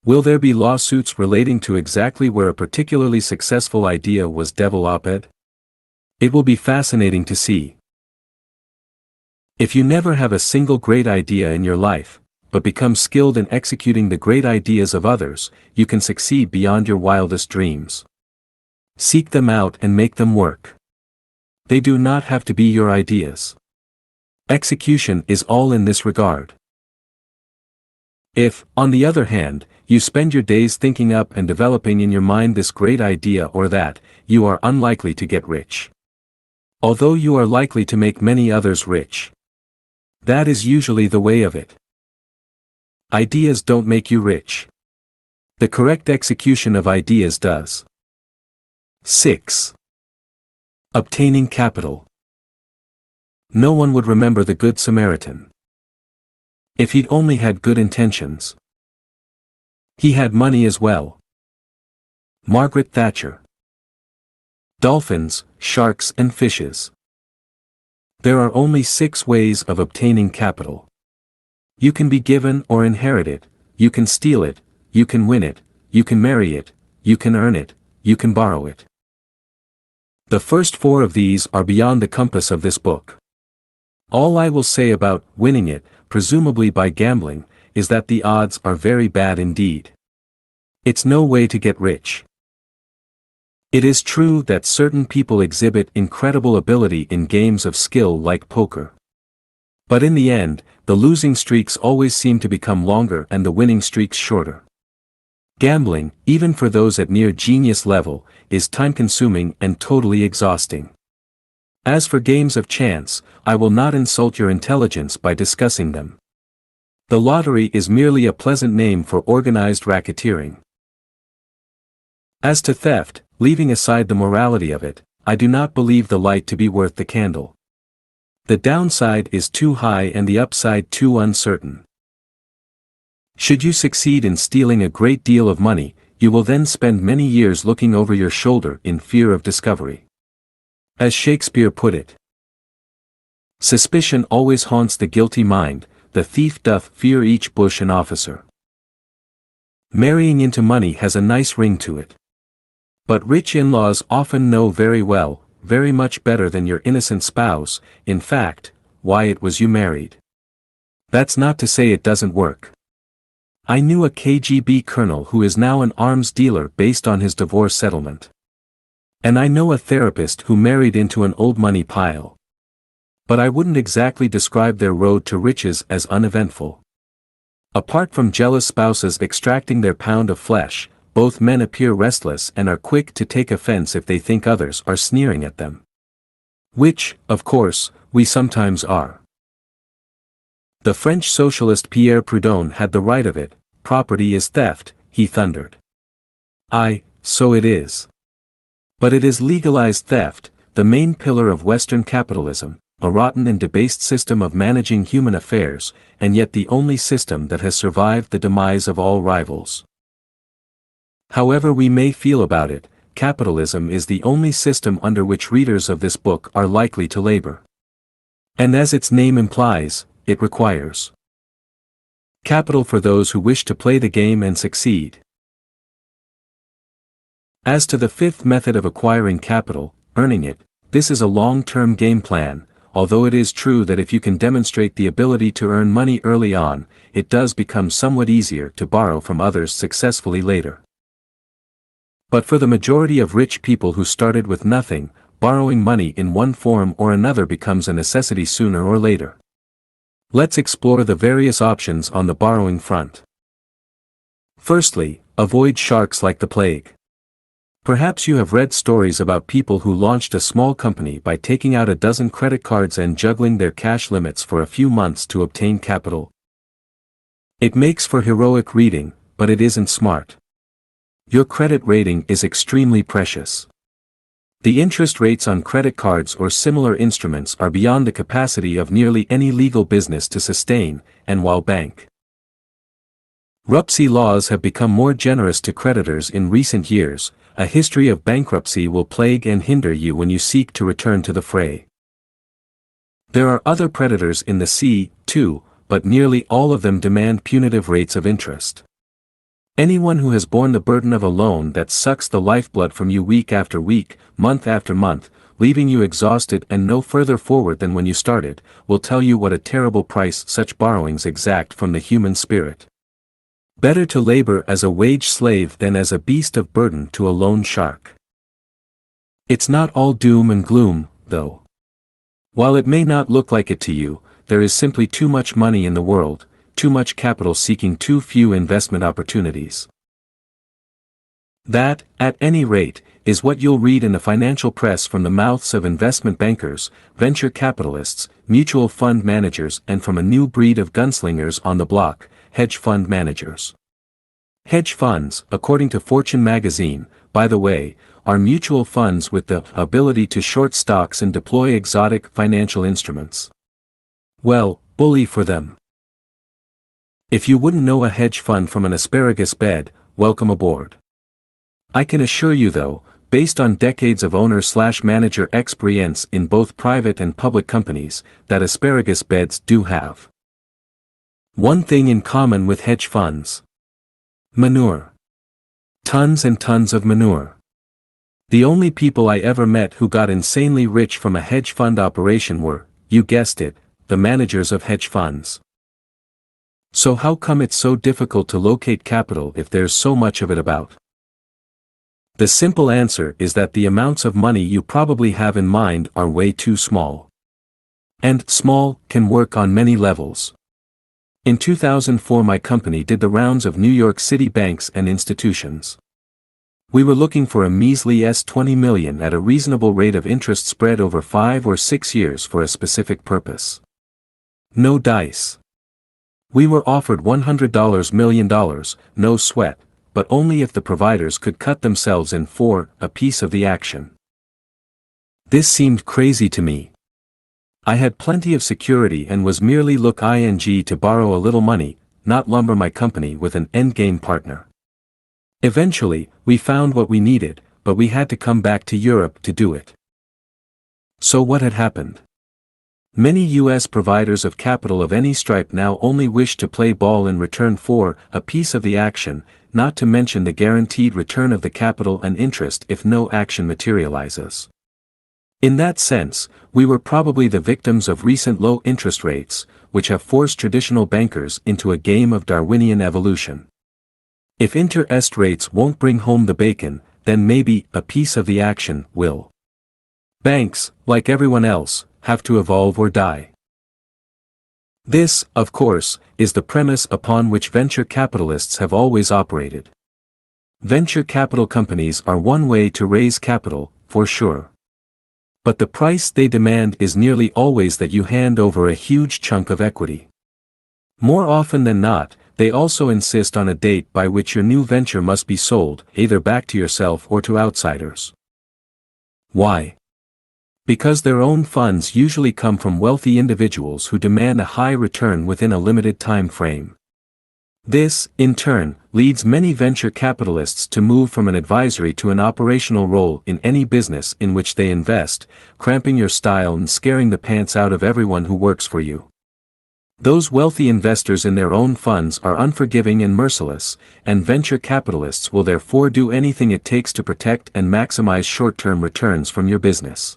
Will there be lawsuits relating to exactly where a particularly successful idea was developed? It will be fascinating to see. If you never have a single great idea in your life, but become skilled in executing the great ideas of others, you can succeed beyond your wildest dreams. Seek them out and make them work. They do not have to be your ideas. Execution is all in this regard. If, on the other hand, you spend your days thinking up and developing in your mind this great idea or that, you are unlikely to get rich. Although you are likely to make many others rich. That is usually the way of it. Ideas don't make you rich. The correct execution of ideas does. 6. Obtaining capital. No one would remember the Good Samaritan. If he'd only had good intentions. He had money as well. Margaret Thatcher. Dolphins, sharks and fishes. There are only 6 ways of obtaining capital. You can be given or inherit it, you can steal it, you can win it, you can marry it, you can earn it, you can borrow it. The first 4 of these are beyond the compass of this book. All I will say about winning it, presumably by gambling, is that the odds are very bad indeed. It's no way to get rich. It is true that certain people exhibit incredible ability in games of skill like poker. But in the end, the losing streaks always seem to become longer and the winning streaks shorter. Gambling, even for those at near genius level, is time-consuming and totally exhausting. As for games of chance, I will not insult your intelligence by discussing them. The lottery is merely a pleasant name for organized racketeering. As to theft, leaving aside the morality of it, I do not believe the light to be worth the candle. The downside is too high and the upside too uncertain. Should you succeed in stealing a great deal of money, you will then spend many years looking over your shoulder in fear of discovery. As Shakespeare put it, suspicion always haunts the guilty mind, the thief doth fear each bush and officer. Marrying into money has a nice ring to it. But rich in-laws often know very well, very much better than your innocent spouse, in fact, why it was you married. That's not to say it doesn't work. I knew a KGB colonel who is now an arms dealer based on his divorce settlement. And I know a therapist who married into an old money pile. But I wouldn't exactly describe their road to riches as uneventful. Apart from jealous spouses extracting their pound of flesh, both men appear restless and are quick to take offense if they think others are sneering at them. Which, of course, we sometimes are. The French socialist Pierre Proudhon had the right of it. Property is theft, he thundered. Aye, so it is. But it is legalized theft, the main pillar of Western capitalism, a rotten and debased system of managing human affairs, and yet the only system that has survived the demise of all rivals. However we may feel about it, capitalism is the only system under which readers of this book are likely to labor. And as its name implies, it requires capital for those who wish to play the game and succeed. As to the 5th method of acquiring capital, earning it, this is a long-term game plan, although it is true that if you can demonstrate the ability to earn money early on, it does become somewhat easier to borrow from others successfully later. But for the majority of rich people who started with nothing, borrowing money in one form or another becomes a necessity sooner or later. Let's explore the various options on the borrowing front. Firstly, avoid sharks like the plague. Perhaps you have read stories about people who launched a small company by taking out a dozen credit cards and juggling their cash limits for a few months to obtain capital. It makes for heroic reading, but it isn't smart. Your credit rating is extremely precious. The interest rates on credit cards or similar instruments are beyond the capacity of nearly any legal business to sustain, and while bankruptcy laws have become more generous to creditors in recent years, a history of bankruptcy will plague and hinder you when you seek to return to the fray. There are other predators in the sea, too, but nearly all of them demand punitive rates of interest. Anyone who has borne the burden of a loan that sucks the lifeblood from you week after week, month after month, leaving you exhausted and no further forward than when you started, will tell you what a terrible price such borrowings exact from the human spirit. Better to labor as a wage slave than as a beast of burden to a loan shark. It's not all doom and gloom, though. While it may not look like it to you, there is simply too much money in the world, too much capital seeking too few investment opportunities. That, at any rate, is what you'll read in the financial press from the mouths of investment bankers, venture capitalists, mutual fund managers, and from a new breed of gunslingers on the block, hedge fund managers. Hedge funds, according to Fortune magazine, by the way, are mutual funds with the ability to short stocks and deploy exotic financial instruments. Well, bully for them. If you wouldn't know a hedge fund from an asparagus bed, welcome aboard. I can assure you though, based on decades of owner/manager experience in both private and public companies, that asparagus beds do have one thing in common with hedge funds: manure. Tons and tons of manure. The only people I ever met who got insanely rich from a hedge fund operation were, you guessed it, the managers of hedge funds. So how come it's so difficult to locate capital if there's so much of it about? The simple answer is that the amounts of money you probably have in mind are way too small. And small can work on many levels. In 2004 my company did the rounds of New York City banks and institutions. We were looking for a measly $20 million at a reasonable rate of interest spread over 5 or 6 years for a specific purpose. No dice. We were offered $100 million, no sweat, but only if the providers could cut themselves in for a piece of the action. This seemed crazy to me. I had plenty of security and was merely looking to borrow a little money, not lumber my company with an endgame partner. Eventually, we found what we needed, but we had to come back to Europe to do it. So what had happened? Many U.S. providers of capital of any stripe now only wish to play ball in return for a piece of the action, not to mention the guaranteed return of the capital and interest if no action materializes. In that sense, we were probably the victims of recent low interest rates, which have forced traditional bankers into a game of Darwinian evolution. If interest rates won't bring home the bacon, then maybe a piece of the action will. Banks, like everyone else, have to evolve or die. This, of course, is the premise upon which venture capitalists have always operated. Venture capital companies are one way to raise capital, for sure. But the price they demand is nearly always that you hand over a huge chunk of equity. More often than not, they also insist on a date by which your new venture must be sold, either back to yourself or to outsiders. Why? Because their own funds usually come from wealthy individuals who demand a high return within a limited time frame. This, in turn, leads many venture capitalists to move from an advisory to an operational role in any business in which they invest, cramping your style and scaring the pants out of everyone who works for you. Those wealthy investors in their own funds are unforgiving and merciless, and venture capitalists will therefore do anything it takes to protect and maximize short-term returns from your business.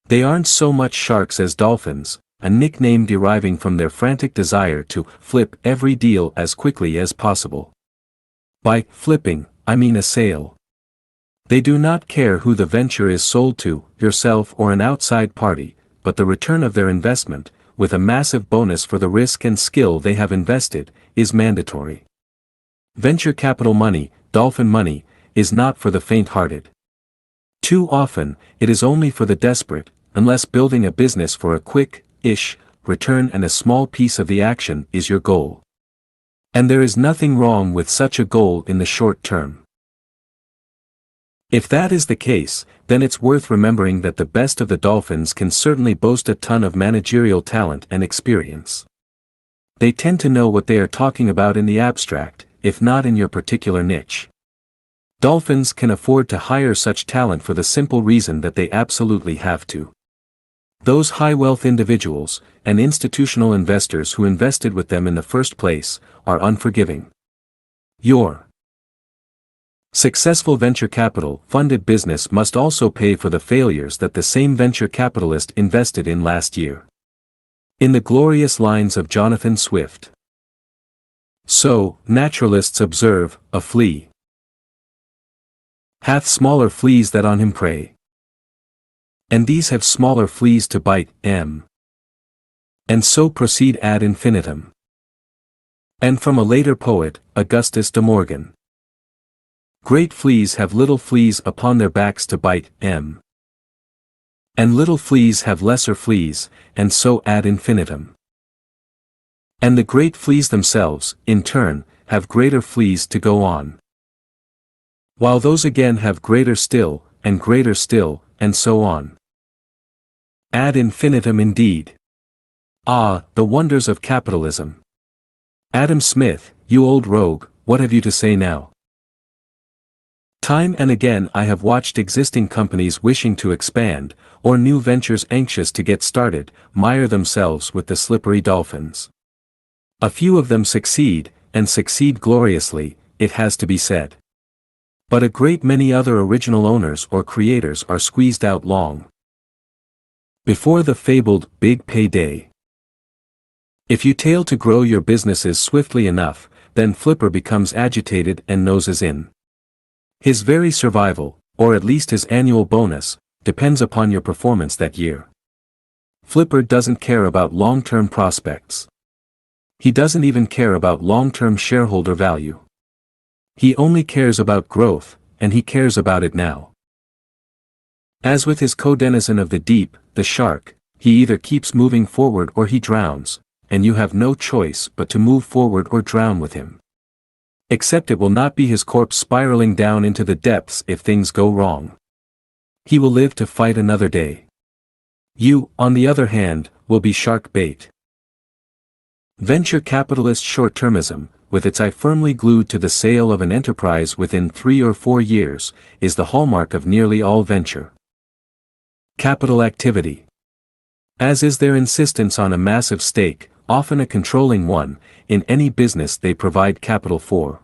They aren't so much sharks as dolphins, a nickname deriving from their frantic desire to flip every deal as quickly as possible. By flipping, I mean a sale. They do not care who the venture is sold to, yourself or an outside party, but the return of their investment, with a massive bonus for the risk and skill they have invested, is mandatory. Venture capital money, dolphin money, is not for the faint-hearted. Too often, it is only for the desperate, unless building a business for a quick-ish return and a small piece of the action is your goal. And there is nothing wrong with such a goal in the short term. If that is the case, then it's worth remembering that the best of the dolphins can certainly boast a ton of managerial talent and experience. They tend to know what they are talking about in the abstract, if not in your particular niche. Dolphins can afford to hire such talent for the simple reason that they absolutely have to. Those high-wealth individuals, and institutional investors who invested with them in the first place, are unforgiving. Your successful venture capital-funded business must also pay for the failures that the same venture capitalist invested in last year. In the glorious lines of Jonathan Swift. So, naturalists observe, a flea hath smaller fleas that on him prey. And these have smaller fleas to bite, and so proceed ad infinitum. And from a later poet, Augustus de Morgan. Great fleas have little fleas upon their backs to bite, and little fleas have lesser fleas, and so ad infinitum. And the great fleas themselves, in turn, have greater fleas to go on. while those again have greater still, and so on. Ad infinitum indeed. Ah, the wonders of capitalism. Adam Smith, you old rogue, what have you to say now? Time and again I have watched existing companies wishing to expand, or new ventures anxious to get started, mire themselves with the slippery dolphins. A few of them succeed, and succeed gloriously, it has to be said. But a great many other original owners or creators are squeezed out long before the fabled big payday. If you fail to grow your businesses swiftly enough, then Flipper becomes agitated and noses in. His very survival, or at least his annual bonus, depends upon your performance that year. Flipper doesn't care about long-term prospects. He doesn't even care about long-term shareholder value. He only cares about growth, and he cares about it now. As with his co-denizen of the deep, the shark, he either keeps moving forward or he drowns, and you have no choice but to move forward or drown with him. Except it will not be his corpse spiraling down into the depths if things go wrong. He will live to fight another day. You, on the other hand, will be shark bait. Venture capitalist short-termism, with its eye firmly glued to the sale of an enterprise within 3 or 4 years, is the hallmark of nearly all venture capital activity. As is their insistence on a massive stake, often a controlling one, in any business they provide capital for.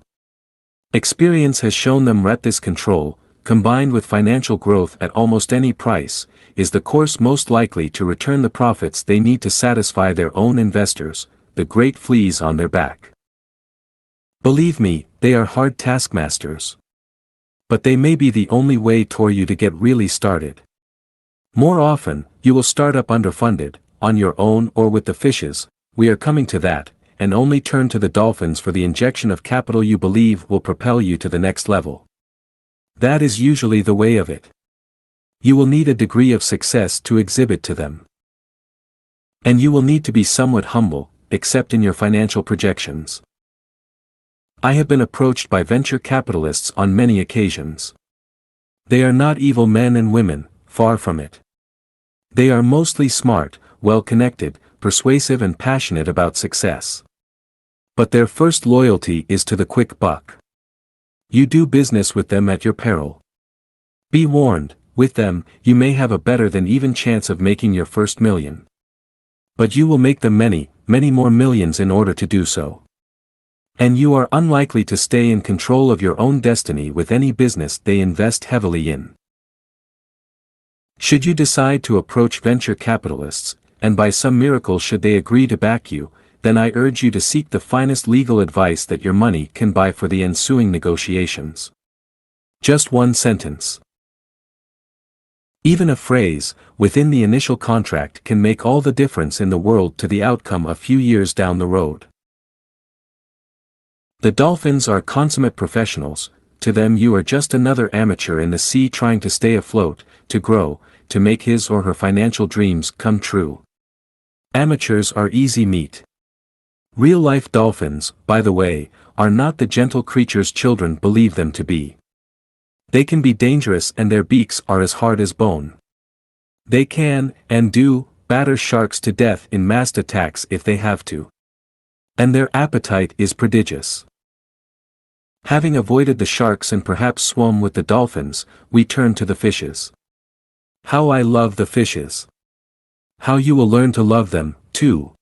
Experience has shown them that this control, combined with financial growth at almost any price, is the course most likely to return the profits they need to satisfy their own investors, the great fleas on their back. Believe me, they are hard taskmasters. But they may be the only way for you to get really started. More often, you will start up underfunded, on your own or with the fishes, we are coming to that, and only turn to the dolphins for the injection of capital you believe will propel you to the next level. That is usually the way of it. You will need a degree of success to exhibit to them. And you will need to be somewhat humble, except in your financial projections. I have been approached by venture capitalists on many occasions. They are not evil men and women, far from it. They are mostly smart, well-connected, persuasive and passionate about success. But their first loyalty is to the quick buck. You do business with them at your peril. Be warned, with them, you may have a better than even chance of making your first million. But you will make them many, many more millions in order to do so. And you are unlikely to stay in control of your own destiny with any business they invest heavily in. Should you decide to approach venture capitalists, and by some miracle should they agree to back you, then I urge you to seek the finest legal advice that your money can buy for the ensuing negotiations. Just one sentence. Even a phrase, within the initial contract can make all the difference in the world to the outcome a few years down the road. The dolphins are consummate professionals, to them you are just another amateur in the sea trying to stay afloat, to grow, to make his or her financial dreams come true. Amateurs are easy meat. Real-life dolphins, by the way, are not the gentle creatures children believe them to be. They can be dangerous and their beaks are as hard as bone. They can, and do, batter sharks to death in massed attacks if they have to. And their appetite is prodigious. Having avoided the sharks and perhaps swum with the dolphins, we turn to the fishes. How I love the fishes! How you will learn to love them, too.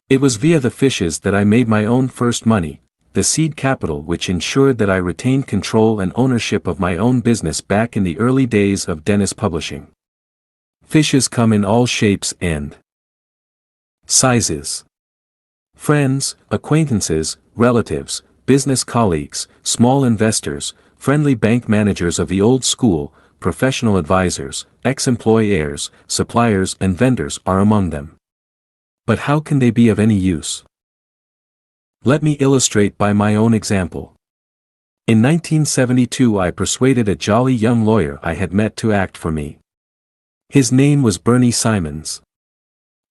It was via the fishes that I made my own first money, the seed capital which ensured that I retained control and ownership of my own business back in the early days of Dennis Publishing. Fishes come in all shapes and sizes. Friends, acquaintances, relatives, business colleagues, small investors, friendly bank managers of the old school, professional advisors, ex-employers, suppliers and vendors are among them. But how can they be of any use? Let me illustrate by my own example. In 1972 I persuaded a jolly young lawyer I had met to act for me. His name was Bernie Simons.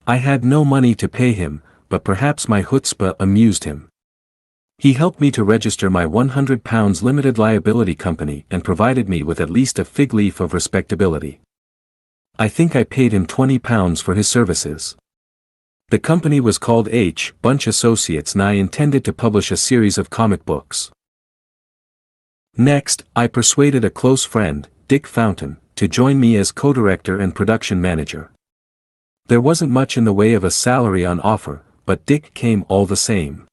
I had no money to pay him, but perhaps my chutzpah amused him. He helped me to register my £100 limited liability company and provided me with at least a fig leaf of respectability. I think I paid him £20 for his services. The company was called H. Bunch Associates and I intended to publish a series of comic books. Next, I persuaded a close friend, Dick Fountain, to join me as co-director and production manager. There wasn't much in the way of a salary on offer, but Dick came all the same.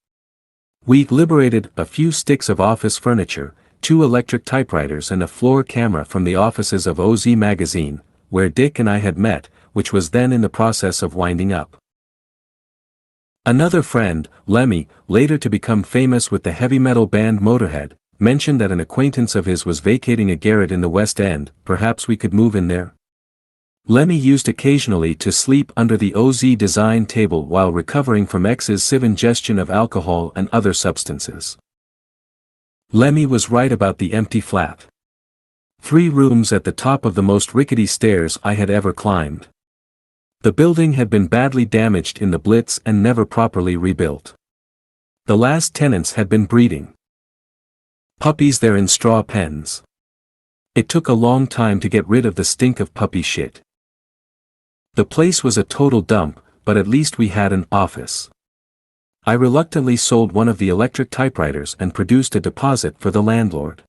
We liberated a few sticks of office furniture, 2 electric typewriters and a floor camera from the offices of OZ Magazine, where Dick and I had met, which was then in the process of winding up. Another friend, Lemmy, later to become famous with the heavy metal band Motorhead, mentioned that an acquaintance of his was vacating a garret in the West End, perhaps we could move in there. Lemmy used occasionally to sleep under the OZ design table while recovering from excessive ingestion of alcohol and other substances. Lemmy was right about the empty flat. 3 rooms at the top of the most rickety stairs I had ever climbed. The building had been badly damaged in the Blitz and never properly rebuilt. The last tenants had been breeding puppies there in straw pens. It took a long time to get rid of the stink of puppy shit. The place was a total dump, but at least we had an office. I reluctantly sold one of the electric typewriters and produced a deposit for the landlord.